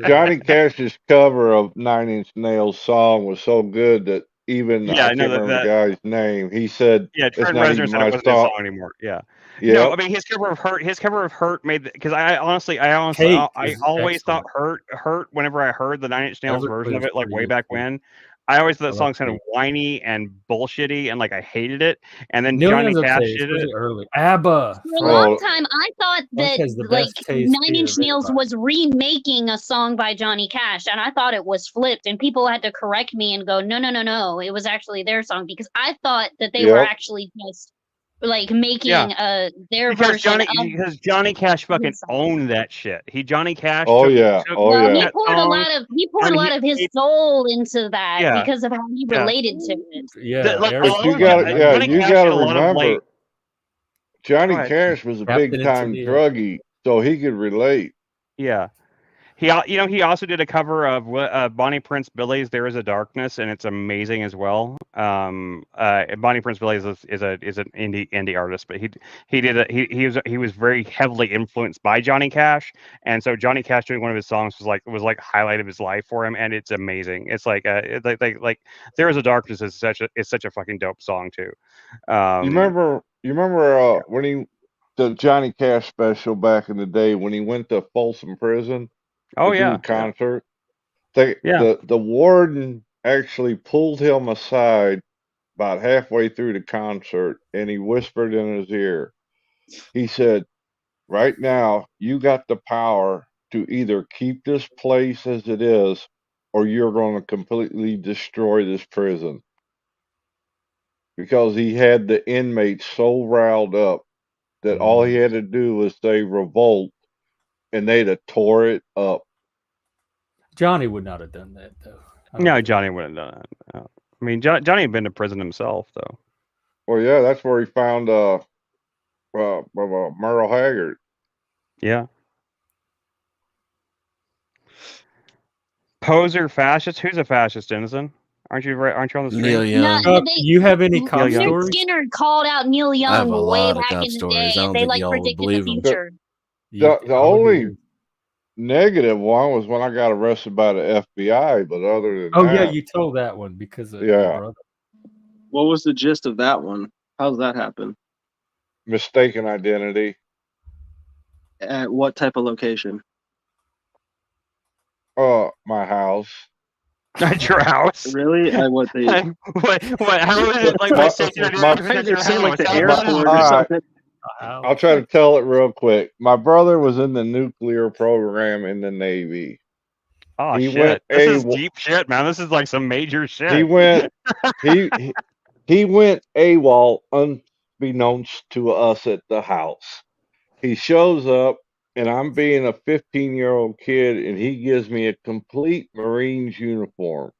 S6: Johnny Cash's cover of Nine Inch Nails song was so good that even
S1: Yeah,
S6: I
S1: I
S6: can't
S1: know
S6: remember
S1: that.
S6: the guy's name. He said
S1: Yeah,
S6: it's
S1: Trent
S6: not
S1: Reznor
S6: even
S1: said
S6: my
S1: it wasn't his
S6: song.
S1: song anymore. Yeah.
S6: Yeah.
S1: No, I mean his cover of Hurt made because I honestly
S2: Cake
S1: I
S2: is
S1: always
S2: excellent.
S1: thought Hurt whenever I heard the Nine Inch Nails version of
S2: Everybody's
S1: it like way
S2: pretty
S1: back
S2: good.
S1: when. I always thought
S2: I
S1: that song
S2: like
S1: sounded
S2: Cake.
S1: whiny and bullshitty and like I hated it. And then
S2: Neil
S1: Johnny
S2: Young's
S1: Cash
S2: okay,
S1: did it.
S2: especially early. ABBA.
S4: for a
S2: Frank.
S4: long
S6: Oh,
S4: time, I thought
S2: Frank
S4: that
S2: has the
S4: like
S2: best taste
S4: 9 Inch
S2: of
S4: Nails
S2: everybody.
S4: was remaking a song by Johnny Cash, and I thought it was flipped, and people had to correct me and go, no, it was actually their song because I thought that they were
S6: Yep.
S4: actually just like making
S1: Yeah.
S4: their
S1: Because
S4: version
S1: Johnny Cash fucking
S4: his song.
S1: owned that shit. Johnny Cash
S6: Oh
S1: took
S6: yeah. Oh
S4: Well,
S6: yeah.
S4: he
S1: that
S4: poured a
S1: song
S4: lot
S1: and
S4: of his
S1: made-
S4: soul into that
S1: Yeah.
S4: because of how he
S1: Yeah.
S4: related to it.
S2: Yeah,
S1: like,
S6: But you
S1: Johnny
S6: gotta
S1: Cash did a lot of
S6: remember
S1: late.
S6: Johnny
S1: ahead.
S6: Cash was a
S2: Captain
S6: big time
S2: Insignia.
S6: druggie, so he could relate.
S1: Yeah. He he also did a cover of Bonnie Prince Billy's "There Is a Darkness," and it's amazing as well. Bonnie Prince Billy is an indie artist, but he was very heavily influenced by Johnny Cash, and so Johnny Cash doing one of his songs was like highlight of his life for him, and it's amazing. It's like "There Is a Darkness" is such a fucking dope song too.
S6: You remember when the Johnny Cash special back in the day when he went to Folsom Prison
S1: Oh
S6: to do
S1: yeah,
S6: a concert?
S1: yeah.
S6: The warden actually pulled him aside about halfway through the concert and he whispered in his ear. He said, "Right now, you got the power to either keep this place as it is or you're going to completely destroy this prison." Because he had the inmates so riled up that all he had to do was say revolt and they'd have tore it up.
S2: Johnny would not have done that though.
S1: No, Johnny wouldn't have done that. No. I mean, Johnny had been to prison himself, though.
S6: Well, yeah, that's where he found Merle Haggard.
S1: Yeah. Poser fascist? Who's a fascist, Innocent? Aren't you on the screen?
S7: Neil Young.
S4: No,
S2: You have any cop
S1: Young.
S2: stories?
S4: Skinner called out Neil
S7: I
S4: Young
S7: have a
S4: way
S7: lot of
S4: back
S7: cop
S4: in the
S7: stories.
S4: day,
S7: I don't
S4: and they
S7: think
S4: like
S7: y'all would
S4: predicted the
S7: believe 'em.
S4: future.
S6: The only negative one was when I got arrested by the FBI, but other than that,
S2: yeah, you told that one because of
S6: Yeah.
S2: your brother.
S8: What was the gist of that one? How's that happen?
S6: mistaken identity.
S8: At what type of location?
S6: My house.
S1: At your house?
S8: Really? What they?
S1: what? How is it like mistaken identity at
S8: They're
S1: your
S8: saying like
S1: house?
S8: the
S1: How is that?
S8: airport or something.
S6: I'll try to tell it real quick. My brother was in the nuclear program in the Navy.
S1: Oh
S6: He
S1: shit!
S6: went
S1: This is deep shit, man. This is like some major shit.
S6: He went he went AWOL unbeknownst to us at the house. He shows up and I'm being a 15-year-old kid and he gives me a complete Marines uniform.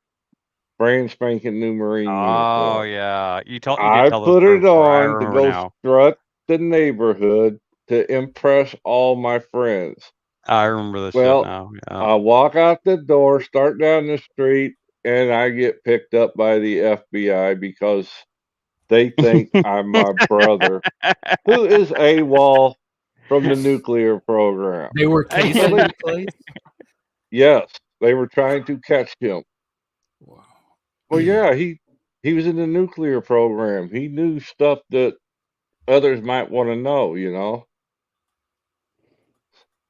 S6: Brand spanking new Marine uniform.
S1: Oh yeah, you did
S6: I
S1: tell this
S6: put it
S1: story. I
S6: on to
S1: remember
S6: go
S1: now.
S6: strut the neighborhood to impress all my friends.
S1: I remember this
S6: Well,
S1: shit now. Yeah.
S6: I walk out the door, start down the street, and I get picked up by the FBI because they think I'm my brother, who is AWOL from the nuclear program.
S2: They were casing the place?
S6: Yes, they were trying to catch him.
S2: Wow.
S6: Well, yeah, he was in the nuclear program. He knew stuff that others might want to know, you know.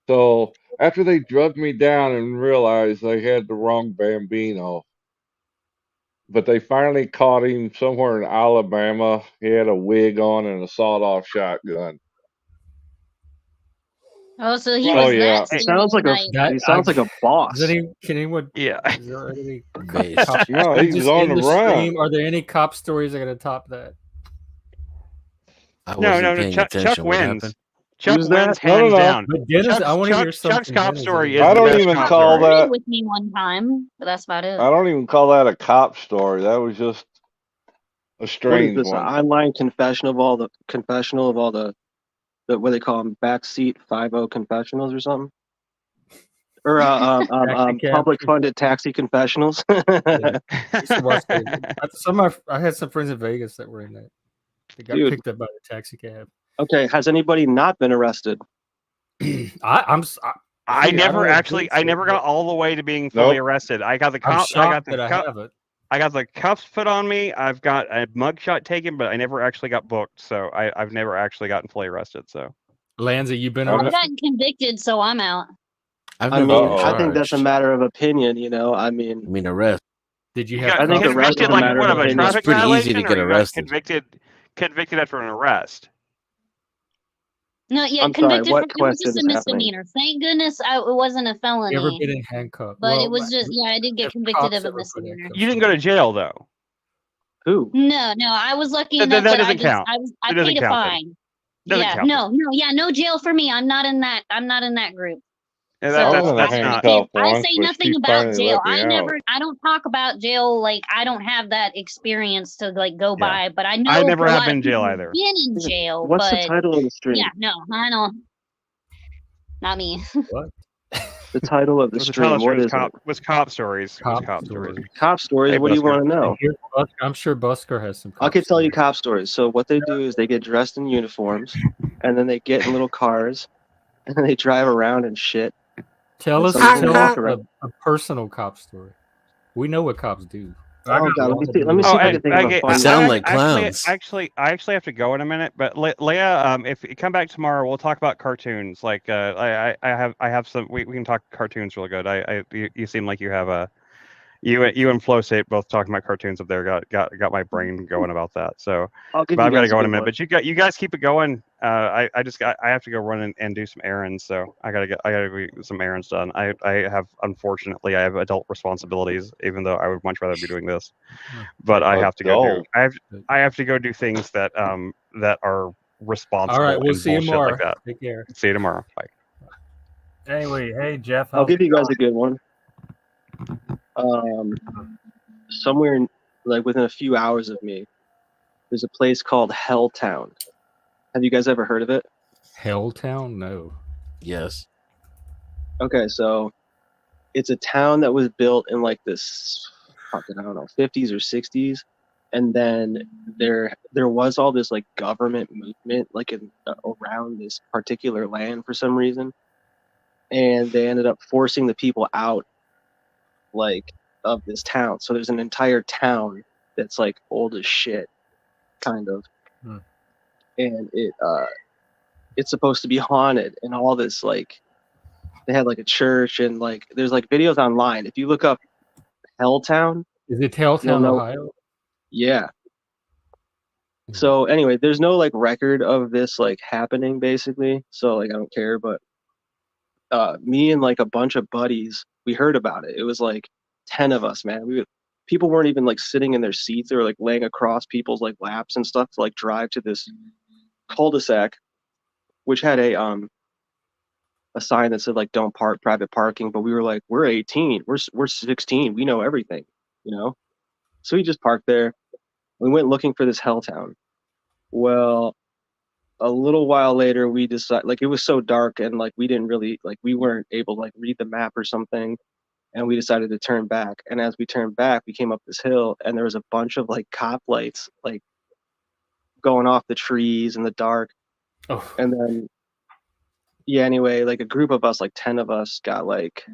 S6: So after they drugged me down and realized they had the wrong Bambino, but they finally caught him somewhere in Alabama. He had a wig on and a sawed-off shotgun.
S4: Oh, so he
S6: Oh,
S4: was
S6: yeah.
S4: that
S8: He sounds like
S4: stereotype.
S8: he sounds like a boss.
S2: Can anyone?
S1: Yeah.
S2: Is there any
S7: Base.
S2: cop
S6: No, he was
S2: just
S6: on
S2: in
S6: the
S2: the
S6: run.
S2: stream? Are there any cop stories that are going to top that?
S7: I wasn't paying
S1: Chuck
S7: attention. What
S1: wins.
S7: happened?
S1: Chuck
S8: Who's
S1: wins
S8: that?
S1: hands
S6: No.
S1: down.
S2: But Dennis, I want to hear something.
S1: Chuck's cop
S2: Dennis.
S1: story is
S6: I
S1: the
S6: don't
S1: best
S6: even
S1: cop
S6: call
S1: story.
S6: that.
S4: With me one time, but that's about it.
S6: I don't even call that a cop story. That was just a
S8: What is
S6: strange
S8: this? An
S6: one.
S8: online confessional of all the what they call them, backseat 50 confessionals or something, or public funded taxi confessionals.
S2: Yeah. I used to watch that. I had some friends in Vegas that were in that. They got
S8: Dude.
S2: picked up by the taxi cab.
S8: Okay, has anybody not been arrested?
S1: I never got all the way to being fully arrested. I got the cuffs. I got the cuffs put on me. I've got a mugshot taken, but I never actually got booked. So I've never actually gotten fully arrested. So,
S2: Lanza, you've been
S4: I've
S2: arrested?
S4: gotten convicted, so I'm out.
S8: I mean, I think that's a matter of opinion. You know, I mean,
S7: arrest.
S2: Did you
S1: you
S2: have?
S1: got
S8: I think
S1: convicted
S8: arrest is a
S1: like
S8: matter
S1: what
S8: of
S1: of a
S8: opinion.
S1: traffic
S7: It's pretty easy to
S1: violation,
S7: get
S1: or you got
S7: arrested.
S1: convicted after an arrest?
S4: No, yeah,
S8: I'm sorry,
S4: convicted
S8: what
S4: from it was
S8: question
S4: just a
S8: is happening?
S4: misdemeanor. Thank goodness it wasn't a felony.
S2: You ever been in handcuffs?
S4: But it was just I did get convicted of a misdemeanor.
S1: You didn't go to jail though.
S8: Who?
S4: No, I was lucky
S1: That
S4: enough
S1: doesn't
S4: I
S1: count.
S4: I
S1: It doesn't
S4: paid a
S1: count then.
S4: fine.
S1: Doesn't
S4: Yeah,
S1: count
S4: no jail for me. I'm not in that group.
S1: Yeah,
S4: So
S6: I'm gonna
S1: that's not.
S6: handcuff
S4: I
S6: one,
S4: say
S6: but
S4: nothing
S6: she
S4: about
S6: finally
S4: jail.
S6: let me out.
S4: I don't talk about jail. Like, I don't have that experience to like go
S1: Yeah.
S4: by, but I know
S1: I never
S4: a
S1: have
S4: lot
S1: been
S4: of
S1: in jail
S4: people
S1: either.
S4: have been in jail.
S8: What's the
S4: But
S8: title of the stream?
S4: yeah, no, I know. Not me.
S2: What?
S8: The title of the
S1: Was the title
S8: stream. What
S1: was
S8: is it?
S1: cop stories. It was
S2: Cop
S1: cop stories.
S2: stories.
S8: Cop stories.
S1: Hey,
S8: What do you
S1: Busker.
S8: want to know?
S2: I'm sure Busker has some.
S8: I
S2: Cop
S8: could tell you
S2: stories.
S8: cop stories. So what they do is they get dressed in uniforms, and then they get in little cars, and then they drive around and shit.
S2: Tell us
S8: Some people walk around.
S2: a personal cop story. We know what cops do.
S8: Oh god, let me see. Let me
S1: Oh,
S8: see if I
S1: and
S8: can think of a
S1: okay,
S8: funny.
S7: Sound
S1: I
S7: like clowns.
S1: actually have to go in a minute. But Leah, if you come back tomorrow, we'll talk about cartoons. Like, I have some. We can talk cartoons real good. You seem like you have a. You and Flow State both talking about cartoons up there got my brain going about that. So,
S8: I'll give
S1: but
S8: you
S1: I've got to
S8: guys a
S1: go in a
S8: good
S1: minute.
S8: one.
S1: But you guys keep it going. I have to go run and do some errands. So I gotta get some errands done. I have unfortunately I have adult responsibilities, even though I would much rather be doing this. But I have to go do I have to go do things that are responsible.
S2: All right, we'll
S1: and
S2: see you
S1: bullshit
S2: tomorrow.
S1: like that.
S2: Take care.
S1: See you tomorrow. Bye.
S9: Anyway, hey Jeff,
S8: I'll
S9: how's
S8: give
S9: it
S8: you guys
S9: going?
S8: a good one. Somewhere like within a few hours of me, there's a place called Helltown. Have you guys ever heard of it?
S2: Helltown? No.
S7: Yes.
S8: Okay, so it's a town that was built in like this fucking, I don't know, 50s or 60s, and then there was all this like government movement like around this particular land for some reason, and they ended up forcing the people out like of this town. So there's an entire town that's like old as shit, kind of, and it's supposed to be haunted and all this. Like they had like a church and like there's like videos online. If you look up Helltown,
S2: Is it
S8: you'll
S2: Helltown,
S8: know.
S2: Ohio?
S8: Yeah. So anyway, there's no like record of this like happening basically. So like I don't care, but me and like a bunch of buddies, we heard about it. It was like 10 of us, man. People weren't even like sitting in their seats. They were like laying across people's like laps and stuff to like drive to this cul-de-sac, which had a sign that said like don't park private parking, but we were like, we're 18, we're 16, we know everything, you know? So we just parked there. We went looking for this Helltown. Well, a little while later we decided, like, it was so dark and like we didn't really, like, we weren't able to like read the map or something, and we decided to turn back. And as we turned back, we came up this hill and there was a bunch of like cop lights like going off the trees in the dark.
S2: Oh.
S8: And then yeah, anyway, like a group of us, like 10 of us, got like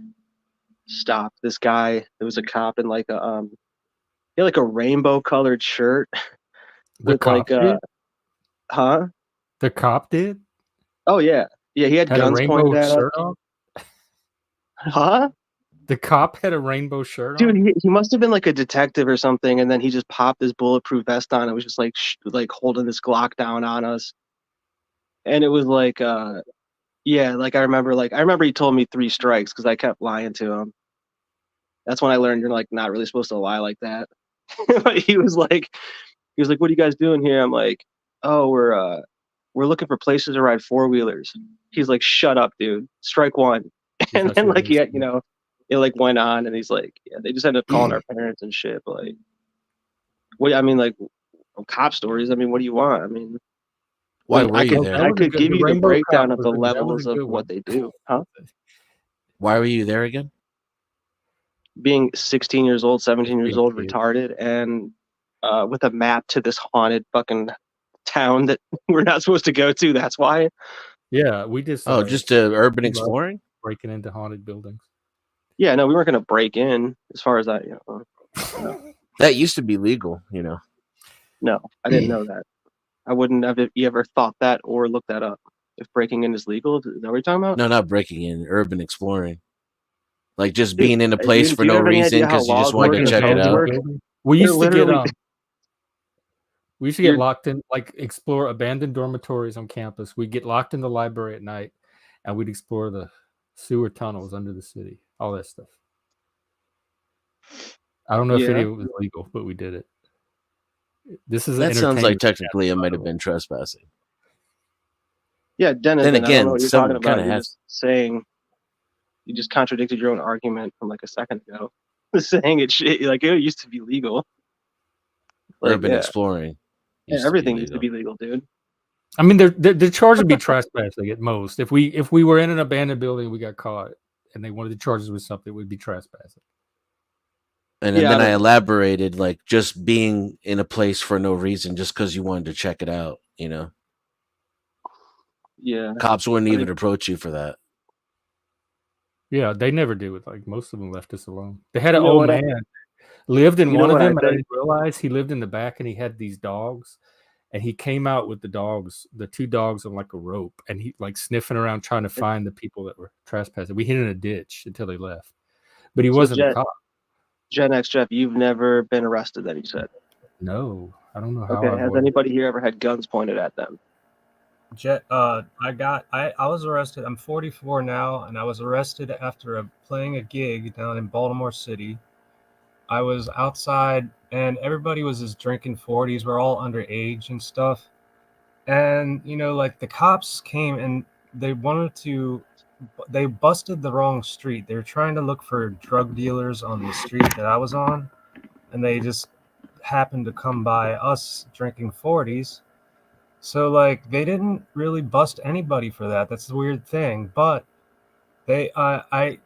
S8: stopped. This guy, there was a cop in like a he had like a rainbow colored shirt with like huh?
S2: The cop did?
S8: Oh yeah. Yeah, he had
S2: Had a
S8: guns pointed
S2: rainbow
S8: at
S2: shirt
S8: us.
S2: on?
S8: Huh?
S2: The cop had a rainbow shirt
S8: Dude,
S2: on?
S8: he must have been like a detective or something, and then he just popped his bulletproof vest on and was just like like holding this Glock down on us. And it was like yeah, like I remember he told me 3 strikes because I kept lying to him. That's when I learned you're like not really supposed to lie like that. But he was like, what are you guys doing here? I'm like, oh, we're looking for places to ride 4-wheelers. He's like, shut up, dude. Strike 1. And then like yeah, you know, it like went on, and he's like, yeah, they just ended up calling our parents and shit. But like, what I mean, like cop stories. I mean, what do you want? I mean,
S7: Why were you there?
S8: I could give you the
S2: Rainbow
S8: breakdown
S2: Cop
S8: of the
S2: was a- that was
S8: levels
S2: a
S8: of
S2: good
S8: what
S2: one.
S8: they do, huh?
S7: Why were you there again?
S8: Being 16 years old, 17 years
S2: Being
S8: old,
S2: kids.
S8: retarded, and with a map to this haunted fucking town that we're not supposed to go to. That's why.
S2: Yeah, we just
S7: Oh, just urban
S2: we love
S7: exploring?
S2: breaking into haunted buildings.
S8: Yeah, no, we weren't gonna break in. As far as that, you know, no.
S7: That used to be legal, you know.
S8: No, I didn't know that. I wouldn't have ever thought that or looked that up. If breaking in is legal, is that what you're talking about?
S7: No, not breaking in, urban exploring. Like just
S8: Dude,
S7: being in a place
S8: dude,
S7: for
S8: do you
S7: no
S8: have any
S7: reason
S8: idea how
S7: because you just
S8: laws
S7: wanted
S8: work
S7: to
S8: and
S7: check it
S8: codes
S7: out.
S8: work?
S2: We used to get
S8: literally-
S2: we used to get
S8: You're-
S2: locked in, like explore abandoned dormitories on campus. We'd get locked in the library at night, and we'd explore the sewer tunnels under the city, all that stuff. I don't know if
S8: Yeah.
S2: any of it was legal, but we did it. This is
S7: That sounds like
S2: entertainment
S7: technically it
S2: channel,
S7: might
S2: by
S7: have
S2: the way.
S7: been
S8: You just contradicted your own argument from like a second ago, saying it used to be legal. Like,
S7: Urban exploring.
S8: Everything used to be legal, dude.
S2: I mean, the charge would be trespassing at most. If we were in an abandoned building, we got caught, and they wanted to charge us with something, we'd be trespassing.
S7: And then I elaborated, like just being in a place for no reason, just because you wanted to check it out. You know.
S8: Yeah.
S7: Cops wouldn't even approach you for that.
S2: Yeah, they never do it. Like most of them left us alone. They had an old man lived in one of them, and I didn't realize he lived in the back, and he had these dogs, and he came out with the two dogs on like a rope, and he like sniffing around trying to find the people that were trespassing. We hid in a ditch until they left, but he wasn't a cop.
S8: Gen X Jeff, you've never been arrested, then you said?
S2: No, I don't know how.
S8: Okay, has anybody here ever had guns pointed at them?
S9: I was arrested. I'm 44 now, and I was arrested after playing a gig down in Baltimore City. I was outside, and everybody was just drinking 40s. We're all underage and stuff. And, you know, like the cops came and they busted the wrong street. They were trying to look for drug dealers on the street that I was on, and they just happened to come by us drinking 40s. So, like, they didn't really bust anybody for that. That's the weird thing. But I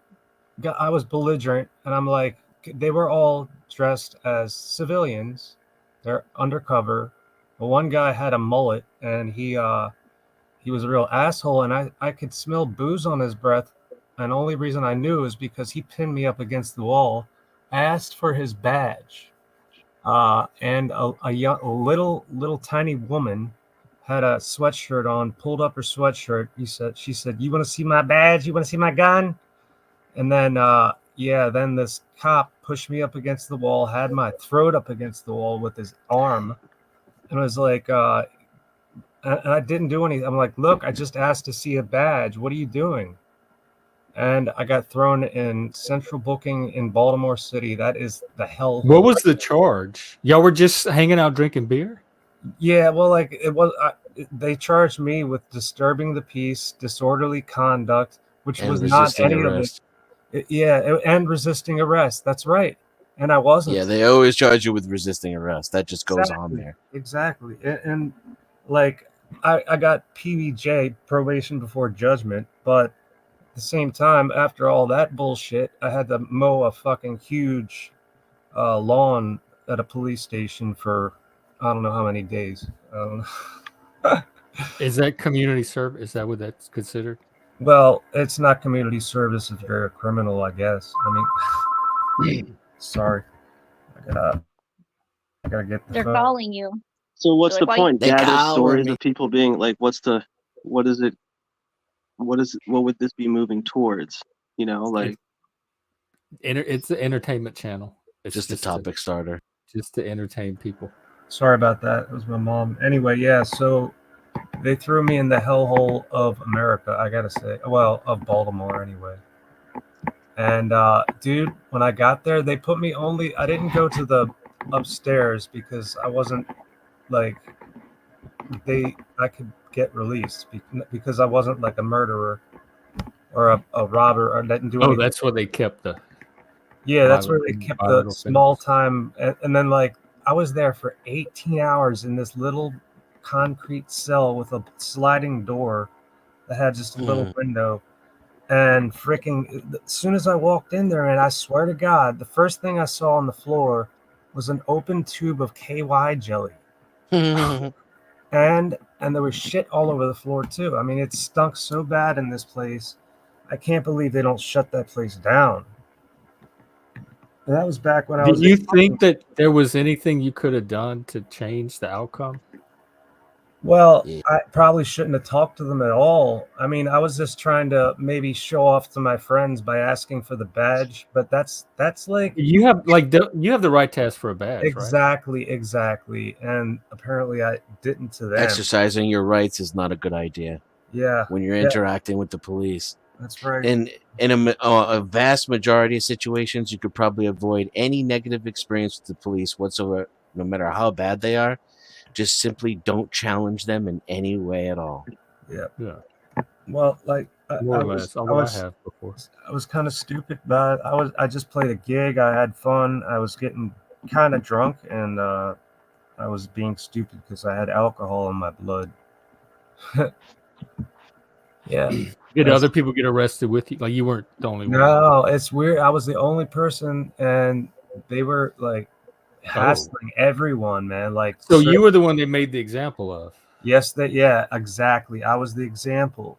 S9: was belligerent, and I'm like, they were all dressed as civilians. They're undercover. But one guy had a mullet, and he was a real asshole, and I could smell booze on his breath. And the only reason I knew is because he pinned me up against the wall. I asked for his badge, and a little tiny woman had a sweatshirt on, pulled up her sweatshirt. She said, "You want to see my badge? You want to see my gun?" And then, then this cop pushed me up against the wall, had my throat up against the wall with his arm, and was like, and I didn't do anything. I'm like, "Look, I just asked to see a badge. What are you doing?" And I got thrown in central booking in Baltimore City. That is the hell.
S2: What was the charge? Y'all were just hanging out drinking beer?
S9: Yeah, well, like it was. They charged me with disturbing the peace, disorderly conduct, which was not any of it. And resisting arrest. That's right. And I wasn't.
S7: Yeah, they always charge you with resisting arrest. That just goes on there.
S9: Exactly. And like I got PBJ, probation before judgment, but at the same time, after all that bullshit, I had to mow a fucking huge lawn at a police station for I don't know how many days.
S2: Is that community service? Is that what that's considered?
S9: Well, it's not community service if you're a criminal, I guess. I mean, sorry, I gotta get the
S4: They're
S9: phone.
S4: calling you.
S8: So what's the point? Gather stories
S7: me.
S8: of people being like, what would this be moving towards? You know, like
S2: it's the entertainment channel. It's
S7: just a topic starter.
S2: Just to entertain people.
S9: Sorry about that. It was my mom. Anyway, yeah, so they threw me in the hellhole of America, I gotta say. Well, of Baltimore anyway. And dude, when I got there, they put me I didn't go to the upstairs because I wasn't like I could get released because I wasn't like a murderer or a robber or didn't do anything.
S2: Oh, that's where they kept the
S9: that's where they kept the small time and then like I was there for 18 hours in this little concrete cell with a sliding door that had just a little window. And freaking, as soon as I walked in there, and I swear to God, the first thing I saw on the floor was an open tube of KY jelly. and there was shit all over the floor too. I mean, it stunk so bad in this place. I can't believe they don't shut that place down. And that was back when I was.
S2: Did you think that there was anything you could have done to change the outcome?
S9: Well, I probably shouldn't have talked to them at all. I mean, I was just trying to maybe show off to my friends by asking for the badge, but that's like
S2: you have the right to ask for a badge.
S9: Exactly. And apparently I didn't to them.
S7: Exercising your rights is not a good idea.
S9: Yeah.
S7: When you're interacting with the police.
S9: That's right.
S7: And in a vast majority of situations, you could probably avoid any negative experience with the police whatsoever, no matter how bad they are. Just simply don't challenge them in any way at all.
S9: Yeah. Well, like
S2: More or less, although I have before.
S9: I was kind of stupid, but I just played a gig. I had fun. I was getting kind of drunk, and I was being stupid because I had alcohol in my blood. Yeah.
S2: Did other people get arrested with you? Like you weren't the only one?
S9: No, it's weird. I was the only person, and they were like hassling everyone, man. Like,
S2: so you were the one they made the example of.
S9: Yes, yeah, exactly. I was the example.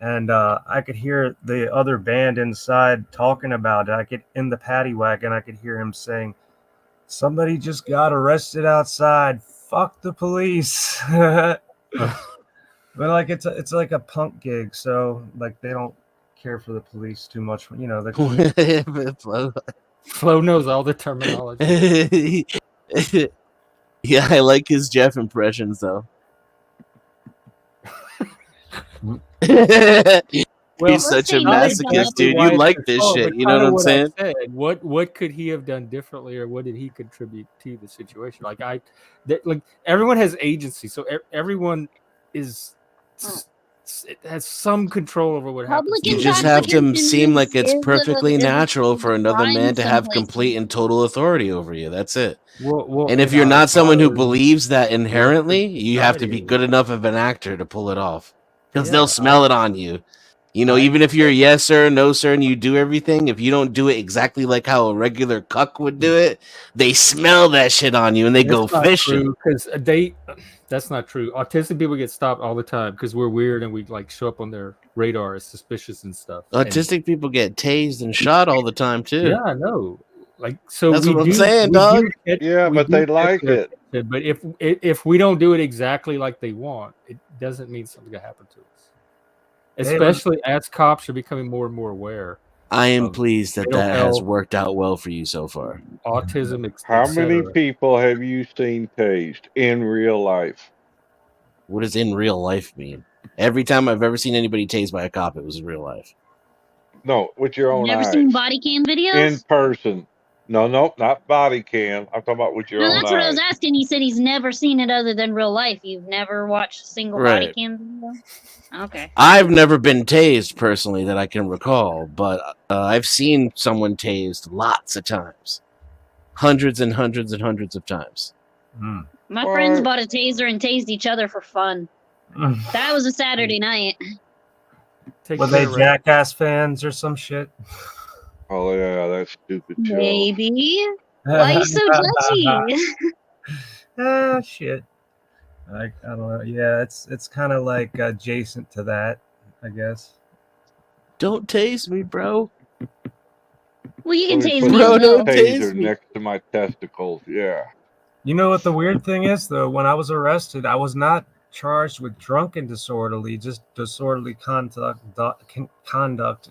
S9: And I could hear the other band inside talking about it. I could, in the paddy wagon, I could hear him saying, "Somebody just got arrested outside. Fuck the police." But like it's like a punk gig, so like they don't care for the police too much. You know,
S2: Flo knows all the terminology.
S7: Yeah, I like his Jeff impressions though. He's such a masochist, dude. You like this shit. You know what I'm saying?
S2: What could he have done differently, or what did he contribute to the situation? Like like everyone has agency, so everyone has some control over what happens.
S7: You just have to seem like it's perfectly natural for another man to have complete and total authority over you. That's it. And if you're not someone who believes that inherently, you have to be good enough of an actor to pull it off. Because they'll smell it on you. You know, even if you're a yes sir, no sir, and you do everything, if you don't do it exactly like how a regular cuck would do it, they smell that shit on you and they go fishing.
S2: Because that's not true. Autistic people get stopped all the time because we're weird and we like show up on their radar as suspicious and stuff.
S7: Autistic people get tased and shot all the time too.
S2: Yeah, I know. Like so,
S7: that's what I'm saying, dog.
S6: But they like it.
S2: But if we don't do it exactly like they want, it doesn't mean something's gonna happen to us. Especially as cops are becoming more and more aware.
S7: I am pleased that has worked out well for you so far.
S2: Autism.
S6: How many people have you seen tased in real life?
S7: What does in real life mean? Every time I've ever seen anybody tased by a cop, it was in real life.
S6: No, with your own eyes.
S4: Never seen body cam videos?
S6: In person. No, not body cam. I'm talking about with your own eyes.
S4: That's what I was asking. He said he's never seen it other than real life. You've never watched a single body cam video? Okay.
S7: I've never been tased personally that I can recall, but I've seen someone tased lots of times. Hundreds and hundreds and hundreds of times.
S4: My friends bought a taser and tased each other for fun. That was a Saturday night.
S9: Were they Jackass fans or some shit?
S6: Oh yeah, that's stupid too.
S4: Maybe. Why are you so judgy?
S9: Shit. I don't know. Yeah, it's kind of like adjacent to that, I guess.
S7: Don't tase me, bro.
S4: Well, you can tase me.
S6: Bro, don't tase me. Next to my testicles, yeah.
S9: You know what the weird thing is, though? When I was arrested, I was not charged with drunken disorderly, just disorderly conduct.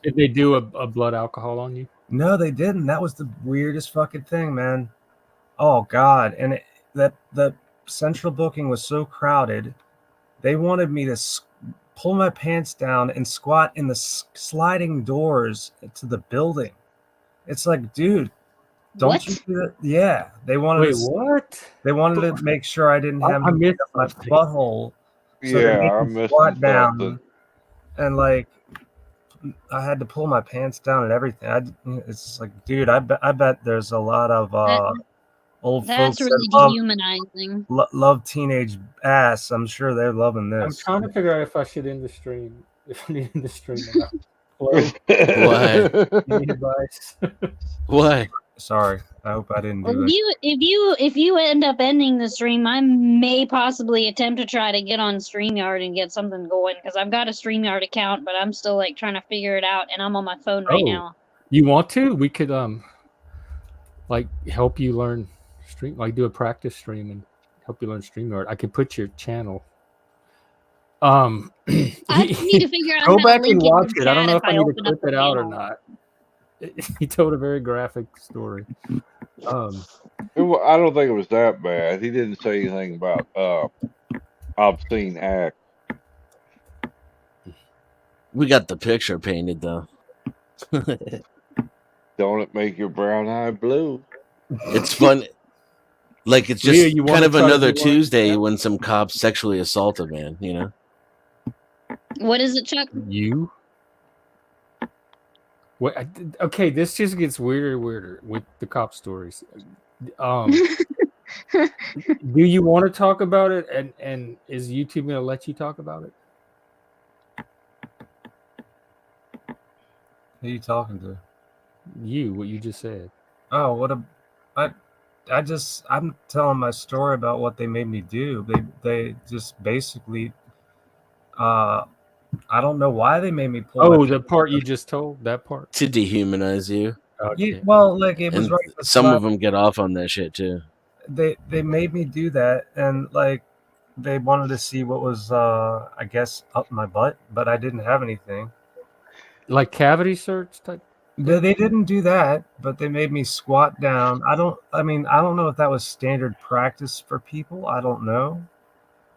S2: Did they do a blood alcohol on you?
S9: No, they didn't. That was the weirdest fucking thing, man. Oh God! And that central booking was so crowded, they wanted me to pull my pants down and squat in the sliding doors to the building. It's like, dude, don't you do that? Yeah, they wanted.
S2: Wait, what?
S9: They wanted to make sure I didn't have my butthole. So
S6: I missed
S9: squat down, and like I had to pull my pants down and everything. It's just like, dude, I bet there's a lot of old folks
S4: that's really dehumanizing.
S9: Love teenage ass. I'm sure they're loving this.
S2: I'm trying to figure out if I should end the stream. If I need to end the stream or not.
S7: What?
S2: Any advice?
S7: What?
S9: Sorry, I hope I didn't do
S4: that. If you end up ending the stream, I may possibly attempt to try to get on StreamYard and get something going because I've got a StreamYard account, but I'm still like trying to figure it out, and I'm on my phone right now.
S2: You want to? We could like help you learn stream, like do a practice stream and help you learn StreamYard. I could put your channel.
S4: I need to figure out.
S2: Go back and watch it. I don't know if I need to clip it out or not. He told a very graphic story.
S6: I don't think it was that bad. He didn't say anything about obscene act.
S7: We got the picture painted though.
S6: Don't it make your brown eye blue?
S7: It's fun. Like it's just kind of another Tuesday when some cops sexually assault a man, you know?
S4: What is it, Chuck?
S2: You? Okay, this just gets weirder and weirder with the cop stories. Do you want to talk about it? And is YouTube going to let you talk about it?
S9: Who are you talking to?
S2: You, what you just said.
S9: Oh, what a, I'm telling my story about what they made me do. They just basically, I don't know why they made me pull.
S2: Oh, the part you just told, that part.
S7: To dehumanize you.
S2: Okay.
S9: Yeah, well, like it was
S7: And
S9: right.
S7: some of them get off on that shit too.
S9: They made me do that, and like they wanted to see what was, I guess, up my butt, but I didn't have anything.
S2: Like cavity search type.
S9: They didn't do that, but they made me squat down. I don't know if that was standard practice for people. I don't know.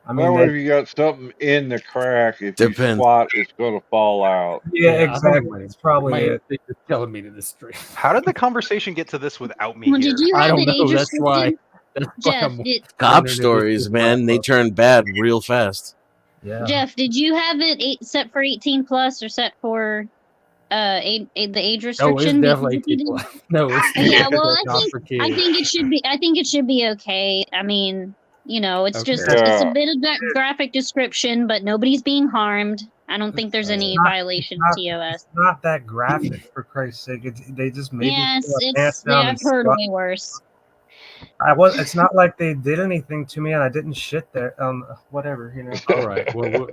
S9: I mean,
S6: Well, if you got something in the crack, if you
S7: Depends.
S6: squat, it's going to fall out.
S9: yeah,
S2: I don't
S9: exactly.
S2: know.
S9: It's probably it.
S2: They're telling me to the street.
S3: How did the conversation get to this without me
S4: Well,
S3: here?
S4: did you
S2: I
S4: have
S2: don't
S4: it
S2: know.
S4: age
S2: That's why.
S4: restricted?
S2: That's why
S4: Jeff,
S2: I'm
S7: Cop
S2: wondering if this
S7: stories,
S2: is
S7: man, they
S2: wrap up.
S7: turn bad real fast.
S9: Yeah.
S4: Jeff, did you have it set for 18 plus or set for the age
S2: No, it's
S4: restriction?
S2: definitely
S4: Because if you
S2: people.
S4: didn't-
S2: No, it's
S4: Yeah, well,
S2: not for kids.
S4: I think it should be. I think it should be okay. I mean, you know, it's
S2: Okay.
S4: just it's a
S6: Yeah.
S4: bit of that graphic description, but nobody's being harmed. I don't think there's any violation of TOS.
S9: It's not that graphic, for Christ's sake. They just made
S4: Yes,
S9: me pull my pants
S4: it's.
S9: down
S4: Yeah,
S9: and
S4: I've heard
S9: squat.
S4: way worse.
S9: It's not like they did anything to me, and I didn't shit there. Whatever, you know.
S2: All right. Well,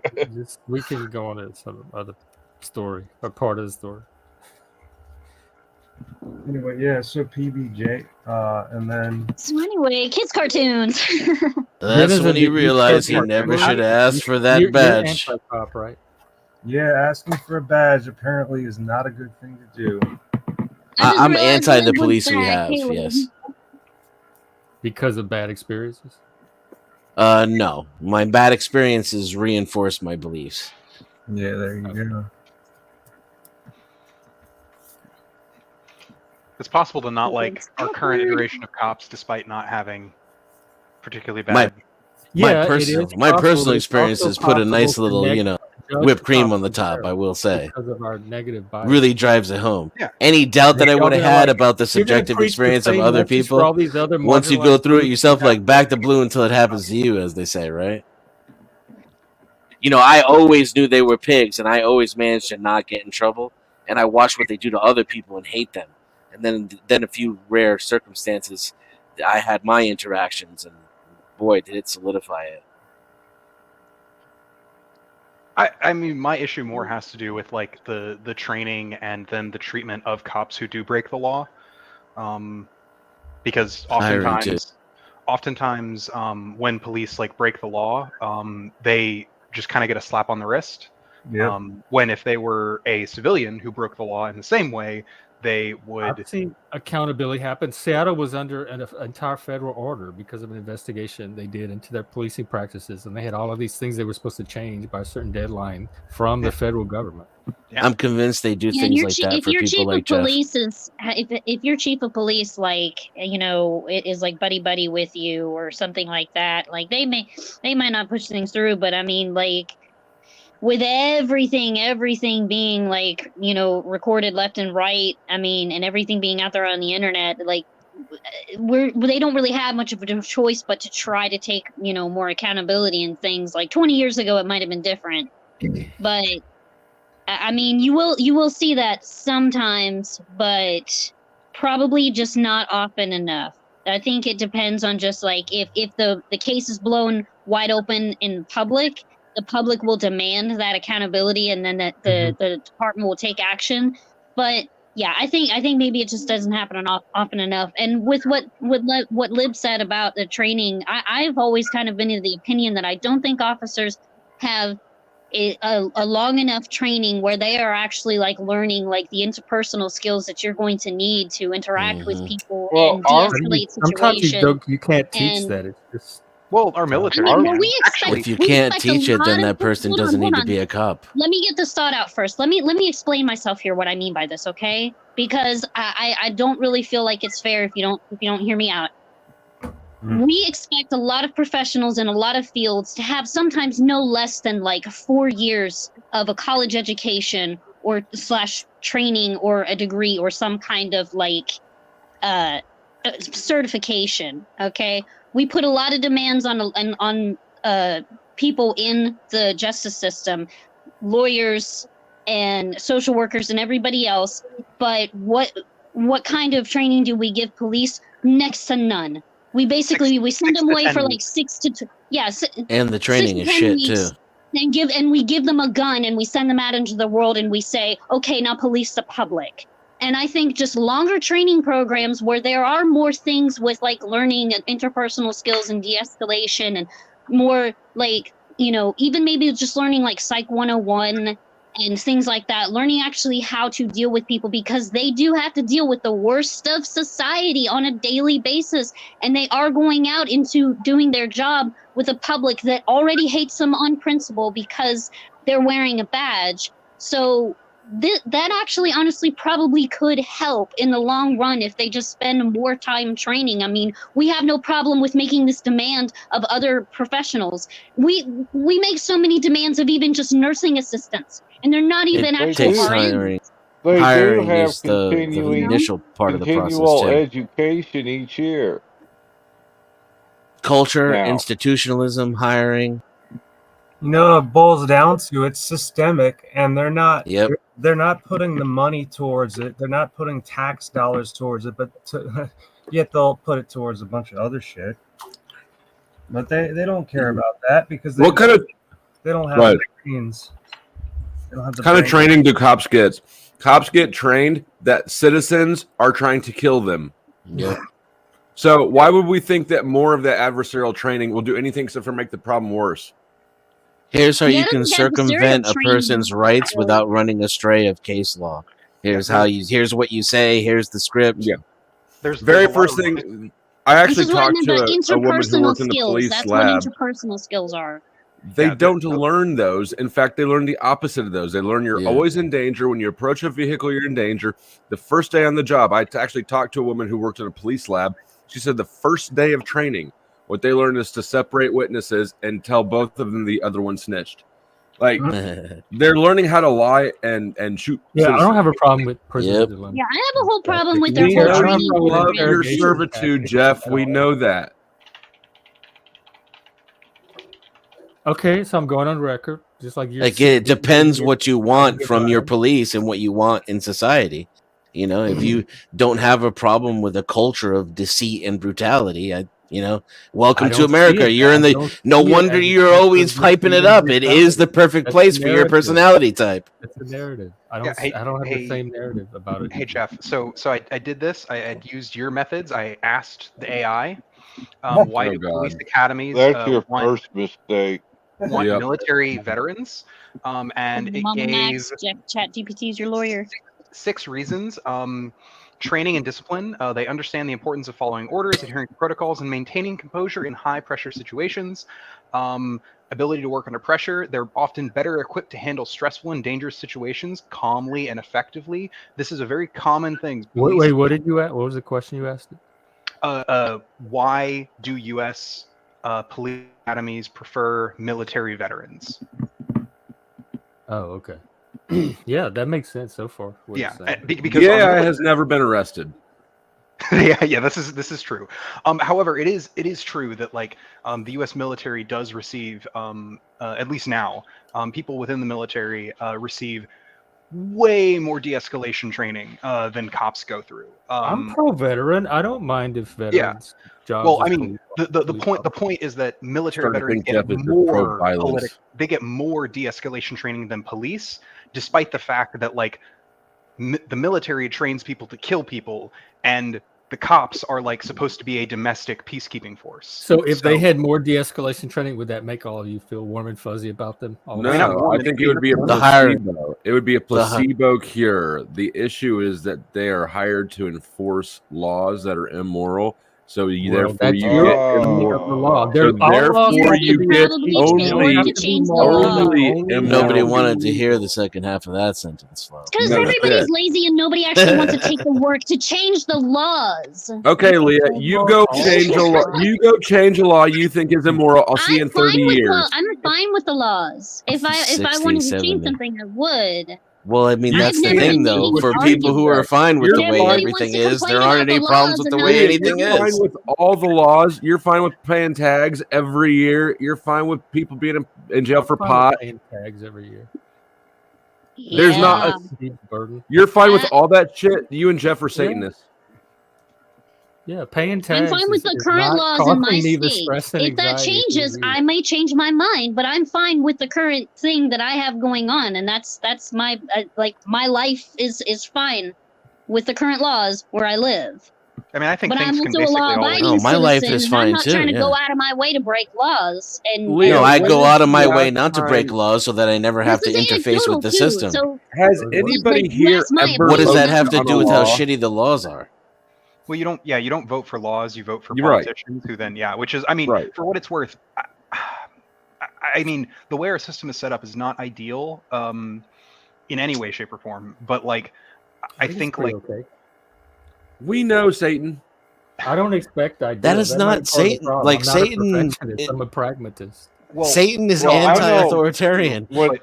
S2: we can go on to some other story or part of the story.
S9: Anyway, yeah. So PBJ, and then
S4: So anyway, kids cartoons.
S7: That's
S2: Dennis,
S7: when he
S2: you
S7: realized he
S2: said
S7: never
S2: part-
S7: should have asked for that
S2: you're
S7: badge.
S2: anti-cop, right?
S9: yeah, asking for a badge apparently is not a good thing to do.
S4: I just
S7: I'm
S4: realized
S7: anti the
S4: Lynn
S7: police
S4: went
S7: we
S4: back.
S7: have,
S4: Hey, Lynn.
S7: yes.
S2: Because of bad experiences.
S7: No. My bad experiences reinforce my beliefs.
S9: Yeah, there you go.
S3: It's possible to not like our current iteration of cops, despite not having particularly
S7: My-
S3: bad.
S2: Yeah,
S7: my personal
S2: it is possible.
S7: personal
S2: It's
S7: experiences
S2: also
S7: put a nice
S2: possible to
S7: little,
S2: judge
S7: whipped cream
S2: cops
S7: on the top, I will say.
S2: because of our negative bias.
S7: Really drives it home.
S3: Yeah.
S7: Any doubt that I
S2: Y'all
S7: would have
S2: gonna,
S7: had
S2: like,
S7: about the
S2: you're gonna
S7: subjective
S2: preach the
S7: experience of
S2: same
S7: other
S2: message for
S7: people,
S2: all these other
S7: once you go
S2: marginalized
S7: through it
S2: groups
S7: yourself,
S2: that
S7: like back to blue until it happens to you, as they say, right? I always knew they were pigs, and I always managed to not get in trouble. And I watched what they do to other people and hate them. And then a few rare circumstances, I had my interactions, and boy, did it solidify it.
S3: I mean, my issue more has to do with like the training and then the treatment of cops who do break the law, because oftentimes when police like break the law, they just kind of get a slap on the wrist.
S9: Yeah.
S3: When if they were a civilian who broke the law in the same way, they would.
S2: I've seen accountability happen. Seattle was under an entire federal order because of an investigation they did into their policing practices, and they had all of these things they were supposed to change by a certain deadline from the federal government.
S3: Yeah.
S7: I'm convinced they do
S4: Yeah,
S7: things like that
S4: if
S7: for
S4: your
S7: people
S4: chief
S7: like
S4: of
S7: Jeff.
S4: police is if your chief of police is like buddy with you or something like that, like they might not push things through, but I mean like with everything being like recorded left and right, I mean, and everything being out there on the internet, like they don't really have much of a choice but to try to take more accountability in things. Like 20 years ago it might have been different, but I mean you will see that sometimes, but probably just not often enough. I think it depends on just like if the case is blown wide open in public, the public will demand that accountability, and then that the department will take action. But yeah, I think maybe it just doesn't happen often enough. And with what Lib said about the training, I've always kind of been of the opinion that I don't think officers have a long enough training where they are actually like learning like the interpersonal skills that you're going to need to interact with people and de-escalate
S2: Sometimes
S4: situations.
S2: you can't teach
S4: and-
S2: that. It's just
S3: Well, our military.
S4: I mean,
S3: can,
S4: well, we expect-
S3: actually.
S7: If you
S4: we
S7: can't
S4: expect a
S7: teach it,
S4: lot
S7: then
S4: of-
S7: that person
S4: hold on,
S7: doesn't need
S4: hold
S7: to
S4: on.
S7: be a cop.
S4: Let me get this thought out first. Let me explain myself here. What I mean by this, okay? Because I don't really feel like it's fair if you don't hear me out. We expect a lot of professionals in a lot of fields to have sometimes no less than like 4 years of a college education or slash training or a degree or some kind of like certification. Okay, we put a lot of demands on people in the justice system, lawyers and social workers and everybody else. But what kind of training do we give police? Next to none. We basically we send them away for like 6 to
S7: and the training is shit too.
S4: And we give them a gun and we send them out into the world and we say, okay, now police the public. And I think just longer training programs where there are more things with like learning and interpersonal skills and de-escalation and more like, you know, even maybe just learning like Psych 101 and things like that, learning actually how to deal with people, because they do have to deal with the worst of society on a daily basis, and they are going out into doing their job with a public that already hates them on principle because they're wearing a badge. So that actually honestly probably could help in the long run if they just spend more time training. I mean, we have no problem with making this demand of other professionals. We make so many demands of even just nursing assistants, and they're not even actual
S7: hiring.
S6: They
S7: Hiring
S6: do have
S7: is the initial part of the process
S6: continual
S7: too.
S6: education each year.
S7: Culture,
S6: Now.
S7: institutionalism, hiring.
S9: You know, it boils down to it's systemic, and they're not.
S7: Yep.
S9: They're not putting the money towards it. They're not putting tax dollars towards it, but yet they'll put it towards a bunch of other shit. But they don't care about that because they
S10: What kind of
S9: they don't have
S10: Right.
S9: the brains. They don't have the
S10: kind of
S9: brains.
S10: training do cops get? Cops get trained that citizens are trying to kill them.
S7: Yep.
S10: So why would we think that more of that adversarial training will do anything except for make the problem worse?
S7: Here's how
S4: Yeah,
S7: you can
S4: that's
S7: circumvent a
S4: training.
S7: person's rights without running astray of case law. Here's how you. Here's what you say. Here's the script.
S10: Yeah.
S3: There's
S10: Very
S3: a lot
S10: first
S3: of-
S10: thing, I actually
S4: This is what I
S10: talked
S4: meant
S10: to
S4: by
S10: a woman who
S4: interpersonal
S10: worked in the
S4: skills.
S10: police
S4: That's
S10: lab.
S4: what interpersonal skills are.
S10: They
S3: Yeah,
S10: don't learn those. In fact, they learn the opposite of those. They learn you're
S7: Yeah.
S10: always in danger. When you approach a vehicle, you're in danger. The first day on the job, I actually talked to a woman who worked in a police lab. She said the first day of training, what they learned is to separate witnesses and tell both of them the other one snitched. Like, they're learning how to lie and shoot.
S2: Yeah, I
S10: citizens.
S2: don't have a problem with prisoners.
S7: Yep.
S2: learning.
S4: Yeah, I have a whole problem with
S2: We
S4: their
S2: know
S4: whole
S2: you
S4: training
S10: love
S2: program.
S10: your
S2: Interrogation
S10: servitude,
S2: tactics
S10: Jeff.
S2: at
S10: We
S2: all.
S10: know that.
S2: Okay, so I'm going on record, just like you.
S7: Like it depends what you want from your police and what you want in society. You know, if you don't have a problem with a culture of deceit and brutality, welcome to America. You're in the. No wonder you're always piping it up. It is the perfect place for your personality type.
S2: It's a narrative. I don't.
S3: Yeah, hey-
S2: I don't have
S3: hey-
S2: the same narrative about it.
S3: Hey Jeff, so I did this. I had used your methods. I asked the AI, why
S10: Oh,
S3: do
S10: God.
S3: police academies
S6: That's your
S3: want
S6: first mistake.
S10: Yep.
S3: military veterans? And it
S4: Mama
S3: gave
S4: Max, Chat GPT is your lawyer.
S3: 6 reasons. Training and discipline. They understand the importance of following orders, adhering to protocols, and maintaining composure in high pressure situations. Ability to work under pressure. They're often better equipped to handle stressful and dangerous situations calmly and effectively. This is a very common thing.
S2: Wait, what did you ask? What was the question you asked?
S3: Why do U.S. Police academies prefer military veterans?
S2: Oh, okay. Yeah, that makes sense so far. what you're
S3: Yeah,
S2: saying.
S3: because
S10: Yeah, has never been arrested.
S3: yeah, this is true. However, it is true that like the U.S. military does receive at least now people within the military receive way more de-escalation training than cops go through.
S2: I'm pro veteran. I don't mind if veterans. Jobs
S3: Well, I
S2: as
S3: mean, the
S2: police
S3: point is that military
S10: Starting to
S3: veterans
S10: think
S3: get
S10: Jeff is
S3: more
S10: pro-violence.
S3: they get more de-escalation training than police, despite the fact that like the military trains people to kill people, and the cops are like supposed to be a domestic peacekeeping force.
S2: So if they had more de-escalation training, would that make all of you feel warm and fuzzy about them? All of a sudden?
S10: No, I think it would be a
S7: The hiring.
S10: placebo. It would be a placebo cure. The issue is that they are hired to enforce laws that are immoral. So you,
S2: Well,
S10: therefore,
S2: that's
S10: you
S2: your
S10: get
S2: enemy
S10: more.
S2: of the law.
S10: So
S2: There- all
S10: therefore,
S2: laws have to
S10: you
S2: be-
S10: get
S4: Probably
S10: only
S4: to change the law.
S7: Nobody
S10: immoral.
S7: wanted to hear the second half of that sentence, Flo.
S4: Because
S10: No,
S4: everybody's
S10: shit.
S4: lazy and nobody actually wants to take the work to change the laws.
S10: Okay, Leah, you go change a law. You go change a law you think is immoral. I'll see you in 30 years.
S4: I'm fine with the laws. If I wanted to
S7: 60,
S4: change
S7: 70.
S4: something, I would.
S7: Well, I mean,
S4: I've
S7: that's the
S4: never
S7: thing,
S4: been
S7: though.
S4: able to
S7: For
S4: argue
S7: people who are
S4: with.
S7: fine with
S10: You're
S7: the way
S10: fine.
S4: Everybody wants
S7: everything
S4: to
S7: is, there
S4: complain
S7: aren't
S4: about
S7: any
S4: the
S7: problems
S4: laws
S7: with
S4: and
S7: the
S4: how
S7: way
S4: they
S7: anything
S10: You're fine
S7: is.
S10: with all the laws. You're fine with paying tags every year. You're fine with people being in jail
S2: I'm
S10: for
S2: fine with
S10: pot.
S2: paying tags every year.
S10: There's not
S4: Yeah.
S10: a,
S2: Huge burden.
S10: you're fine with
S4: I-
S10: all that shit. You and Jeff are Satanists.
S2: Yeah, paying
S4: I'm
S2: tags
S4: fine with
S2: is,
S4: the
S2: is
S4: current
S2: not
S4: laws in my
S2: causing me the
S4: state.
S2: stress and
S4: If that
S2: anxiety it
S4: changes,
S2: gives you.
S4: I may change my mind, but I'm fine with the current thing that I have going on, and that's my like my life is fine with the current laws where I live.
S3: I mean, I think
S4: But I'm
S3: things can
S4: also a
S3: basically always.
S4: law-abiding
S7: Oh, my life
S4: citizen,
S7: is
S4: and I'm
S7: fine
S4: not
S7: too,
S4: trying to go
S7: yeah.
S4: out of my way to break laws. And
S10: Leo,
S7: No,
S10: when
S7: I go
S10: is
S7: out of
S10: the
S7: my way
S10: last
S7: not to break
S10: time-
S7: laws so that I never have
S4: this
S7: to
S4: is
S7: interface with
S4: anecdotal
S7: the
S4: too.
S7: system.
S4: So
S10: Has
S4: like,
S10: anybody here
S4: that's my
S10: ever
S7: What does that
S4: opinion.
S7: have to
S10: voted
S7: do
S10: on a
S7: with how
S10: law?
S7: shitty the laws are?
S3: Well, you don't. Yeah, you don't vote for laws. You vote for
S10: You're right.
S3: politicians who then, yeah, which is, I mean,
S10: Right.
S3: for what it's worth, I mean, the way our system is set up is not ideal, in any way, shape, or form. But like, I
S2: it's
S3: think
S2: pretty
S3: like
S2: okay.
S10: We know Satan.
S2: I don't expect ideal.
S7: That is
S2: might
S7: not
S2: be part of the
S7: Satan.
S2: problem.
S7: Like
S2: I'm not
S7: Satan,
S2: a perfectionist. I'm a pragmatist.
S3: well,
S7: Satan is
S6: well, I know-
S7: anti-authoritarian.
S6: When
S3: but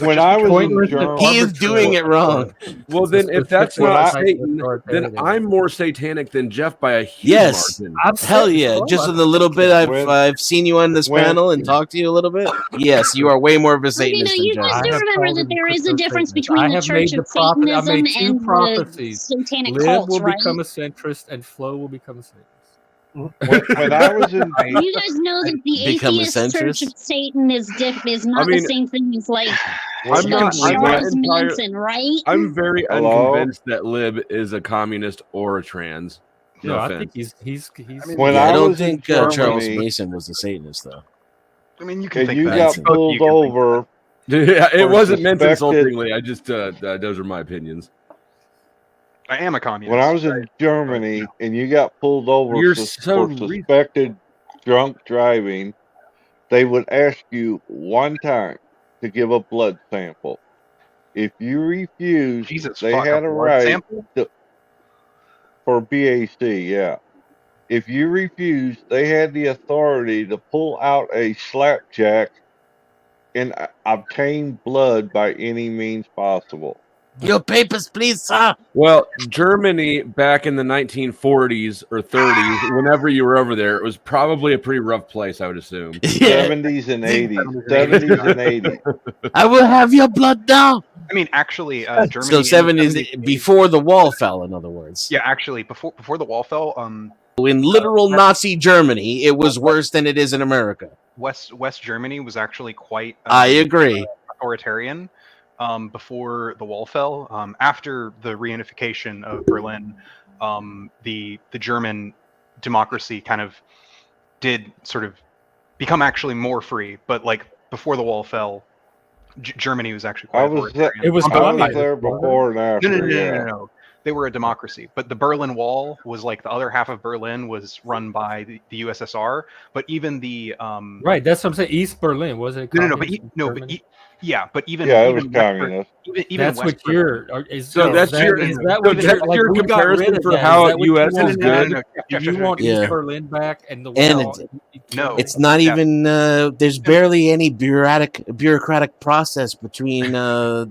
S6: when
S3: just
S6: I was in
S2: Pointless and
S6: Germany,
S7: He is doing it wrong.
S10: Well,
S2: It's a
S10: then if that's
S2: specific
S10: not
S6: type
S2: of
S10: Satan, then
S2: authoritarianism.
S10: I'm more satanic than Jeff by a huge
S7: Yes.
S10: margin.
S2: I've
S7: Hell
S2: said
S7: yeah!
S2: so,
S7: Just
S2: I've
S7: in the little
S2: said
S7: bit
S2: that.
S7: I've seen you on this
S6: when-
S7: panel and talked to you a little bit. Yes, you are way more of a
S4: You know,
S7: Satanist than
S4: you
S7: Jeff.
S4: guys
S2: I
S4: do
S2: have
S4: remember
S2: called
S4: that
S2: him
S4: there is a difference
S2: crypto-Satanist.
S4: between
S2: I
S4: the
S2: have
S4: Church
S2: made
S4: of
S2: the prophet. I
S4: Satanism
S2: made two
S4: and the
S2: prophecies.
S4: satanic
S2: Lib
S4: cults,
S2: will
S4: right?
S2: become a centrist, and Flo will become a Satanist.
S6: when I was in
S4: You guys know that the
S7: Become a
S4: atheist Church of
S7: centrist?
S4: Satan is not
S10: mean,
S4: the same thing as like
S10: I'm not
S4: Charles
S10: entire.
S4: Manson, right?
S10: I'm very
S6: Hello?
S10: unconvinced that Lib is a communist or a trans. No,
S2: I
S10: offense.
S2: think he's.
S6: when
S7: Yeah, I
S6: I
S7: don't
S6: was in
S7: think Charles
S6: Germany
S7: Mason was a Satanist, though.
S3: I mean, you can
S6: and
S3: think
S6: you
S3: that.
S6: got
S7: Manson.
S3: Both
S6: pulled
S3: you can think
S6: over,
S10: Yeah, it
S6: or
S10: wasn't meant
S6: suspected-
S10: insultingly. I just those are my opinions.
S3: I am a communist.
S6: when I was in Germany and you got pulled over
S10: You're
S6: for
S10: so
S6: suspected drunk driving, they would ask you one time to give a blood sample. If you refused,
S3: Jesus,
S6: they
S3: fuck,
S6: had
S3: a
S6: a
S3: blood
S6: right
S3: sample?
S6: for BAC, yeah. If you refused, they had the authority to pull out a slapjack and obtain blood by any means possible.
S7: Your papers, please, sir.
S10: Well, Germany back in the 1940s or 30s, whenever you were over there, it was probably a pretty rough place, I would assume.
S7: Yeah,
S6: 70s and 80s. 70s and 80s.
S7: I will have your blood now.
S3: I mean, actually, Germany.
S7: So
S3: in the
S7: 70s
S3: 70s,
S7: before the wall fell. In other words,
S3: Yeah, actually, before the wall fell,
S7: in literal Nazi Germany, it was worse than it is in America.
S3: West Germany was actually quite.
S7: I agree.
S3: Authoritarian. Before the wall fell, after the reunification of Berlin, the German democracy kind of did sort of become actually more free. But like before the wall fell, Germany was actually quite authoritarian.
S2: It was
S6: I was
S2: communist.
S6: there before and after.
S3: No. They were a democracy, but the Berlin Wall was like the other half of Berlin was run by the USSR. But even the
S2: Right, that's what I'm saying. East Berlin wasn't.
S3: Yeah, but even
S6: Yeah, it
S3: even
S6: was communist.
S3: Even
S2: That's
S3: West
S2: what you're.
S10: So that's your comparison for how U.S. is good.
S2: You want
S7: Yeah.
S2: East Berlin back and the
S7: And
S2: wall?
S3: No.
S7: It's not even. There's barely any bureaucratic process between the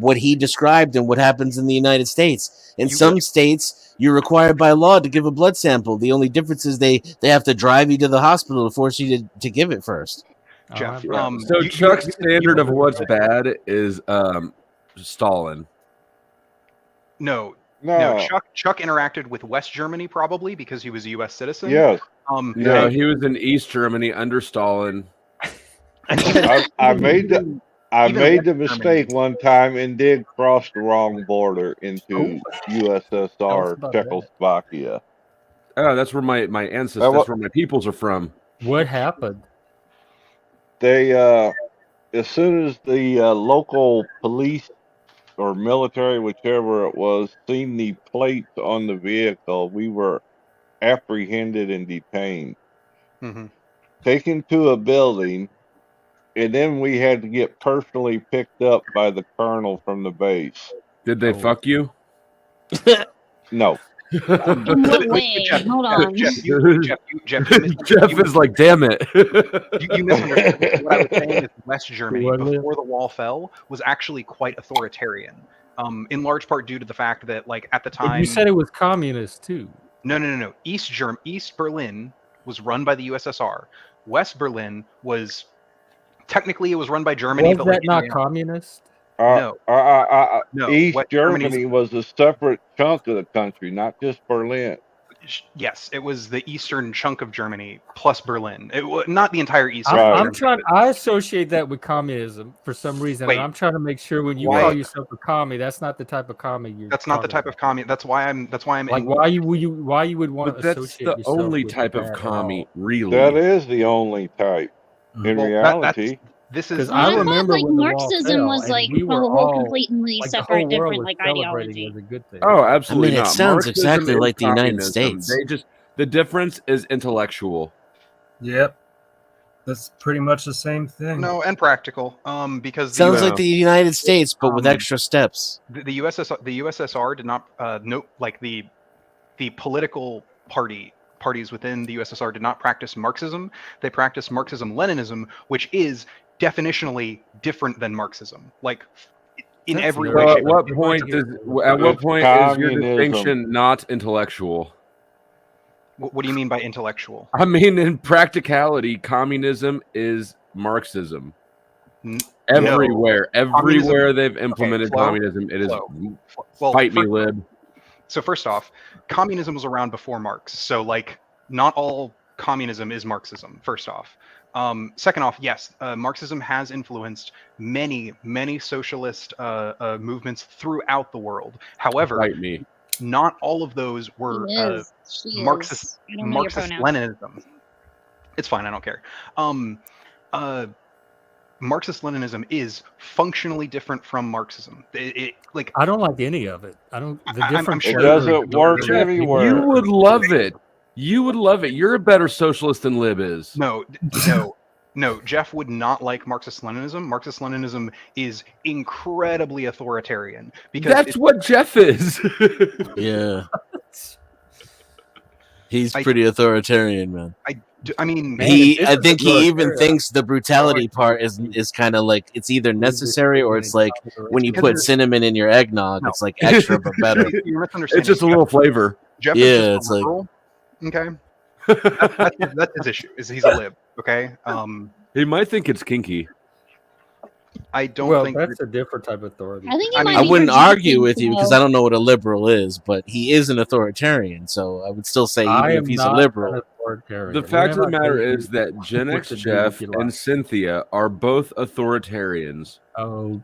S7: what he described and what happens in the United States. In some states, you're required by law to give a blood sample. The only difference is they have to drive you to the hospital to force you to give it first.
S3: Jeff.
S10: So Chuck's standard of what's bad is Stalin.
S3: No,
S6: No.
S3: Chuck interacted with West Germany probably because he was a U.S. citizen.
S6: Yes.
S10: No, he was in East Germany under Stalin.
S6: I made the mistake one time and did cross the wrong border into USSR Czechoslovakia.
S10: Oh, that's where my ancestors, that's where my peoples are from.
S2: What happened?
S6: They as soon as the local police or military, whichever it was, seen the plates on the vehicle, we were apprehended and detained, taken to a building, and then we had to get personally picked up by the colonel from the base.
S10: Did they fuck you?
S6: No.
S4: In what way? Hold on.
S3: Jeff, you
S10: Jeff
S3: misunderstood.
S10: is like, damn it.
S3: You misunderstood. What I was saying is West Germany,
S2: What, Liam?
S3: before the wall fell, was actually quite authoritarian. In large part due to the fact that, like, at the time,
S2: You said it was communist too.
S3: no. East Berlin was run by the USSR. West Berlin was technically it was run by Germany,
S2: Was
S3: but
S2: that
S3: like,
S2: not communist?
S3: No.
S6: East
S3: West
S6: Germany was a separate chunk of the country, not just Berlin.
S3: Yes, it was the eastern chunk of Germany plus Berlin. It was not the entire eastern.
S2: I associate that with communism for some reason.
S3: Wait,
S2: and I'm trying to make sure when you
S3: why-
S2: call yourself a commie, that's not the type of commie you're.
S3: That's not the type of commie. That's why I'm.
S2: Like why you would want
S10: But
S2: to
S10: that's
S2: associate
S10: the
S2: yourself
S10: only
S2: with
S10: type of
S2: that at
S10: commie,
S2: all.
S10: really.
S6: That is the only type. In
S3: Well,
S6: reality,
S3: this is.
S2: Because
S4: I
S2: I
S4: thought,
S2: remember
S4: like,
S2: when the wall
S4: Marxism
S2: fell,
S4: was,
S2: and
S4: like,
S2: we
S4: a
S2: were
S4: whole
S2: all
S4: completely
S2: like the
S4: separate,
S2: whole world
S4: different,
S2: was
S4: like,
S2: celebrating
S4: ideology.
S2: as a good thing.
S10: Oh, absolutely
S7: I mean, it
S10: not.
S7: sounds
S10: Marxism
S7: exactly
S10: is
S7: like the United
S10: communism.
S7: States.
S10: The difference is intellectual.
S9: Yep. That's pretty much the same thing.
S3: No, and practical. Because the
S7: Sounds
S3: US
S7: like the United States, but with extra steps.
S3: the USSR did not like the political parties within the USSR did not practice Marxism. They practiced Marxism-Leninism, which is definitionally different than Marxism. Like in
S2: That's
S3: every
S2: very
S3: way.
S10: So
S3: shape,
S10: at what
S3: or
S10: point
S3: form.
S10: is your
S6: communism.
S10: distinction not intellectual?
S3: What do you mean by intellectual?
S10: I mean, in practicality, communism is Marxism. Everywhere they've implemented communism, it is fight me, lib.
S3: So first off, communism was around before Marx. So like, not all communism is Marxism. First off, second off, yes, Marxism has influenced many socialist movements throughout the world. However,
S10: Fight me.
S3: not all of those were Marxist Leninism. It's fine, I don't care. Marxist-Leninism is functionally different from Marxism. Like
S2: I don't like any of it. I don't. The different.
S6: It doesn't work anywhere.
S10: You would love it. You would love it. You're a better socialist than Lib is.
S3: No, Jeff would not like Marxist-Leninism. Marxist-Leninism is incredibly authoritarian because
S10: that's what Jeff is.
S7: Yeah. He's pretty authoritarian, man.
S3: I mean,
S7: I think he even thinks the brutality part is kind of like it's either necessary or it's like when you put cinnamon in your eggnog, it's like extra but better.
S10: It's just a little flavor.
S3: Jeff
S7: yeah,
S3: is
S7: it's like
S3: okay. That's his issue. Is he's a lib? Okay.
S10: He might think it's kinky.
S3: I don't think
S2: that's a different type of authority.
S7: I wouldn't argue with you because I don't know what a liberal is, but he is an authoritarian, so I would still say even if he's a liberal.
S10: The fact of the matter is that Gen X Jeff and Cynthia are both authoritarians.
S2: Oh,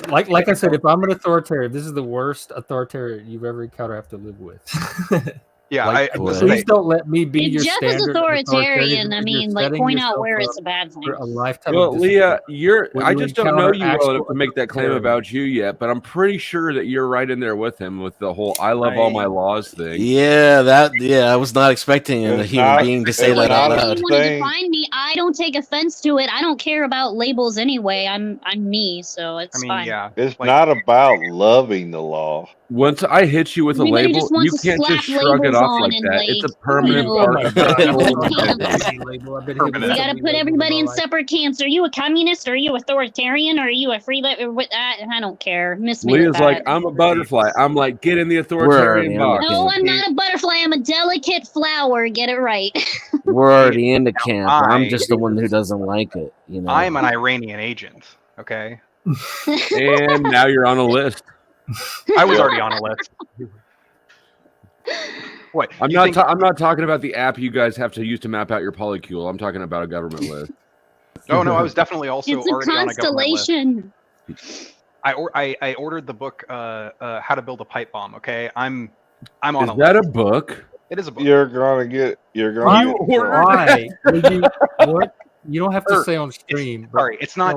S2: like I said, if I'm an authoritarian, this is the worst authoritarian you've ever encountered. I have to live with.
S3: Yeah,
S2: please don't let me be your
S4: Jeff
S2: standard.
S4: is authoritarian. I mean, like, point out where it's a bad thing.
S2: A lifetime.
S10: Well, Leah, I
S2: you
S10: just don't know you well
S2: encounter
S10: enough to make that claim about you yet, but I'm pretty sure that you're right in there with him with the whole "I love all my laws" thing.
S7: Yeah, I was not expecting a human being to say that out loud.
S4: If you want to define me, I don't take offense to it. I don't care about labels anyway. I'm me, so it's fine.
S3: Yeah,
S6: it's not about loving the law.
S10: Once I hit you with a label, you can't just shrug it off like that. It's a permanent part of
S4: We gotta put everybody in separate camps. Are you a communist? Are you authoritarian? Or are you a free? I don't care. Miss me.
S10: Leah's like, I'm a butterfly. I'm like, get in the authoritarian box.
S4: No, I'm not a butterfly. I'm a delicate flower. Get it right.
S7: We're already in the camp. I'm just the one who doesn't like it. You know,
S3: I'm an Iranian agent. Okay.
S10: And now you're on a list.
S3: I was already on a list. What?
S10: I'm not talking about the app you guys have to use to map out your polycule. I'm talking about a government list.
S3: No, I was definitely also
S4: it's
S3: already
S4: a constellation.
S3: on a government list. I ordered the book How to Build a Pipe Bomb. Okay, I'm on.
S10: Is that a book?
S3: It is a book.
S6: You're gonna get.
S2: Why? What? You don't have to say on stream.
S3: Sorry, it's not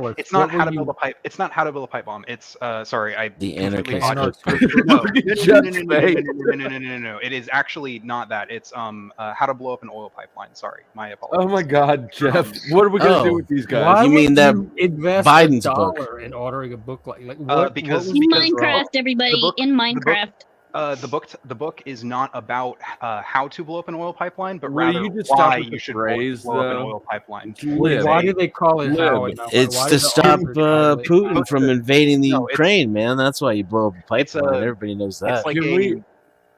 S3: how to build a pipe. It's not how to build a pipe bomb. It's sorry,
S7: the anarchist.
S3: No. It is actually not that. It's how to blow up an oil pipeline. Sorry, my apologies.
S10: Oh my God, Jeff! What are we gonna do with these guys?
S2: Why
S7: you mean that
S2: invest
S7: Biden's
S2: $1
S7: book
S2: in ordering a book like what?
S3: Because
S4: in Minecraft, everybody in Minecraft.
S3: The book is not about how to blow up an oil pipeline, but
S10: Will
S3: rather
S10: you just
S3: why
S10: stop with
S3: you
S10: the
S3: should
S10: phrase,
S3: blow up an
S10: though?
S3: oil pipeline.
S10: It's lib.
S2: Why do they call it how and
S10: Lib.
S2: not?
S7: It's
S2: Why
S7: to
S2: does the
S7: stop
S2: author title it
S7: Putin
S2: how?
S7: from invading the
S3: No, it's-
S7: Ukraine, man. That's why you blow up a
S3: It's
S7: pipeline.
S3: a-
S7: Everybody knows that.
S3: It's like
S10: Can
S3: a.
S10: we-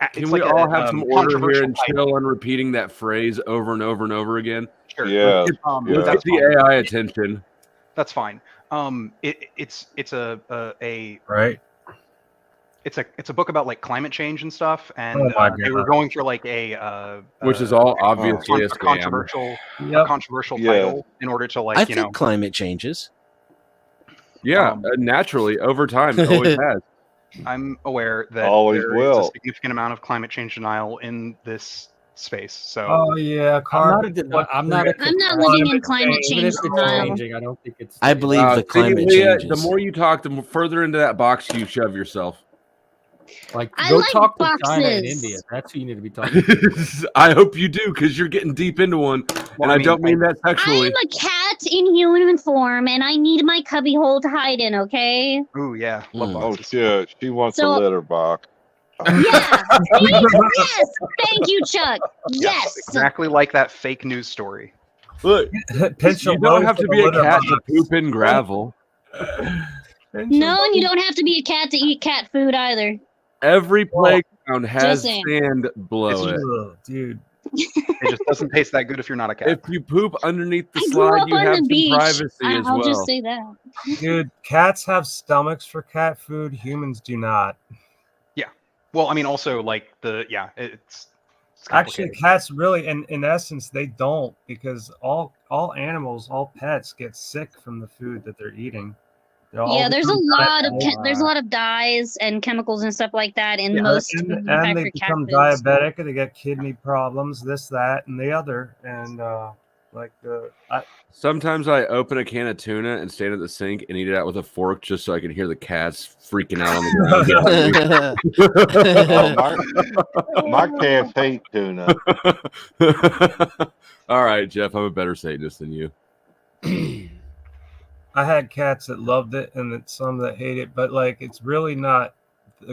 S3: it's
S10: Can
S3: like
S10: we all have some order here
S3: controversial
S10: and
S3: title.
S10: chill on repeating that phrase over and over and over again?
S3: Sure.
S6: Yes,
S10: Let's
S6: yes.
S10: get the AI attention.
S3: That's fine. It's a
S9: Right.
S3: it's a book about like climate change and stuff, and
S9: Oh my
S3: they were
S9: God.
S3: going for like a
S10: Which is all obviously a
S3: a
S10: scam.
S9: Yep.
S3: controversial
S6: Yeah.
S3: title in order to like
S7: I
S3: you
S7: think
S3: know.
S7: climate changes.
S10: Yeah, naturally over time it always has.
S3: I'm aware that
S6: Always
S3: there is
S6: will.
S3: a significant amount of climate change denial in this space. So
S9: Oh yeah, carbon.
S2: I'm not a
S4: I'm not living in climate
S2: even
S4: change
S2: if it's
S4: denial.
S2: changing. I don't think it's.
S7: I believe the
S10: See,
S7: climate
S10: Leah,
S7: changes.
S10: the more you talk, the further into that box you shove yourself.
S2: Like,
S4: I
S2: go
S4: like
S2: talk to China and
S4: boxes.
S2: India. That's who you need to be talking to.
S10: I hope you do, because you're getting deep into one, and I don't mean that
S4: I
S10: sexually.
S4: am a cat in human form, and I need my cubbyhole to hide in. Okay.
S3: Ooh yeah, love
S7: Mm.
S6: Oh
S3: boxes.
S6: shit, she wants a
S4: So-
S6: litter box.
S4: Yeah. Yes. Thank you, Chuck. Yes.
S3: Exactly like that fake news story.
S10: Look,
S9: Pinch
S10: you
S9: a
S10: don't
S9: loaf
S10: have to
S9: with
S10: be a
S9: litter
S10: cat to
S9: box.
S10: poop in gravel.
S4: No, and you don't have to be a cat to eat cat food either.
S10: Every playground has
S4: saying.
S10: sand below it.
S9: Ugh, dude.
S3: It just doesn't taste that good if you're not a cat.
S10: If you poop underneath the
S4: I grew
S10: slide,
S4: up
S10: you
S4: on
S10: have
S4: the
S10: some
S4: beach.
S10: privacy as
S4: I'll
S10: well.
S4: just say that.
S9: Dude, cats have stomachs for cat food. Humans do not.
S3: Well, I mean, also like it's
S9: Actually,
S3: complicated.
S9: cats really, in essence, they don't, because all animals, all pets get sick from the food that they're eating. They all
S4: Yeah, there's a
S9: become
S4: lot of
S9: diabetic.
S4: there's a lot of dyes and chemicals and stuff like that in
S3: Yeah,
S4: most
S9: and
S4: food
S9: they
S4: manufactured cat
S9: become
S4: foods.
S9: diabetic, and they get kidney problems, this, that, and the other, and
S10: Sometimes I open a can of tuna and stand at the sink and eat it out with a fork just so I can hear the cats freaking out on the
S6: Oh, my cats hate tuna.
S10: ground. All right, Jeff, I'm a better Satanist than you.
S9: I had cats that loved it and that some that hate it, but like it's really not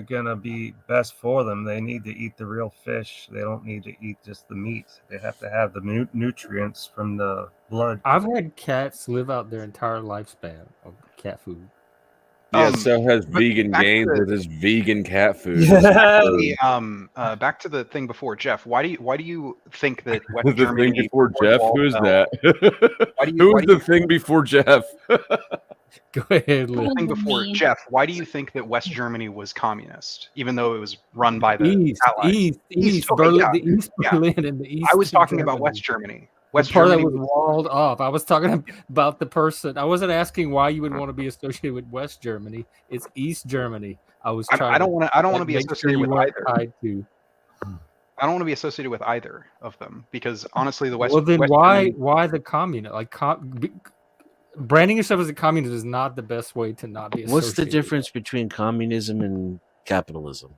S9: gonna be best for them. They need to eat the real fish. They don't need to eat just the meat. They have to have the nutrients from the blood.
S2: I've had cats live out their entire lifespan of cat food.
S10: Yeah, so has
S3: but
S10: vegan
S3: back
S10: gains
S3: to-
S10: with his vegan cat food.
S3: Actually, back to the thing before, Jeff. Why do you think that West
S10: The
S3: Germany
S10: thing before
S3: before the
S10: Jeff?
S3: wall
S10: Who is
S3: fell-
S10: that?
S3: Why do you-
S10: Who
S3: why
S10: is
S3: do
S10: the thing before Jeff?
S2: Go ahead, Liz.
S3: thing before
S4: Me.
S3: Jeff? Why do you think that West Germany was communist, even though it was run by the
S2: East,
S3: Allies?
S2: East,
S3: Okay,
S2: Berlin,
S3: yeah,
S2: the East
S3: yeah.
S2: Berlin, and the East.
S3: I was talking about
S2: Germany.
S3: West Germany.
S2: The
S3: West
S2: part
S3: Germany
S2: that was walled off. I was talking about the person. I wasn't asking why you would want to be associated with West Germany. It's East Germany. I was trying.
S3: I don't want to. I don't want
S2: like,
S3: to be
S2: make sure
S3: associated
S2: you
S3: with
S2: weren't
S3: either.
S2: tied to.
S3: I don't want to be associated with either of them because honestly, the West.
S2: Well, then
S3: West
S2: why
S3: Germany,
S2: why the communist? Like branding yourself as a communist is not the best way to not be.
S7: What's the
S2: associated with
S7: difference between communism and capitalism?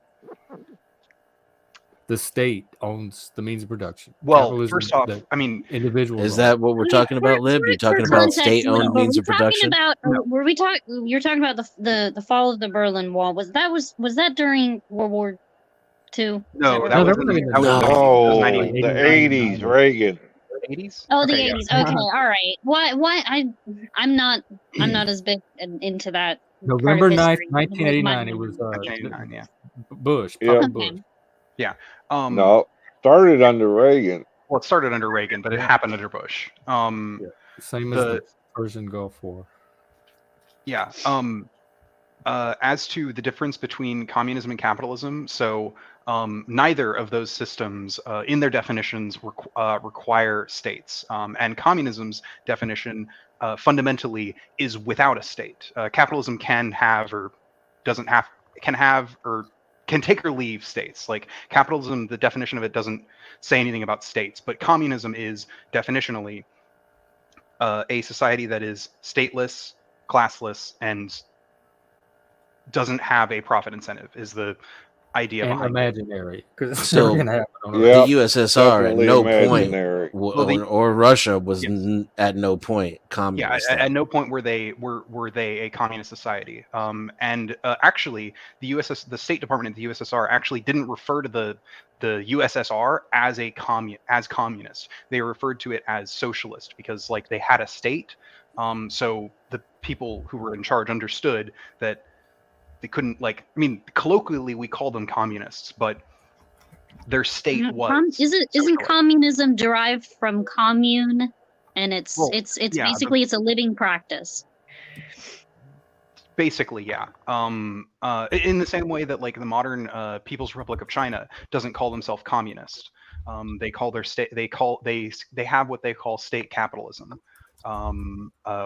S2: the state owns the means of production.
S3: well,
S2: Capitalism,
S3: first off,
S2: the
S3: I mean,
S2: individuals.
S7: Is
S2: own
S7: that what we're talking about, Lib? You're talking about
S4: context,
S7: state-owned
S4: were
S7: means
S4: we
S7: of production?
S4: Talking about, were we talking? You're talking about the fall of the Berlin Wall. Was that during World War II?
S3: no,
S4: Is
S3: that
S2: No,
S3: was
S2: that
S3: in
S2: was
S3: the
S2: in the-
S3: that was in the
S6: Oh,
S3: 90s.
S6: the 80s, Reagan.
S3: 80s?
S4: Oh, the
S3: Okay, yeah.
S4: 80s. Okay, all right. Why? I'm not as big into that.
S2: November
S4: part of
S2: 9th,
S4: history.
S2: 1989. It was
S3: 1989, yeah.
S2: Bush.
S6: Yeah.
S2: Papa Bush.
S4: Okay.
S6: No, started under Reagan.
S3: Well, it started under Reagan, but it happened under Bush.
S2: Same as the Persian Gulf War.
S3: Yeah. As to the difference between communism and capitalism, so neither of those systems, in their definitions, require states. And communism's definition fundamentally is without a state. Capitalism can have or doesn't have, can take or leave states. Like capitalism, the definition of it doesn't say anything about states, but communism is definitionally a society that is stateless, classless, and doesn't have a profit incentive is the idea
S2: and
S3: behind it.
S2: imaginary, because it's
S7: So-
S2: never gonna happen on
S6: Yeah.
S2: Earth.
S7: The USSR at
S6: definitely
S7: no
S6: imaginary.
S7: point,
S3: Well, the-
S7: or Russia was
S3: Yes.
S7: at no point
S3: Yeah,
S7: communist.
S3: at no point were they a communist society. And actually, the State Department of the USSR actually didn't refer to the USSR as communist. They referred to it as socialist because like they had a state. So the people who were in charge understood that they couldn't colloquially we call them communists, but their state was
S4: Isn't
S3: socialist.
S4: communism derived from commune? And it's
S3: Well,
S4: it's
S3: yeah,
S4: basically it's a living practice.
S3: Basically, yeah. In the same way that like the modern People's Republic of China doesn't call themselves communist. They call their state. They have what they call state capitalism,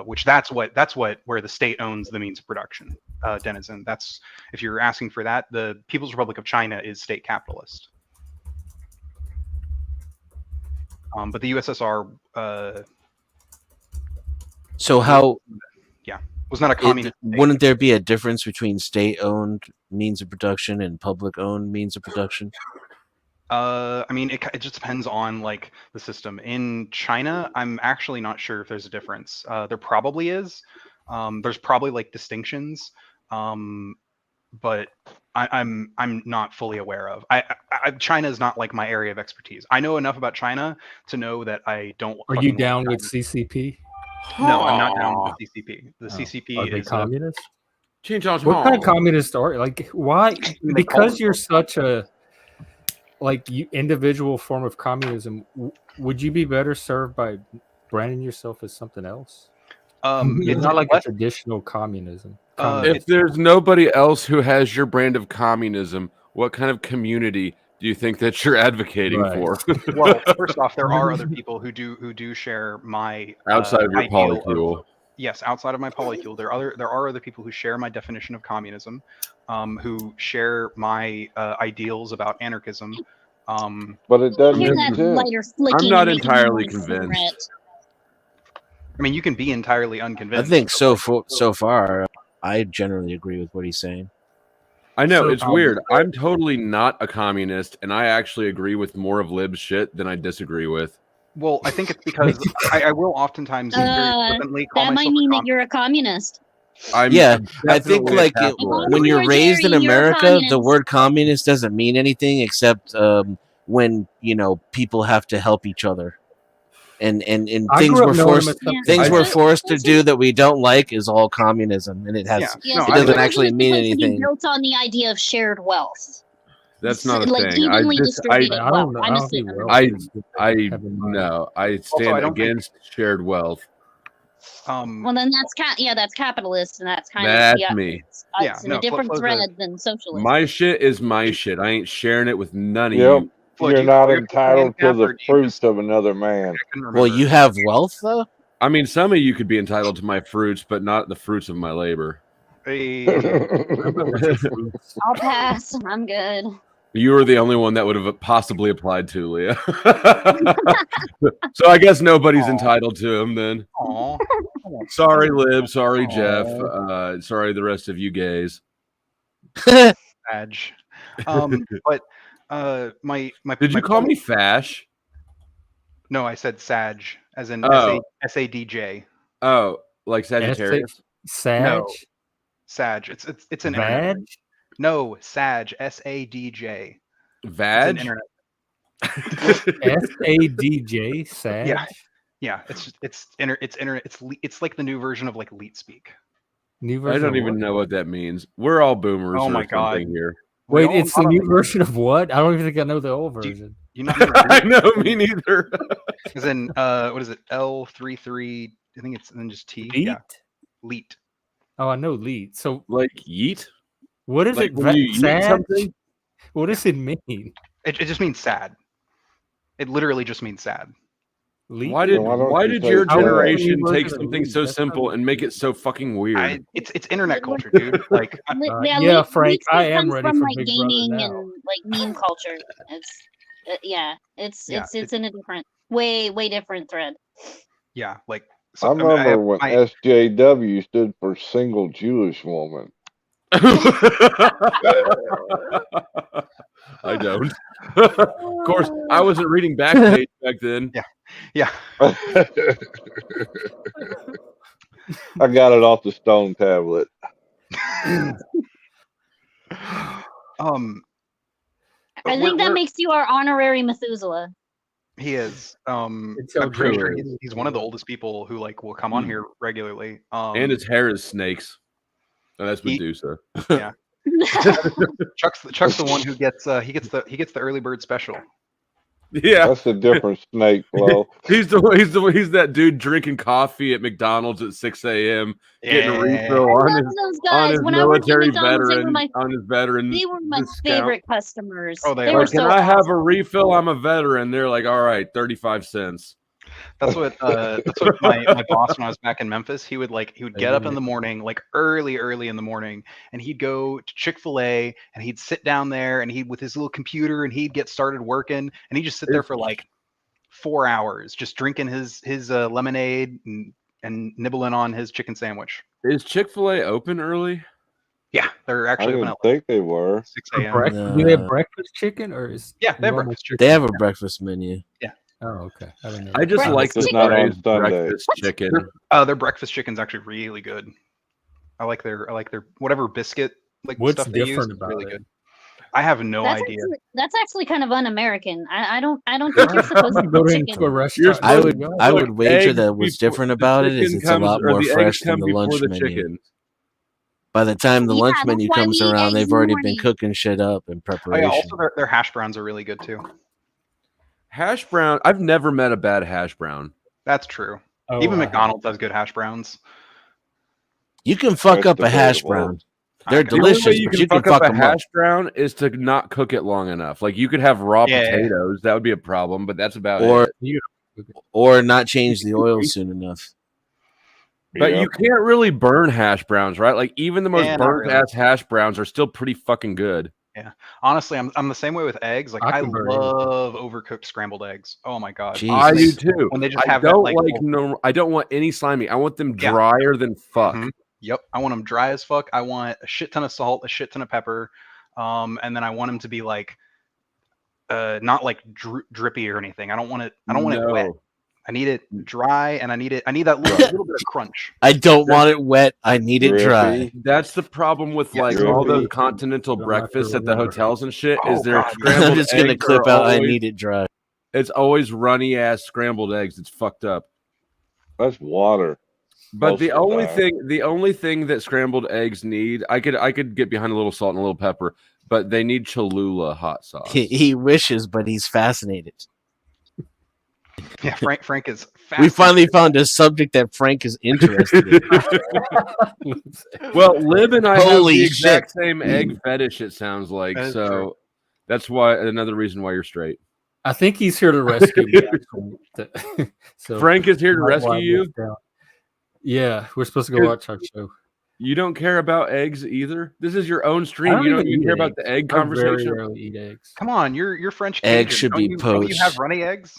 S3: which that's where the state owns the means of production. Denizen. That's if you're asking for that, the People's Republic of China is state capitalist. But the USSR
S7: So how
S3: was not a communist.
S7: wouldn't there be a difference between state-owned means of production and public-owned means of production?
S3: I mean, it just depends on like the system. In China, I'm actually not sure if there's a difference. There probably is. There's probably like distinctions, but I'm not fully aware of. China is not like my area of expertise. I know enough about China to know that I don't.
S2: Are you down with CCP?
S3: No, I'm not down with the CCP. The CCP
S2: Are they
S3: is
S2: communist?
S10: What
S2: kind of communist are you? Like why? Because you're such a individual form of communism. Would you be better served by branding yourself as something else? It's
S3: it's
S2: not like
S3: less-
S2: a traditional communism.
S10: If there's nobody else who has your brand of communism, what kind of community do you think that you're advocating
S2: Right.
S10: for?
S3: well, first off, there are other people who do share my
S10: Outside of your
S3: ideal
S10: polycule.
S3: Yes, outside of my polycule, there are other people who share my definition of communism, who share my ideals about anarchism.
S6: But it doesn't
S4: Hear
S6: make
S4: that
S6: sense.
S4: lighter flicking.
S10: I'm not
S4: and making
S10: entirely
S4: noise,
S10: convinced.
S4: Brett.
S3: I mean, you can be entirely
S7: I
S3: unconvinced.
S7: think
S3: but,
S7: so far, I generally agree with what he's saying.
S10: I know,
S2: So,
S10: it's weird. I'm totally not a communist, and I actually agree with more of Lib's shit than I disagree with.
S3: Well, I think it's because I will oftentimes very flippantly call
S4: That
S3: myself
S4: might mean
S3: a
S4: that you're a communist.
S7: Yeah, I think
S10: definitely a
S7: like
S10: capitalist.
S7: when you're
S4: You're
S7: raised in
S4: Jerry, you're a
S7: America, the
S4: communist.
S7: word communist doesn't mean anything except when people have to help each other, and
S2: I
S7: things
S2: grew up
S7: were
S2: knowing
S7: forced.
S2: them as something
S7: Things
S2: else.
S7: we're forced to do that we don't like is all communism, and it has
S3: Yeah. No,
S7: it
S3: I
S7: doesn't
S3: think-
S7: actually mean
S4: It's supposed to be
S7: anything.
S4: built on the idea of shared wealth.
S10: That's not a
S4: like
S10: thing.
S4: evenly distributed
S2: I
S4: wealth.
S2: don't know.
S4: I'm
S2: I
S4: a
S2: don't think
S4: citizen.
S10: I
S2: have in mind.
S10: no. I
S3: I
S10: stand
S3: don't think-
S10: against shared wealth.
S4: Well, then that's that's capitalist, and that's kind
S10: That's
S4: of
S10: me.
S3: Yeah,
S4: it's in
S3: no,
S4: a different
S3: Flo's a-
S4: thread than socialism.
S10: My shit is my shit. I ain't sharing it with none of
S6: Yep.
S10: you.
S3: Flo, do
S6: You're
S3: you
S6: not
S3: call yourself
S6: entitled to
S3: handicapped, or
S6: the
S3: do you
S6: fruits
S3: just-
S6: of another man.
S3: I couldn't
S7: Well,
S3: remember.
S7: you have wealth though.
S10: I mean, some of you could be entitled to my fruits, but not the fruits of my labor.
S3: Hey,
S4: I'll pass. I'm good.
S10: You were the only one that would have possibly applied to, Leah. So I guess nobody's
S3: Aw.
S10: entitled to him then.
S3: aw.
S10: Sorry, Lib. Sorry,
S3: Aw.
S10: Jeff. Sorry, the rest of you gays.
S3: Badge. But my
S10: Did you
S3: my
S10: call
S3: point-
S10: me Fash?
S3: No, I said Sag, as in
S10: Oh.
S3: SADJ.
S10: Oh, like Sagittarius?
S2: Sag?
S3: No. Sag. It's an internet.
S2: Vag?
S3: No, Sag. SADJ. It's an
S10: Vag?
S3: internet.
S2: SADJ? Sag?
S3: Yeah. Yeah, it's like the new version of like Leet Speak.
S2: New
S10: I
S2: version
S10: don't
S2: of
S10: even
S2: what?
S10: know what that means. We're all boomers.
S3: Oh
S10: or
S3: my God.
S10: something here.
S3: We
S2: Wait,
S3: all
S2: it's the
S3: not
S2: new
S3: only-
S2: version of what? I don't even think I know the old
S3: Do you-
S2: version.
S3: You not
S10: I know, me neither.
S3: As in what is it? L33. I think it's then just T.
S2: Leet?
S3: Yeah. Leet.
S2: Oh, I know Leet. So
S10: Like yeet?
S2: what is
S10: Like
S2: it?
S10: when you eat
S2: Sag?
S10: something?
S2: What does it mean?
S3: It just means sad. It literally just means sad.
S2: Leet?
S10: Why did
S6: why don't
S10: why
S6: you
S10: did
S6: say
S10: your
S6: that?
S10: generation
S2: How
S10: take
S2: is it
S10: something
S2: leet?
S10: so
S2: That's
S10: simple
S2: not-
S10: and make it so fucking weird?
S3: It's internet culture, dude. Like
S2: yeah, Frank, I am
S4: comes
S2: ready
S4: from
S2: for
S4: like
S2: Big Brother
S4: gaming
S2: now.
S4: and like meme culture. It's
S3: Yeah,
S4: it's in a different way different thread.
S3: yeah, like
S6: I
S3: mean,
S6: remember
S3: have
S6: when
S3: my-
S6: SJW stood for single Jewish woman.
S10: I don't. Of course, I wasn't reading Backpage back then.
S3: Yeah.
S6: I got it off the stone tablet.
S3: But
S4: I think that makes you our honorary Methuselah.
S3: he is.
S2: It's
S3: I'm pretty
S2: so
S3: sure
S2: true.
S3: he's one of the oldest people who like will come on here regularly.
S10: And his hair is snakes. And that's
S3: He-
S10: Medusa.
S3: Yeah. Chuck's the one who gets he gets the early bird special.
S10: Yeah.
S6: That's a different snake, Flo.
S10: He's that dude drinking coffee at McDonald's at 6 a.m. getting a
S3: Yeah.
S10: refill
S4: I
S10: on
S4: love
S10: his
S4: those
S10: on
S4: guys.
S10: his
S4: When I worked at
S10: military
S4: McDonald's,
S10: veteran
S4: they were my
S10: discount.
S4: favorite customers.
S3: Oh, they
S4: they
S3: are.
S4: were
S10: Like, can
S4: so
S10: I have
S4: awesome.
S10: a refill? I'm a veteran. They're like, all right, 35 cents.
S3: That's what my boss when I was back in Memphis, he would get up in the morning, like early in the morning, and he'd go to Chick-fil-A and he'd sit down there and he'd with his little computer and he'd get started working and he'd just sit there for like 4 hours just drinking his lemonade and nibbling on his chicken sandwich.
S10: Is Chick-fil-A open early?
S3: Yeah, they're
S6: I
S3: actually open
S6: didn't
S3: at
S6: think they were.
S3: 6
S2: For
S3: a.m.
S2: breakfast? Do they have breakfast chicken or is
S3: Yeah, they have
S2: normal
S3: breakfast
S2: chicken?
S7: They have a breakfast menu.
S2: Oh, okay. I don't know.
S10: I just
S4: Breakfast
S10: like the
S6: Just not on
S10: phrase
S6: Sunday.
S10: breakfast chicken.
S3: Their breakfast chicken's actually really good. I like their whatever biscuit
S2: What's
S3: stuff they use.
S2: different
S3: It's
S2: about
S3: really
S2: it?
S3: good. I have no
S4: That's
S3: idea.
S4: that's actually kind of un-American. I don't think you're supposed to
S2: go
S4: put
S2: into a
S4: chicken.
S2: restaurant.
S7: I
S10: supposed
S7: would
S10: to
S7: I
S10: put
S7: would wager
S10: eggs
S7: that what's
S10: before
S7: different
S10: the
S7: about it is
S10: chicken
S7: it's a lot
S10: or
S7: more
S10: the eggs
S7: fresh than
S10: come
S7: the
S10: before
S7: lunch
S10: the
S7: menu.
S10: chicken.
S7: By the time the
S4: Yeah,
S7: lunch
S4: that's
S7: menu
S4: why
S7: comes
S4: we eat
S7: around,
S4: eggs
S7: they've
S4: in the
S7: already been
S4: morning.
S7: cooking shit up in
S3: Oh
S7: preparation.
S3: yeah, also their hash browns are really good too.
S10: Hash brown. I've never met a bad hash brown.
S3: That's true.
S2: Oh,
S3: Even
S2: I have.
S3: McDonald's has good hash browns.
S7: You can fuck
S6: That's
S7: up a hash
S6: debatable.
S7: brown. They're
S3: Okay.
S10: The only way
S7: delicious,
S10: you
S7: but
S10: can
S7: you can
S10: fuck up
S7: fuck
S10: a
S7: them up.
S10: hash brown is to not cook it long enough. Like you could have raw
S3: Yeah.
S10: potatoes. That would be a problem, but that's about
S7: Or
S10: it.
S7: or not change the oil soon enough.
S10: But
S6: Yep.
S10: you can't really burn hash browns, right? Like even the most
S3: Yeah, not
S10: burnt
S3: really.
S10: ass hash browns are still pretty fucking good.
S3: Honestly, I'm the same way with eggs. Like
S2: I
S3: I
S2: can burn anything.
S3: love overcooked scrambled eggs. Oh my god.
S7: Jesus.
S10: I do
S7: Nice.
S10: too.
S3: When they just
S10: I
S3: have that,
S10: don't
S3: like,
S10: like
S3: little-
S10: no. I don't want any slimy. I want them
S3: Yeah.
S10: drier than fuck.
S3: Mhm. Yep. I want them dry as fuck. I want a shit ton of salt, a shit ton of pepper, and then I want them to be like, not like drippy or anything. I don't want it. I don't want it wet.
S10: No.
S3: I need it dry, and I need that little bit of crunch.
S7: I don't want it wet. I need it dry.
S6: Drippy.
S10: That's the problem with
S3: Yes.
S10: like all those
S6: Drippy.
S10: continental
S2: Don't have to
S10: breakfasts at the
S2: remember.
S10: hotels and shit.
S3: Oh,
S10: Is their
S3: God, yeah.
S10: scrambled
S7: I'm just gonna
S10: eggs
S7: clip
S10: are
S7: out. I
S10: always-
S7: need it dry.
S10: It's always runny ass scrambled eggs. It's fucked up.
S6: That's water.
S10: But
S6: Most
S10: the
S6: of
S10: only
S6: that.
S10: thing that scrambled eggs need, I could get behind a little salt and a little pepper, but they need Cholula hot sauce.
S7: He wishes, but he's fascinated.
S3: Yeah, Frank is.
S7: We finally found a subject that Frank is interested in.
S10: Well, Lib and I
S7: Holy
S10: have the exact
S7: shit.
S10: same egg fetish. It sounds like
S3: That is
S10: so.
S3: true.
S10: That's why another reason why you're straight.
S2: I think he's here to rescue me. Actually. So
S10: Frank is here to
S2: might
S10: rescue
S2: wind
S10: you.
S2: this down. Yeah, we're supposed to go
S10: Good.
S2: watch our show.
S10: You don't care about eggs either. This is your own
S2: I
S10: stream.
S2: don't
S10: You don't
S2: even
S10: even
S2: eat
S10: care about
S2: eggs.
S10: the egg
S2: I very
S10: conversation.
S2: rarely eat eggs.
S3: Come on, you're French.
S7: Eggs
S3: Cajun.
S7: should
S3: Don't
S7: be
S3: you, don't you have
S7: poached.
S3: runny eggs?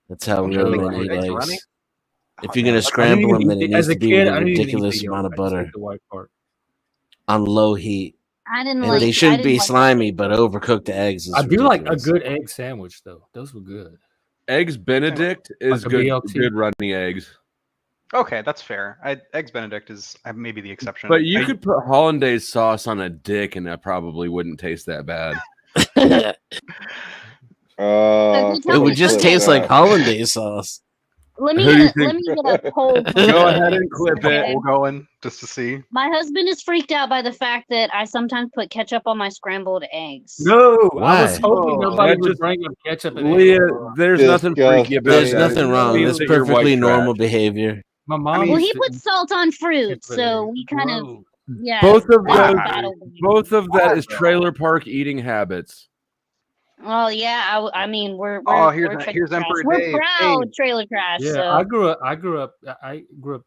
S7: That's how
S3: Don't you
S7: real
S3: think
S7: men
S3: your
S7: eat
S3: eggs are
S7: eggs.
S3: runny?
S7: If
S3: Oh,
S7: you're
S3: man,
S7: gonna
S3: that's-
S7: scramble them, then it needs
S2: As a
S7: to be
S2: kid,
S7: with
S2: I
S7: a
S2: didn't even eat
S7: ridiculous
S2: the
S7: amount
S2: yolk.
S7: of
S2: I just ate
S7: butter
S2: the white part.
S7: on low heat.
S4: I didn't
S7: And
S4: like.
S7: they
S4: I
S7: shouldn't
S4: didn't
S7: be
S4: like
S7: slimy, but overcooked eggs is
S2: I do like a
S7: ridiculous.
S2: good egg sandwich though. Those were good.
S10: Eggs Benedict is
S2: Like a
S10: good.
S2: BLT.
S10: Good runny eggs.
S3: Okay, that's fair. Eggs Benedict is maybe the exception.
S10: But you
S3: I-
S10: could put hollandaise sauce on a dick, and that probably wouldn't taste that bad.
S7: It
S4: It
S7: would just taste like hollandaise sauce.
S4: Let me
S10: Who do you
S4: let me get a poll.
S10: Go ahead and clip it.
S4: Okay.
S3: We'll go in just to see.
S4: My husband is freaked out by the fact that I sometimes put ketchup on my scrambled eggs.
S2: No, I
S7: Why?
S2: was hoping
S3: Oh,
S2: nobody
S10: that
S2: would
S10: just-
S2: bring up ketchup. And
S10: Leah,
S2: eggs.
S10: there's nothing freaky about
S7: There's
S10: that.
S7: nothing wrong.
S10: Means
S7: It's
S10: that you're white
S7: perfectly normal
S10: trash.
S7: behavior.
S2: My mom.
S4: Well,
S2: used
S4: he
S2: to
S4: puts
S2: eat
S4: salt on fruit,
S2: ketchup
S4: so
S2: and
S4: we
S2: eggs.
S4: kind of
S2: Whoa.
S4: yeah.
S10: Both of
S4: that's a
S10: those,
S4: battle.
S10: both of that is trailer park eating habits.
S4: Well, yeah. I mean, we're
S3: Oh,
S4: we're
S3: here's
S4: trailer
S3: Emperor
S4: trash. We're
S3: Dave.
S4: proud
S3: Dave.
S4: trailer trash.
S2: Yeah,
S4: so.
S2: I grew up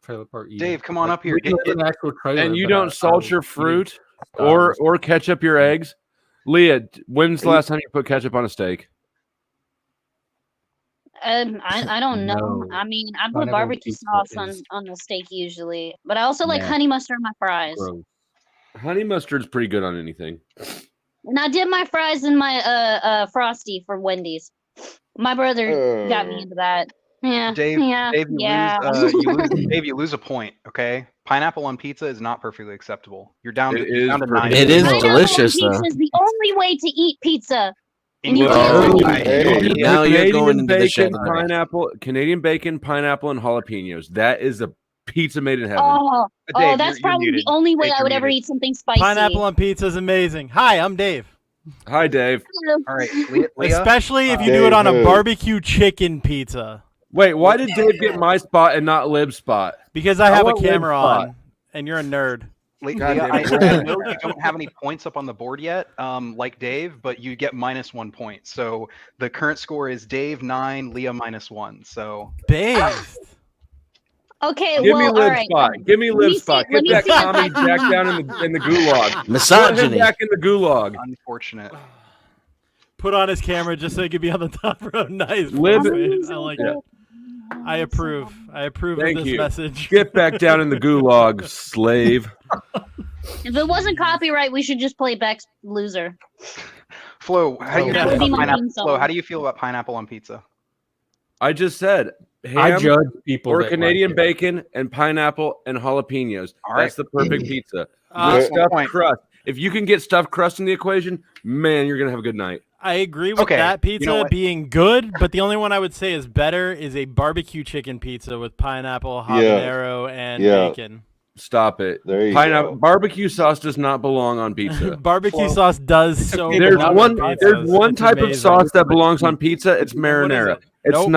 S2: trailer park eating.
S3: Dave, come on up here.
S2: We lived in an actual trailer,
S10: And you
S2: but
S10: don't
S2: I
S10: salt
S2: was
S10: your
S2: eating
S10: fruit
S2: styles.
S10: or ketchup your eggs. Leah, when's the last time you put ketchup on a steak?
S4: I don't know.
S2: No.
S4: I mean, I
S2: I
S4: put
S2: never
S4: barbecue
S2: eat
S4: sauce
S2: is
S4: on the steak usually, but I also like
S2: nasty.
S4: honey mustard on my fries.
S2: Gross.
S10: Honey mustard's pretty good on anything.
S4: And I did my fries in my frosty for Wendy's. My brother got me into that. Yeah,
S3: Dave,
S4: yeah,
S3: Dave,
S4: yeah.
S3: Dave, you lose a point. Okay, pineapple on pizza is not perfectly acceptable. You're down
S10: It
S3: to you're
S10: is
S3: down to
S10: perfect.
S3: 9.
S7: It is
S4: Pineapple on
S7: delicious,
S4: pizza
S7: though.
S4: is the only way to eat pizza.
S3: In
S4: And you
S3: your
S4: can't
S3: life.
S6: Hey.
S7: Now you're
S10: Canadian
S7: going into the
S10: bacon,
S7: shed.
S10: Canadian bacon, pineapple, and jalapenos. That is a pizza made in heaven.
S4: Oh,
S3: Dave,
S4: that's
S3: you're
S4: probably
S3: muted.
S4: the only way
S3: Dave,
S4: I
S3: you're
S4: would ever
S3: muted.
S4: eat something spicy.
S11: Pineapple on pizza is amazing. Hi, I'm Dave.
S10: Hi, Dave.
S3: All right, Leah.
S11: Especially if you do it
S6: Dave
S11: on a
S6: who?
S11: barbecue chicken pizza.
S10: Wait, why did Dave get my spot and not Lib's spot?
S11: Because I have a
S10: want Lib's
S11: camera
S10: spot.
S11: on, and you're a nerd.
S3: Leah,
S10: God damn
S3: I
S10: it.
S3: know you don't have any points up on the board yet, like Dave, but you get -1 point. So the current score is Dave 9, Leah -1. So
S11: Based.
S4: Okay,
S10: Give me
S4: well, all
S10: Lib's
S4: right.
S10: spot. Give me
S4: Let me
S10: Lib's
S4: see-
S10: spot.
S4: let
S10: Get
S4: me
S10: that
S4: see if I
S10: commie
S4: can-
S10: back down in the gulag. Put him
S7: Misogyny.
S10: back in the gulag.
S3: unfortunate.
S11: Put on his camera just so he could be on the top row. Nice.
S10: Live
S11: I like it. I approve. I approve
S10: Thank
S11: of this
S10: you.
S11: message.
S10: Get back down in the gulag, slave.
S4: If it wasn't copyright, we should just play Beck's loser.
S3: Flo, how do you
S11: Yeah.
S3: feel
S4: Would be
S3: about
S4: my
S3: pineapple?
S4: theme song.
S3: Flo, how do you feel about pineapple on pizza?
S10: I just said
S2: I
S10: ham
S2: judge people
S10: or
S2: that
S10: Canadian
S2: like it.
S10: bacon and pineapple and jalapenos.
S3: All right.
S10: That's the perfect pizza.
S11: Uh,
S10: With
S3: One
S10: stuffed
S3: point.
S10: crust. If you can get stuffed crust in the equation, man, you're gonna have a good night.
S11: I agree with
S3: Okay,
S11: that
S3: you
S11: pizza
S3: know what?
S11: being good, but the only one I would say is better is a barbecue chicken pizza with pineapple,
S6: Yeah.
S11: habanero, and
S6: Yeah.
S11: bacon.
S10: Stop it.
S6: There you
S10: Pineapple
S6: go.
S10: barbecue sauce does not belong on pizza.
S11: Barbecue
S3: Well,
S11: sauce does so
S6: okay,
S10: There's
S11: much
S10: one
S11: on
S10: there's
S11: pizzas.
S10: one
S11: It's
S10: type of
S11: amazing.
S10: sauce that belongs on pizza. It's
S11: What is
S10: marinara.
S11: it?
S10: It's
S11: Nope.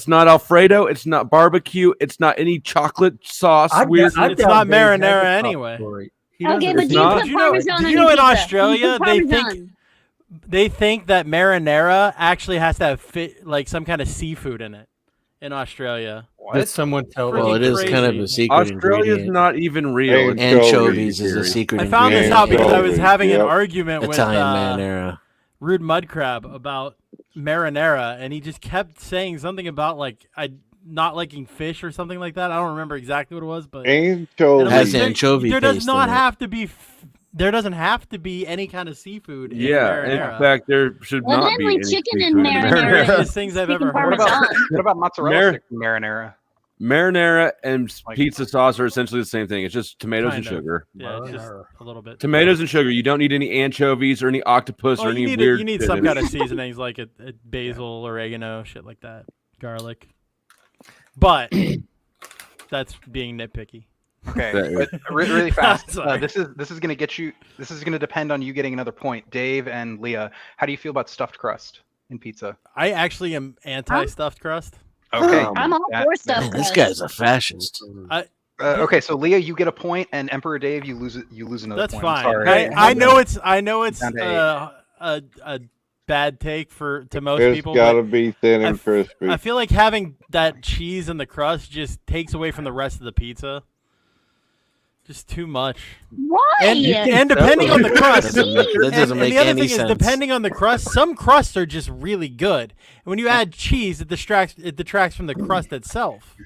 S10: not Alfredo. It's not barbecue. It's not any chocolate sauce. Weird.
S11: It's not marinara anyway.
S4: Okay, but
S10: It's
S4: do you
S10: not.
S4: put
S11: Did you know?
S4: Parmesan
S11: Did
S4: on
S11: you know
S4: your
S11: in
S4: pizza?
S11: Australia
S4: You put
S11: they
S4: Parmesan.
S11: think that marinara actually has to have like some kind of seafood in it in Australia?
S2: Did someone tell
S11: Freaking
S7: Well, it is kind of
S11: crazy.
S7: a secret
S10: Australia's
S7: ingredient.
S10: not even real.
S6: Hey,
S7: Anchovies is a
S6: Anchovies.
S7: secret
S11: I found this
S7: ingredient.
S11: out because I was
S6: Anchovies,
S11: having an
S6: yep.
S11: argument with
S7: Italian marinara.
S11: Rude Mud Crab about marinara, and he just kept saying something about like I not liking fish or something like that. I don't remember exactly what it was, but and I'm
S6: Anchovies.
S7: Has
S11: there-
S7: anchovy
S11: There does
S7: paste
S11: not
S7: in it.
S11: have to be. There doesn't have to be any kind of seafood in
S10: Yeah, in
S11: marinara.
S10: fact, there should
S4: Well,
S10: not be
S4: definitely
S10: any
S4: chicken and
S10: seafood in
S4: marinara.
S10: marinara.
S11: Craziest things I've ever
S4: Speaking
S11: heard.
S3: What about
S4: Parmesan.
S3: what about mozzarella
S10: Mar-
S3: sticks and marinara?
S10: Marinara and
S3: Like-
S10: pizza sauce are essentially the same thing. It's just tomatoes and
S11: Kind of.
S10: sugar.
S11: Yeah, it's just a little bit.
S10: Tomatoes and sugar. You don't need any anchovies or any octopus or
S11: Well,
S10: any
S11: you need
S10: weird.
S11: you need
S10: shit
S11: some
S10: in it.
S11: kind of seasonings like a basil, oregano, shit like that, garlic. But that's being nitpicky.
S3: Okay,
S10: That-
S3: but really fast.
S11: Sorry.
S3: This is gonna get you. This is gonna depend on you getting another point. Dave and Leah, how do you feel about stuffed crust in pizza?
S11: I actually am anti-stuffed crust.
S3: Okay.
S4: I'm all
S3: that-
S4: for stuff.
S7: Man, this guy's a fascist.
S3: Okay, so Leah, you get a point, and Emperor Dave, you lose another
S11: That's
S3: point.
S11: fine.
S3: I'm sorry.
S11: I know it's
S3: Down to
S11: a bad take to most
S6: It's
S11: people.
S6: got to
S11: But
S6: be thin
S11: I
S6: and
S11: f-
S6: crispy.
S11: I feel like having that cheese in the crust just takes away from the rest of the pizza. Just too much.
S4: Why?
S11: And depending on the crust,
S7: That doesn't
S11: and
S7: make
S11: the other
S7: any
S11: thing
S7: sense.
S11: is, depending on the crust, some crusts are just really good. And when you add cheese, it detracts from the crust itself.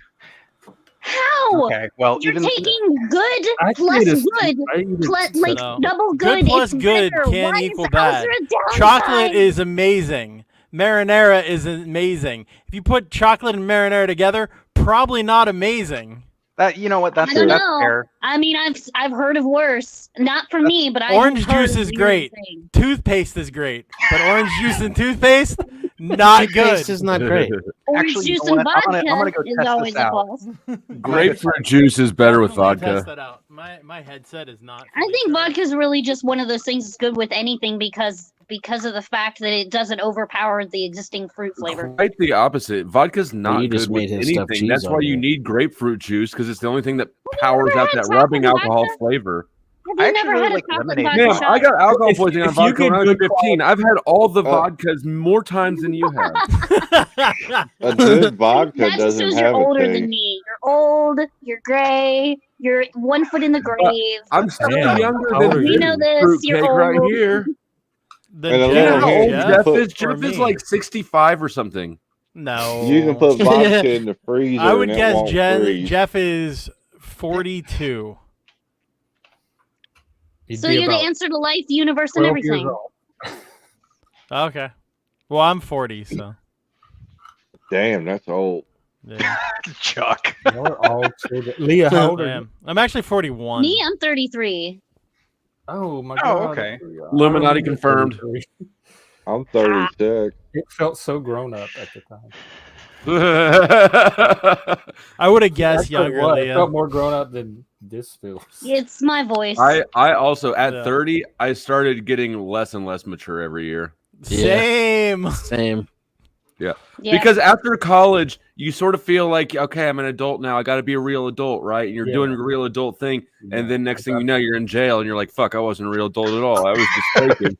S4: How?
S3: Okay, well,
S4: You're
S3: even
S4: taking good
S2: I
S4: plus
S2: think
S4: good, like
S11: No.
S4: double good.
S11: Good plus
S4: it's
S11: good
S4: better.
S11: can
S4: Why
S11: equal
S4: is, how is
S11: bad.
S4: there a downside?
S11: Chocolate is amazing. Marinara is amazing. If you put chocolate and marinara together, probably not amazing.
S3: that, you know what? That's
S4: I don't
S3: that's
S4: know.
S3: fair.
S4: I mean, I've heard of worse. Not for me, but I
S11: Orange
S4: have heard
S11: juice
S4: of
S11: is
S4: weird
S11: great.
S4: things.
S11: Toothpaste is great, but orange juice and toothpaste, not good.
S7: Taste is not great.
S4: Orange
S3: Actually, you
S4: juice
S3: know
S4: and
S3: what?
S4: vodka
S3: I'm gonna go
S4: is
S3: test
S4: always
S3: this
S4: a
S3: out.
S4: plus.
S10: Grapefruit juice is better with
S11: Definitely test
S10: vodka.
S11: that out. My headset is not.
S4: I
S11: fully
S4: think
S11: charged.
S4: vodka's really just one of those things that's good with anything because of the fact that it doesn't overpower the existing fruit flavor.
S10: Quite the opposite. Vodka's not
S7: you just
S10: good with
S7: made his stuffed
S10: anything.
S7: cheese
S10: That's why
S7: on
S10: you
S7: there.
S10: need grapefruit juice because it's the only thing that powers
S4: never
S10: out
S4: had
S10: that rubbing
S4: chocolate
S10: alcohol
S4: vodka?
S10: flavor.
S4: Have
S3: I
S4: you
S3: actually
S4: never
S3: really
S4: had
S3: like
S4: a chocolate
S3: lemonade.
S4: vodka
S10: Ma'am,
S4: shot?
S10: I got alcohol
S2: If-
S10: poisoning on
S2: if you
S10: vodka when I
S2: get
S10: was
S2: good
S10: 15. I've had all the
S6: Uh,
S10: vodkas more times than you have.
S6: A good vodka
S4: That just
S6: doesn't
S4: shows you're
S6: have a
S4: older
S6: taste.
S4: than me. You're old. You're gray. You're 1 foot in the grave.
S10: I'm still
S2: Damn,
S10: younger
S2: how
S10: than
S2: old are
S4: We
S2: you?
S4: know this.
S10: fruitcake
S4: You're
S10: right
S4: old.
S10: here.
S11: The
S6: And a
S10: You know
S6: little
S10: how
S6: hint,
S10: old
S6: you
S10: Jeff
S6: put-
S10: is?
S11: or
S10: Jeff is
S11: me.
S10: like 65 or something.
S11: No.
S6: You can put vodka in the freezer.
S11: I would
S6: and it
S11: guess
S6: won't freeze.
S11: Jeff is 42.
S4: So you're the answer to life, the universe, and
S2: 12 years
S4: everything.
S2: old.
S11: Okay. Well, I'm 40, so.
S6: Damn, that's old.
S11: Yeah.
S3: Chuck.
S2: You're all children. Leah, how old
S11: I
S2: are you?
S11: am. I'm actually 41.
S4: Me, I'm 33.
S2: Oh my
S3: Oh,
S2: god.
S3: okay.
S10: Illuminati
S2: I remember
S10: confirmed.
S2: 33.
S6: I'm 36.
S2: It felt so grown up at the time.
S11: I would have guessed
S2: Actually,
S11: younger,
S2: what? It
S11: Leah.
S2: felt more grown up than this feels.
S4: It's my voice.
S10: I also at
S11: Yeah.
S10: 30 I started getting less and less mature every year.
S11: Same.
S7: Same.
S10: Yeah.
S4: Yeah.
S10: Because after college, you sort of feel like, okay, I'm an adult now. I got to be a real adult, right? And you're
S2: Yeah.
S10: doing a real adult thing.
S2: Yeah.
S10: And then next thing you know, you're in jail and you're like, fuck, I wasn't a real adult at all. I was mistaken.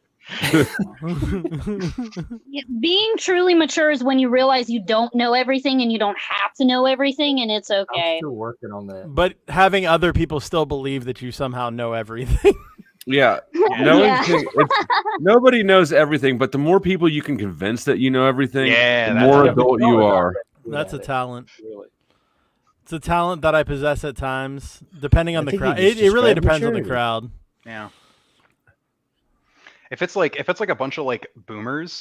S4: Yeah, being truly mature is when you realize you don't know everything and you don't have to know everything, and it's
S2: I'm
S4: okay.
S2: still working on that.
S11: But having other people still believe that you somehow know everything.
S10: Yeah.
S4: Yeah.
S10: Nobody knows everything, but the more people you can convince that you know everything,
S3: Yeah,
S10: the
S3: that's
S10: more
S3: it.
S10: adult you are.
S11: That's a talent.
S2: Really.
S11: It's a talent that I possess at times, depending on
S7: I
S11: the
S7: think you
S11: crowd.
S7: just
S11: It really
S7: described
S11: depends on the
S7: maturity.
S11: crowd.
S3: Yeah. If it's like a bunch of like boomers,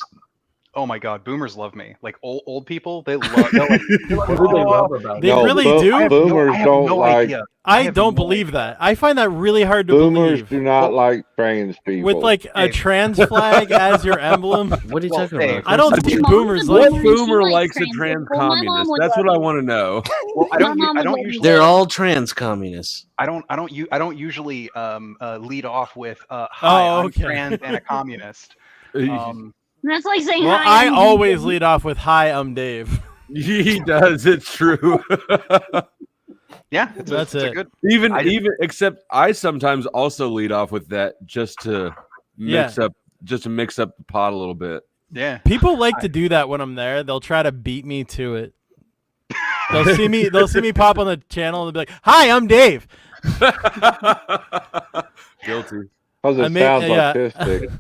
S3: oh my god, boomers love me. Like old people, they love. They're like,
S2: What do they love about
S11: They
S2: it?
S11: really do?
S6: Boomers don't like.
S11: I
S3: have
S11: don't
S3: no
S11: believe that. I find that really hard to
S6: Boomers
S11: believe.
S6: do not like trans people.
S11: With like a trans flag as your emblem.
S7: What are you talking
S3: Dave,
S7: about?
S11: I don't
S3: First of
S11: think
S3: all,
S11: boomers
S4: What
S11: like
S10: What
S11: you.
S10: boomer
S4: likes
S10: likes a
S4: trans
S10: trans
S4: people. My mom
S10: communist?
S4: would
S10: That's
S4: love
S10: what I
S4: you.
S10: want to know.
S3: Well, I
S4: My
S3: don't.
S4: mom
S3: I
S4: would
S3: don't
S4: love you.
S3: usually.
S7: They're all trans communists.
S3: I don't usually lead off with hi,
S11: Oh,
S3: I'm
S11: okay.
S3: trans and a communist.
S4: That's like saying
S11: Well,
S4: hi.
S11: I
S4: I'm
S11: always
S4: vegan.
S11: lead off with "Hi, I'm Dave."
S10: He does. It's true.
S3: Yeah, it's
S11: That's
S3: a
S11: it.
S3: good.
S10: even
S3: I just-
S10: even except I sometimes also lead off with that just to mix up the pot a little bit.
S3: Yeah.
S11: People like to do that when I'm there. They'll try to beat me to it. They'll see me. They'll see me pop on the channel and they'll be like, "Hi, I'm Dave."
S10: Guilty.
S6: Because
S11: I
S6: it
S11: made-
S6: sounds
S11: yeah.
S6: autistic.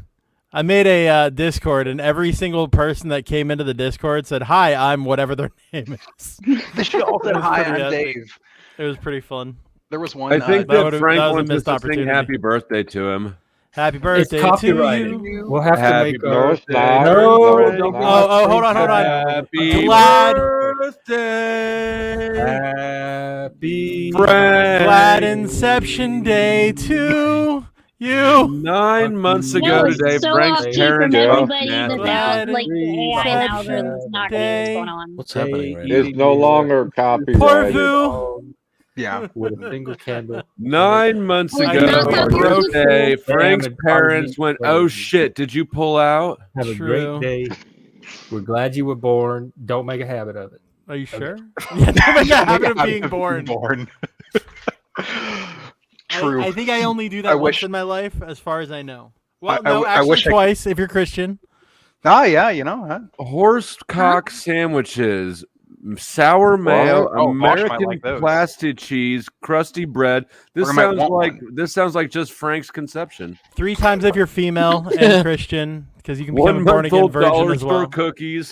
S11: I made a Discord, and every single person that came into the Discord said, "Hi, I'm whatever their name is."
S3: They should all said
S11: It was
S3: hi,
S11: pretty
S3: I'm
S11: epic.
S3: Dave.
S11: It was pretty fun.
S3: There was one.
S10: I think
S11: that
S10: that
S11: would've-
S10: Frank
S11: that was a
S10: wants us
S11: missed
S10: to sing
S11: opportunity.
S10: happy birthday to him.
S11: Happy
S2: It's
S11: birthday to
S2: copyrighted.
S11: you.
S2: We'll have to
S10: Happy
S2: make
S6: No, it's
S10: birthday.
S6: not.
S2: No,
S6: No, it's
S2: don't
S6: not.
S11: Oh, hold on.
S10: Happy
S11: Glad-
S10: birthday.
S2: Happy
S10: Frank.
S11: Glad Inception Day to you.
S10: 9 months
S4: That
S10: ago
S4: was
S10: today,
S4: so
S10: Frank's
S4: off-key
S10: parents
S4: from
S6: Yeah.
S4: everybody
S10: nasty.
S4: without like the
S2: Glad
S4: AI and
S2: Inception
S4: algorithms not getting what's going on.
S7: What's happening right now?
S6: It's no longer copyrighted.
S11: Porvu.
S3: Yeah.
S2: with a single candle.
S10: 9 months
S4: Well,
S10: ago,
S4: it's not
S10: on
S4: that
S10: birthday,
S2: beautiful.
S10: Frank's
S2: Damn it,
S10: parents
S2: pardon me.
S10: went, "Oh shit, did you pull out?"
S2: Have a
S11: True.
S2: great day. We're glad you were born. Don't make a habit of it.
S11: Are you sure? Yeah, don't make a habit of being born.
S3: True.
S11: I think I only do that
S3: I
S11: once
S3: wish-
S11: in my life, as far as I know. Well,
S3: I
S11: no, actually
S3: wish I-
S11: twice if you're Christian.
S3: Ah, yeah, you know, huh?
S10: Horse cock sandwiches, sour mayo,
S3: Oh, Bosch might
S10: American
S3: like those.
S10: plastic cheese, crusty bread. This
S3: Or might
S10: sounds
S3: want
S10: like
S3: one.
S10: this sounds like just Frank's conception.
S11: 3 times if you're female and Christian, because you can become a
S10: 1
S11: born
S10: month
S11: again
S10: old
S11: virgin
S10: dollar
S11: as
S10: store
S11: well.
S10: cookies,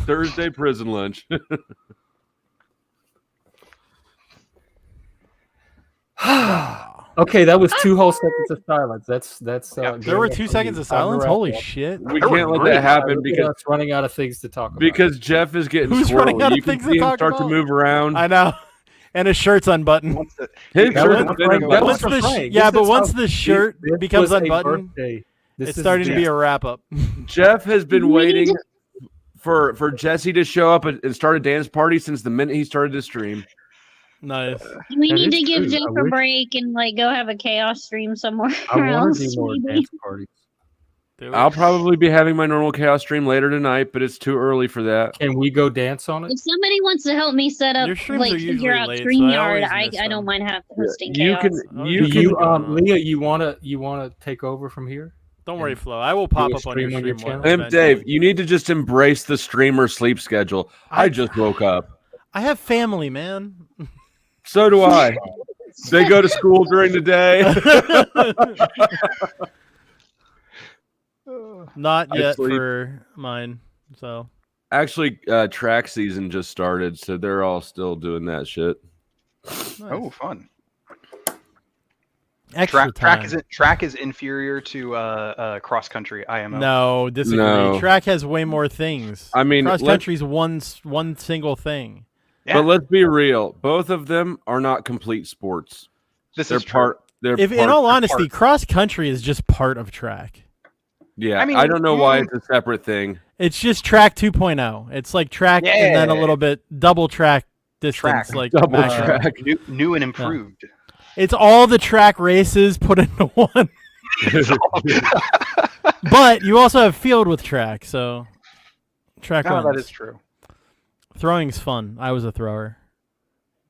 S10: Thursday prison lunch.
S2: Okay, that was 2 whole seconds of silence. That's
S11: There were 2 seconds of silence. Holy shit!
S10: We can't let that happen because
S2: us running out of things to talk about.
S10: because Jeff is getting
S11: Who's running
S10: squirrely.
S11: out of
S10: You can
S11: things to
S10: see him
S11: talk
S10: start to
S11: about?
S10: move around.
S11: I know, and his shirt's unbuttoned.
S10: His
S2: That
S10: shirt's
S2: was
S10: been
S2: Frank.
S10: a-
S2: That
S11: Once
S2: was
S11: the
S2: Frank.
S11: yeah,
S2: This
S11: but
S2: is
S11: once
S2: how-
S11: the shirt
S2: this
S11: becomes
S2: was a
S11: unbuttoned,
S2: birthday. This
S11: it's
S2: is
S11: starting to be
S2: Jeff.
S11: a wrap up.
S10: Jeff has been
S4: We
S10: waiting
S4: need
S10: for Jesse to show up and start a dance party since the minute he started to stream.
S11: Nice.
S4: We
S2: That
S4: need
S2: is
S4: to give
S2: true.
S4: Jeff
S2: I
S4: a
S2: wish-
S4: break and like go have a chaos stream somewhere
S2: I want
S4: else.
S2: to do more
S4: maybe.
S2: dance parties.
S10: I'll probably be having my normal chaos stream later tonight, but it's too early for that.
S2: Can we go dance on it?
S4: If somebody wants to help me set up,
S11: Your streams
S4: like
S11: are usually
S4: figure out
S11: late, so I
S4: StreamYard,
S11: always miss
S4: I don't
S11: them.
S4: mind hosting
S10: You
S4: chaos.
S10: can
S11: Oh,
S10: you
S2: Do
S10: can
S2: you,
S11: going on.
S2: Leah, you wanna take over from here?
S11: Don't worry, Flo. I will pop
S2: a
S11: up on your
S2: stream on your
S11: stream.
S2: channel?
S11: once
S10: Dave,
S11: eventually.
S10: you need to just embrace the streamer sleep schedule. I just woke up.
S11: I have family, man.
S10: So do I. They go to school during the day.
S11: Not
S10: I
S11: yet
S10: sleep.
S11: for mine. So
S10: Actually, track season just started, so they're all still doing that shit.
S3: Oh, fun.
S11: Extra time.
S3: Track is inferior to cross country. IMO.
S11: No, disagree.
S10: No.
S11: Track has way more things.
S10: I mean,
S11: cross country's one single thing.
S3: Yeah.
S10: But let's be real. Both of them are not complete sports.
S3: This is true.
S11: In all honesty, cross country is just part of track.
S10: Yeah,
S3: I mean,
S10: I don't know why it's a separate thing.
S11: It's just track 2.0. It's like track and then a little bit double track distance, like
S10: double
S11: mashup.
S10: track.
S3: New and improved.
S11: Yeah. It's all the track races put into one. But you also have field with track, so track wins.
S3: That is true.
S11: Throwing's fun. I was a thrower,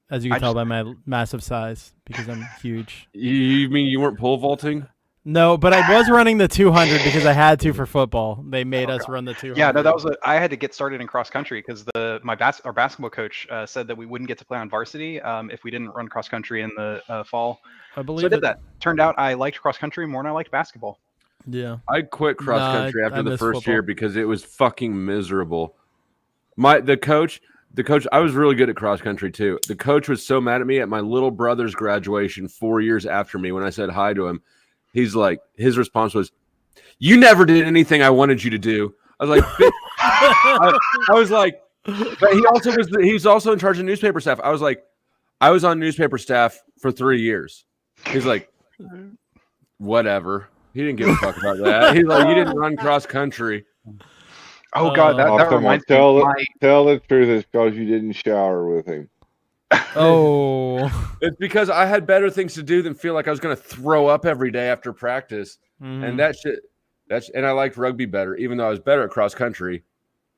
S11: as you can tell by my massive size, because I'm huge.
S10: You mean you weren't pole vaulting?
S11: No, but I was running the 200 because I had to for football. They made us run the 200.
S3: Yeah, no, I had to get started in cross country because our basketball coach said that we wouldn't get to play on varsity if we didn't run cross country in the fall.
S11: I believe
S3: so I did that. Turned out I liked cross country more than I liked basketball.
S11: Yeah.
S10: I quit cross country after the first year because it was fucking miserable. The coach, I was really good at cross country too. The coach was so mad at me at my little brother's graduation 4 years after me when I said hi to him. He's like, his response was, "You never did anything I wanted you to do." I was like, I was like, but he was also in charge of newspaper staff. I was like, I was on newspaper staff for 3 years. He's like, whatever. He didn't give a fuck about that. He's like, you didn't run cross country.
S3: Oh God, that reminds me.
S6: Tell the truth. It's because you didn't shower with him.
S11: Oh,
S10: it's because I had better things to do than feel like I was going to throw up every day after practice, and that shit. And I liked rugby better, even though I was better at cross country.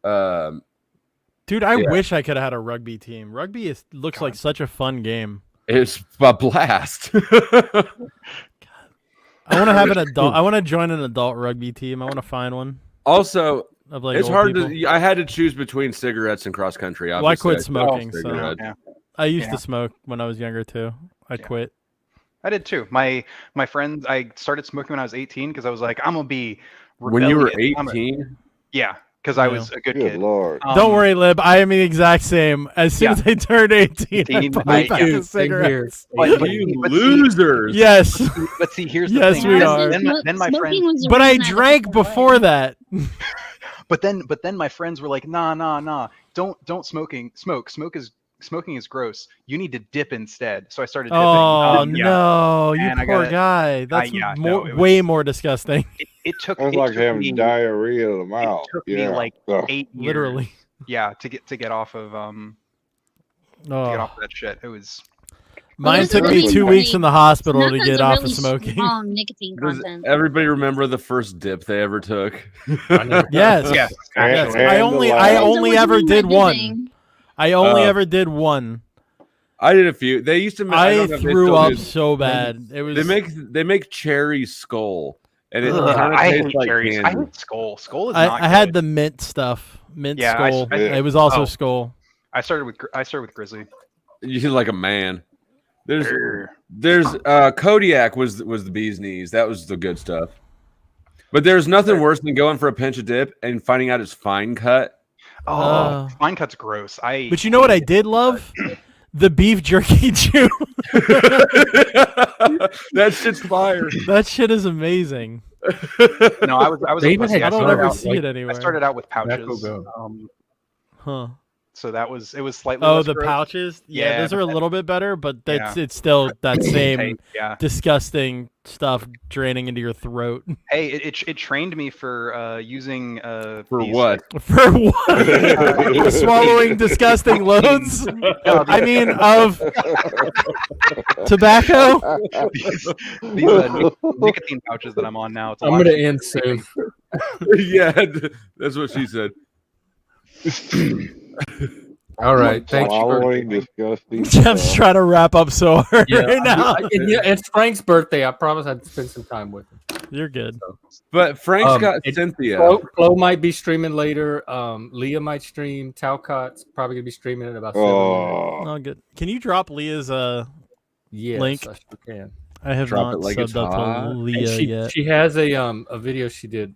S11: Dude, I wish I could have had a rugby team. Rugby looks like such a fun game.
S10: It's a blast.
S11: I want to have an adult. I want to join an adult rugby team. I want to find one.
S10: Also,
S11: of
S10: it's hard to. I had to choose between cigarettes and cross country.
S11: Well, I quit smoking. So.
S3: Yeah.
S11: I used to smoke when I was younger too. I quit.
S3: I did too. My friends, I started smoking when I was 18 because I was like, I'm gonna be
S10: rebellious. When you were 18?
S3: Yeah, because I was a good kid.
S6: Lord.
S11: Don't worry, Lib. I am the exact same. As soon as I turned 18, I bought a cigarettes.
S10: You losers.
S11: Yes.
S3: But see, here's the thing.
S11: Yes, we are.
S3: Then my friends.
S11: But I drank before that.
S3: But then my friends were like, nah. Don't smoking is gross. You need to dip instead. So I started dipping.
S11: Oh no, you poor guy. That's way more disgusting.
S3: It took.
S6: It's like having diarrhea of the mouth.
S3: It took me like 8 years.
S11: Literally.
S3: Yeah, to get off of to get off of that shit. It was.
S11: Mine took me 2 weeks in the hospital to get off of smoking.
S4: Nicotine content.
S10: Does everybody remember the first dip they ever took?
S11: Yes. I only ever did one. I only ever did one.
S10: I did a few. They used to.
S11: I threw up so bad. It was.
S10: They make cherry skull, and it
S3: I
S10: tastes
S3: hate
S10: like
S3: cherries.
S10: candy.
S3: I hate skull. Skull is not.
S11: I had the mint stuff. Mint skull. It was also skull.
S3: I started with Grizzly.
S10: You're like a man. There's Kodiak was the bee's knees. That was the good stuff. But there's nothing worse than going for a pinch of dip and finding out it's fine cut.
S3: Oh, fine cut's gross.
S11: But you know what I did love? The beef jerky chew.
S10: That shit's fire.
S11: That shit is amazing.
S3: No, I was.
S11: I don't ever see it anywhere.
S3: I started out with pouches.
S11: Huh.
S3: So it was slightly.
S11: Oh,
S3: less
S11: the
S3: gross.
S11: pouches. Yeah, those are a little bit better, but it's still that same disgusting stuff draining into your throat.
S3: Hey, it trained me for using
S10: for what?
S11: For what? Swallowing disgusting loads. I mean, of tobacco.
S3: These nicotine pouches that I'm on now.
S2: I'm gonna end soon.
S10: Yeah, that's what she said.
S2: All right, thanks.
S6: Disgusting.
S11: Jeff's trying to wrap up so hard right now.
S2: It's Frank's birthday. I promise I'd spend some time with him.
S11: You're good.
S10: But Frank's got Cynthia.
S2: Flo might be streaming later. Leah might stream. Talcott's probably gonna be streaming in about 7 minutes.
S11: Oh, good. Can you drop Leah's link?
S2: I sure can.
S11: I have
S10: Drop
S11: not
S10: it like
S11: subbed
S10: it's
S11: up
S10: hot.
S11: to Leah yet.
S2: She has a video she did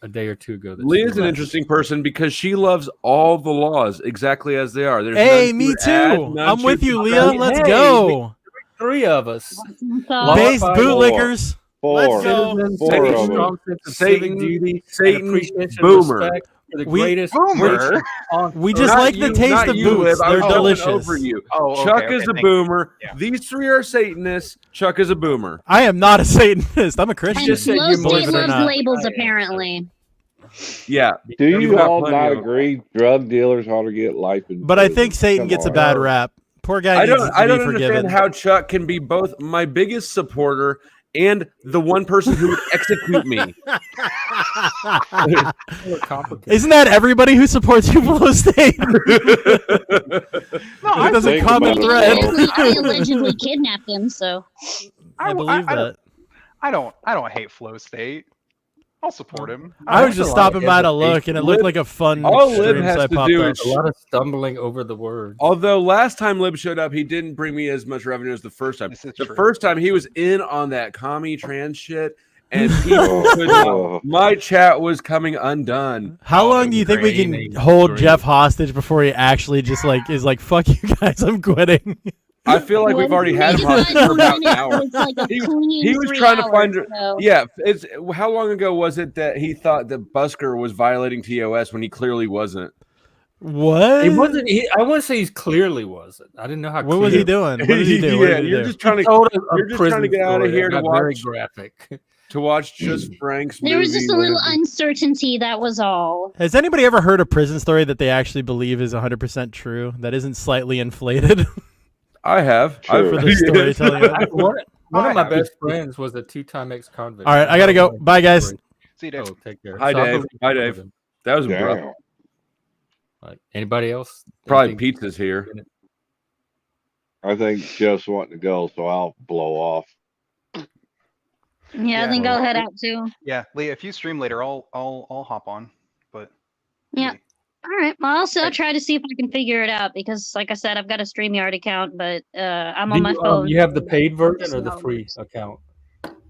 S2: a day or two ago.
S10: Leah's an interesting person because she loves all the laws exactly as they are. There's
S11: hey,
S10: none
S11: me
S10: to add,
S11: too.
S10: none
S11: I'm
S10: to
S11: with you,
S10: subtract.
S11: Leah. Let's go.
S2: 3 of us.
S4: So,
S11: Base
S2: Four.
S11: bootlickers.
S6: Four.
S11: Let's go.
S2: Citizens,
S6: Four
S2: taking
S6: of them.
S2: strong sense of
S10: Satan,
S2: civic duty, and
S10: Satan,
S2: appreciation
S10: boomer.
S2: and respect for the
S11: We-
S2: greatest
S3: Boomer?
S2: nation on
S11: We
S2: earth.
S11: just
S10: Not
S11: like the
S10: you-
S11: taste
S10: not
S11: of
S10: you,
S11: boots.
S10: Liv. I
S11: They're
S10: was jumping
S11: delicious.
S10: over you.
S3: Oh,
S10: Chuck
S3: okay,
S10: is a
S3: thank you.
S10: boomer.
S3: Yeah.
S10: These 3 are Satanists. Chuck is a boomer.
S11: I am not a Satanist. I'm a Christian.
S2: just said
S4: Flow
S2: you
S4: State
S11: believe it or
S4: loves
S11: not.
S4: labels,
S2: I am,
S4: apparently.
S10: Yeah.
S6: Do
S10: You've
S6: you
S10: got
S6: all
S10: plenty
S6: not
S10: of 'em.
S6: agree drug dealers ought to get life in
S11: But I
S6: prison?
S11: think Satan
S6: Come
S11: gets a
S6: on.
S11: bad
S10: No.
S11: rap. Poor guy
S10: I
S11: needs
S10: don't.
S11: to
S10: I
S11: be
S10: don't
S11: forgiven.
S10: understand how Chuck can be both my biggest supporter and the one person who would execute me.
S11: Isn't that everybody who supports you, Flow State?
S3: No,
S11: It doesn't
S6: think
S11: common
S6: about it,
S11: thread.
S4: I allegedly kidnapped him, so.
S11: I believe that.
S3: I don't hate Flow State. I'll support him.
S11: I was
S2: There's
S11: just
S2: a lot of
S11: stopping by to look, and it looked like a fun
S10: All Lib
S11: stream,
S10: has
S11: so I
S10: to
S11: popped
S10: do
S11: up.
S10: is
S2: A lot of stumbling over the words.
S10: Although last time Lib showed up, he didn't bring me as much revenue as the first time.
S3: This is
S10: The
S3: true.
S10: first time he was in on that commie trans shit, and people could
S6: Oh.
S10: my chat was coming undone.
S11: How
S2: Oh,
S11: long do you think we can
S2: graining,
S11: hold
S2: graining.
S11: Jeff hostage before he actually just like is like, "Fuck you guys, I'm quitting"?
S10: I feel like we've already had him hostage for about an hour.
S4: It's like a clean
S10: He was
S4: 3
S10: trying to
S4: hours,
S10: find.
S4: so.
S10: Yeah, it's how long ago was it that he thought that Busker was violating TOS when he clearly wasn't?
S11: What?
S2: He wasn't. I want to say he clearly wasn't. I didn't know how.
S11: What was he
S2: clear.
S11: doing? What did he do? What
S10: Yeah,
S11: did he
S10: you're
S11: do?
S10: just trying to
S2: Told a
S10: you're just
S2: prison
S10: trying to get out of
S2: story that
S10: here to
S2: got very
S10: watch
S2: graphic.
S10: just Frank's
S4: There was
S10: movie,
S4: just a little
S10: whatever.
S4: uncertainty, that was all.
S11: Has anybody ever heard a prison story that they actually believe is 100% true? That isn't slightly inflated
S10: I have.
S6: True.
S11: for the storytelling.
S2: One of my
S3: have.
S2: best friends was a 2-time ex-convict.
S11: All right, I gotta go. Bye, guys.
S3: See you, Dave.
S2: Oh, take care.
S10: Hi,
S2: So I
S10: Dave.
S2: believe
S10: Hi,
S2: both
S10: Dave.
S2: of them.
S10: That was abrupt.
S6: Damn.
S2: Like, anybody else?
S10: Probably
S2: Anything-
S10: pizza's here.
S6: I think Jeff's wanting to go, so I'll blow off.
S4: Yeah,
S3: Yeah.
S4: I think I'll head out too.
S3: Yeah, Leah, if you stream later, I'll hop on. But
S4: Yeah. All right. Well, I'll try to see if I can figure it out because, like I said, I've got a StreamYard account, but I'm
S2: Do
S4: on my
S2: you,
S4: phone.
S2: you have the paid version or the
S4: So-
S2: free account?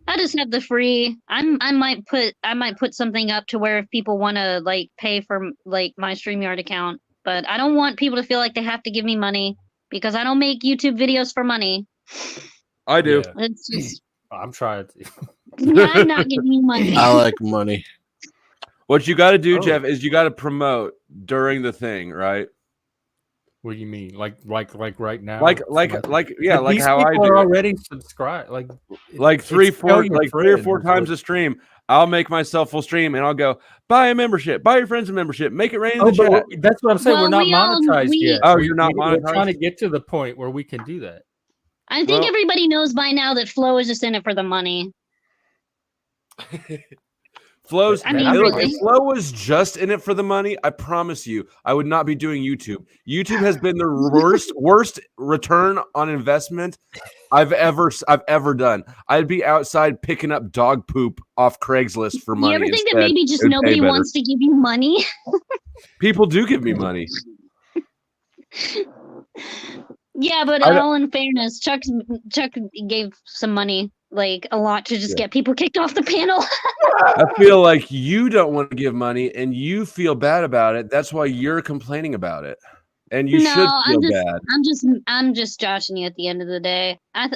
S4: I just have the free. I might put something up to where if people want to like pay for like my StreamYard account, but I don't want people to feel like they have to give me money because I don't make YouTube videos for money.
S10: I do.
S2: Yeah.
S4: It's just
S2: I'm trying to.
S4: I'm not giving you money.
S7: I like money.
S10: What you got to do,
S2: Oh.
S10: Jeff, is you got to promote during the thing, right?
S2: What do you mean? Like right now?
S10: Like yeah,
S2: But
S10: like
S2: these
S10: how I
S2: people
S10: do.
S2: are
S10: it.
S2: already subscribed. Like
S10: Like three,
S2: it's tell
S10: four,
S2: your
S10: like 3 or
S2: friends
S10: 4
S2: is
S10: times
S2: what-
S10: a stream. I'll make myself full stream and I'll go buy a membership, buy your friends a membership, make it rain in
S2: Oh,
S10: the
S2: but
S10: chat.
S2: that's what I'm saying.
S4: Well,
S2: we're not
S4: we all-
S2: monetized
S4: we-
S2: yet.
S10: Oh, you're not
S2: We're trying to
S10: monetized?
S2: get to the point where we can do that.
S4: I think
S10: Well-
S4: everybody knows by now that Flo is just in it for the money.
S10: Flo's.
S4: I mean,
S10: Hey, look,
S4: really.
S10: if Flo was just in it for the money, I promise you, I would not be doing YouTube. YouTube has been the worst return on investment I've ever done. I'd be outside picking up dog poop off Craigslist for money.
S4: You ever think that
S10: instead.
S4: maybe just
S10: It'd pay
S4: nobody
S10: better.
S4: wants to give you money?
S10: People do give me money.
S4: Yeah, but
S10: I don't-
S4: all in fairness, Chuck gave some money, like a lot, to just
S10: Yeah.
S4: get people kicked off the panel.
S10: I feel like you don't want to give money and you feel bad about it. That's why you're complaining about it. And you should feel bad.
S4: I'm just joshing you at the end of the day. I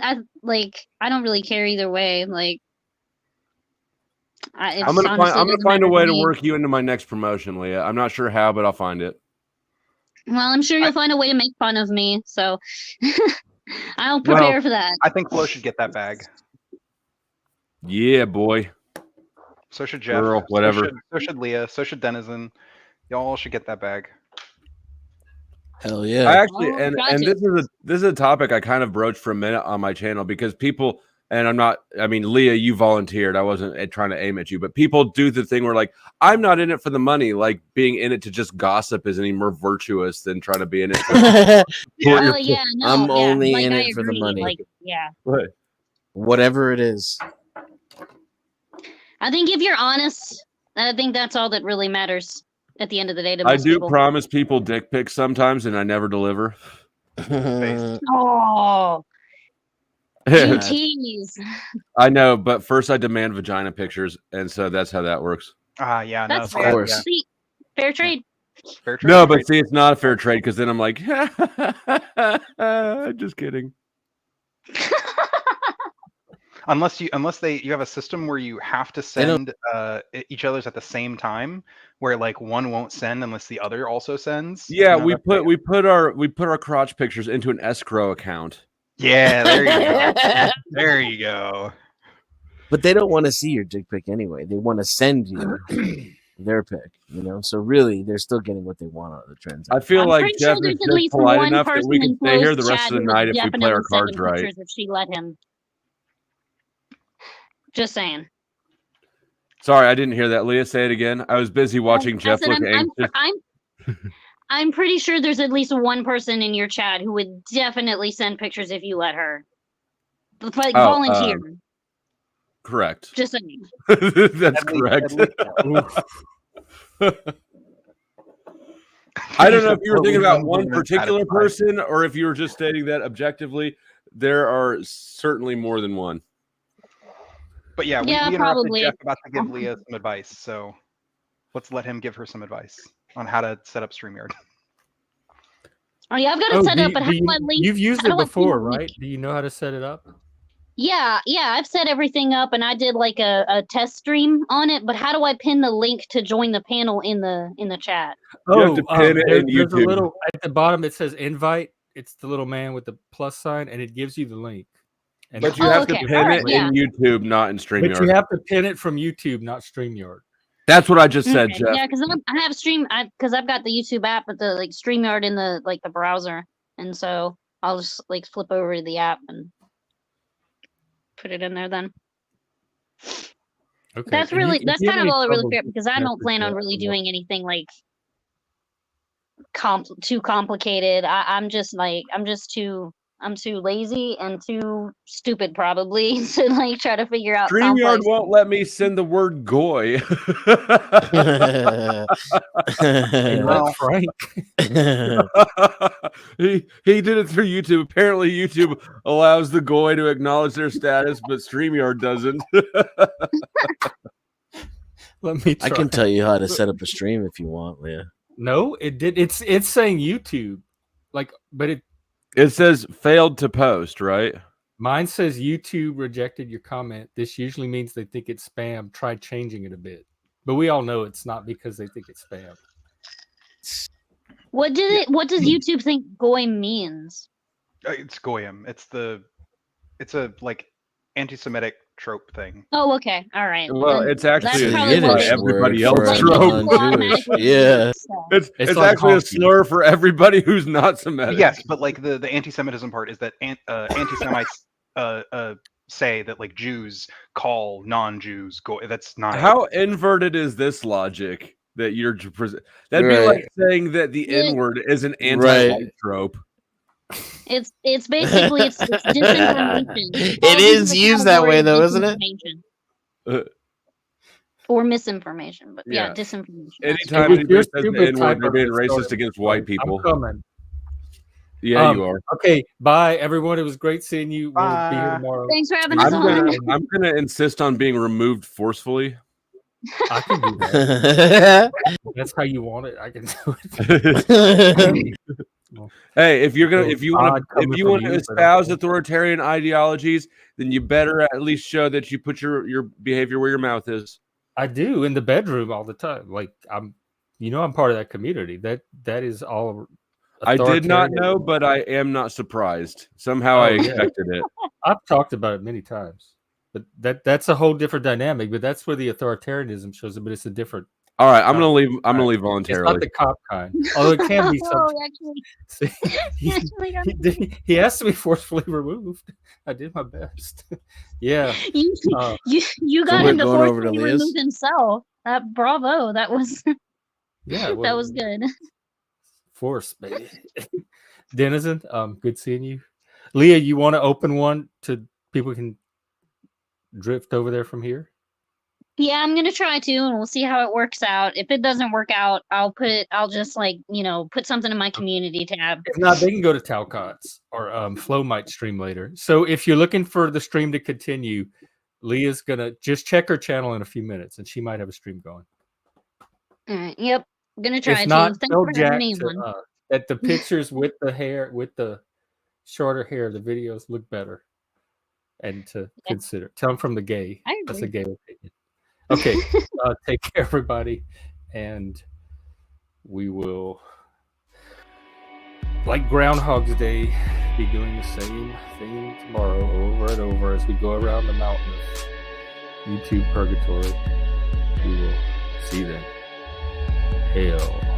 S4: don't really care either way. Like,
S10: I'm gonna find a way to work you into my next promotion, Leah. I'm not sure how, but I'll find it.
S4: Well, I'm sure you'll find a way to make fun of me, so I'll prepare for that.
S3: I think Flo should get that bag.
S10: Yeah, boy.
S3: So should Jeff.
S10: Girl, whatever.
S3: So should Leah. So should Denizen. Y'all should get that bag.
S7: Hell yeah.
S10: I actually
S4: Oh,
S10: and
S4: gotcha.
S10: this is a topic I kind of broached for a minute on my channel because people and Leah, you volunteered. I wasn't trying to aim at you, but people do the thing where like I'm not in it for the money. Like being in it to just gossip is any more virtuous than trying to be in it.
S4: Oh yeah, no,
S7: I'm
S4: yeah,
S7: only
S4: like,
S7: in
S4: I
S7: it for the
S4: agree,
S7: money.
S4: Like, yeah,
S7: Whatever it is.
S4: I think if you're honest, I think that's all that really matters at the end of the day to
S10: I
S4: most
S10: do
S4: people.
S10: promise people dick pics sometimes, and I never deliver.
S4: Oh, you tease.
S10: I know, but first I demand vagina pictures, and so that's how that works.
S3: Yeah, no,
S4: That's
S3: so
S4: fair.
S7: course.
S3: yeah.
S4: See, fair trade.
S3: Fair trade.
S10: No,
S3: fair
S10: but see, it's not a fair trade because then I'm like, just kidding.
S3: unless you have a system where you have to send each other's at the same time, where like one won't send unless the other also sends.
S10: Yeah, we put our crotch pictures into an escrow account.
S3: Yeah, there you go. There you go.
S7: But they don't want to see your dick pic anyway. They want to send you their pic, you know. So really, they're still getting what they want out of the transaction.
S10: I feel
S4: I'm
S10: like
S4: pretty
S10: Jeff
S4: sure there's
S10: is
S4: at
S10: just
S4: least
S10: polite
S4: one
S10: enough that
S4: person
S10: we can
S4: in
S10: stay here the
S4: closed
S10: rest
S4: chat
S10: of the
S4: who would
S10: night if we play
S4: definitely
S10: our
S4: send
S10: cards
S4: him
S10: right.
S4: pictures if she let him. Just saying.
S10: Sorry, I didn't hear that. Leah, say it again. I was busy watching Jeff look anxious.
S4: I'm pretty sure there's at least one person in your chat who would definitely send pictures if you let her. Like volunteer.
S10: Correct.
S4: Just saying.
S10: That's correct. I don't know if you were thinking about one particular person or if you were just stating that objectively. There are certainly more than one.
S3: But yeah, we interrupted
S4: probably.
S3: Jeff about to give Leah some advice, so let's let him give her some advice on how to set up StreamYard.
S4: Oh yeah, I've got it set up, but how do I link?
S2: You've used it before, right? Do you know how to set it up?
S4: Yeah, I've set everything up, and I did like a test stream on it. But how do I pin the link to join the panel in the chat?
S10: You have to pin it in
S2: there's a
S10: YouTube.
S2: little at the bottom. It says invite. It's the little man with the plus sign, and it gives you the link. And
S10: But you have to pin it in YouTube, not in StreamYard.
S2: But you have to pin it from YouTube, not StreamYard.
S10: That's what I just said, Jeff.
S4: Yeah, because I have because I've got the YouTube app, but the like StreamYard in the the browser, and so I'll just like flip over to the app and put it in there then.
S2: Okay.
S4: That's kind of all I really figured because I don't plan on really doing anything like too complicated. I'm too lazy and too stupid probably to like try to figure out.
S10: StreamYard won't let me send the word goy.
S2: Frank.
S10: he did it through YouTube. Apparently, YouTube allows the goy to acknowledge their status, but StreamYard doesn't.
S2: Let me try.
S7: I can tell you how to set up a stream if you want, Leah.
S2: No, it did. It's saying YouTube, but
S10: it says failed to post, right?
S2: Mine says YouTube rejected your comment. This usually means they think it's spam. Try changing it a bit, but we all know it's not because they think it's spam.
S4: What does YouTube think goy means?
S3: It's goyim. It's a like anti-Semitic trope thing.
S4: Oh, okay, all right.
S10: Well, it's actually a
S7: Yiddish
S10: everybody
S7: word
S10: else
S7: for
S10: trope.
S7: non-Jewish. Yeah,
S10: it's
S2: like
S10: actually a
S2: honky.
S10: slur for everybody who's not Semitic.
S3: Yes, but like the anti-Semitism part is that anti-Semites say that like Jews call non-Jews goy. That's not
S10: How inverted is this logic that you're present? That'd be like saying that the N-word is an anti-white trope.
S4: It's basically it's disinformation.
S7: It is used that way though, isn't it?
S4: Or misinformation, but yeah, disinformation.
S10: Anytime anybody says the N-word, they're being racist against white people.
S2: I'm coming.
S10: Yeah, you are.
S2: Okay, bye everyone. It was great seeing you. We'll be here tomorrow.
S4: Thanks for having us on.
S10: I'm gonna insist on being removed forcefully.
S2: I can do that. That's how you want it. I can do it.
S10: Hey, if you want to espouse authoritarian ideologies, then you better at least show that you put your behavior where your mouth is.
S2: I do in the bedroom all the time. Like I'm part of that community. That is all.
S10: I did not know, but I am not surprised. Somehow I expected it.
S2: I've talked about it many times, but that's a whole different dynamic. But that's where the authoritarianism shows up. But it's a different.
S10: All right, I'm gonna leave. I'm gonna leave voluntarily.
S2: It's not the cop kind, although it can be. He has to be forcefully removed. I did my best. Yeah.
S4: You got him to forcefully remove himself. Bravo. That was.
S2: Yeah.
S4: That was good.
S2: Force, baby. Denizen, good seeing you. Leah, you want to open one to people can drift over there from here?
S4: Yeah, I'm gonna try to, and we'll see how it works out. If it doesn't work out, I'll just put something in my community tab.
S2: If not, they can go to Talcott's or Flo might stream later. So if you're looking for the stream to continue, Leah's gonna just check her channel in a few minutes, and she might have a stream going.
S4: All right. Yep. I'm gonna try
S2: if not,
S4: to. Thanks for having me on.
S2: That the pictures with the hair, with the shorter hair, the videos look better. and to consider. Tell them from the gay.
S4: I
S2: That's a
S4: agree.
S2: gay opinion. Okay, take care, everybody, and we will, like Groundhog's Day, be doing the same thing tomorrow over and over as we go around the mountain of YouTube purgatory. We will see you then. Hail.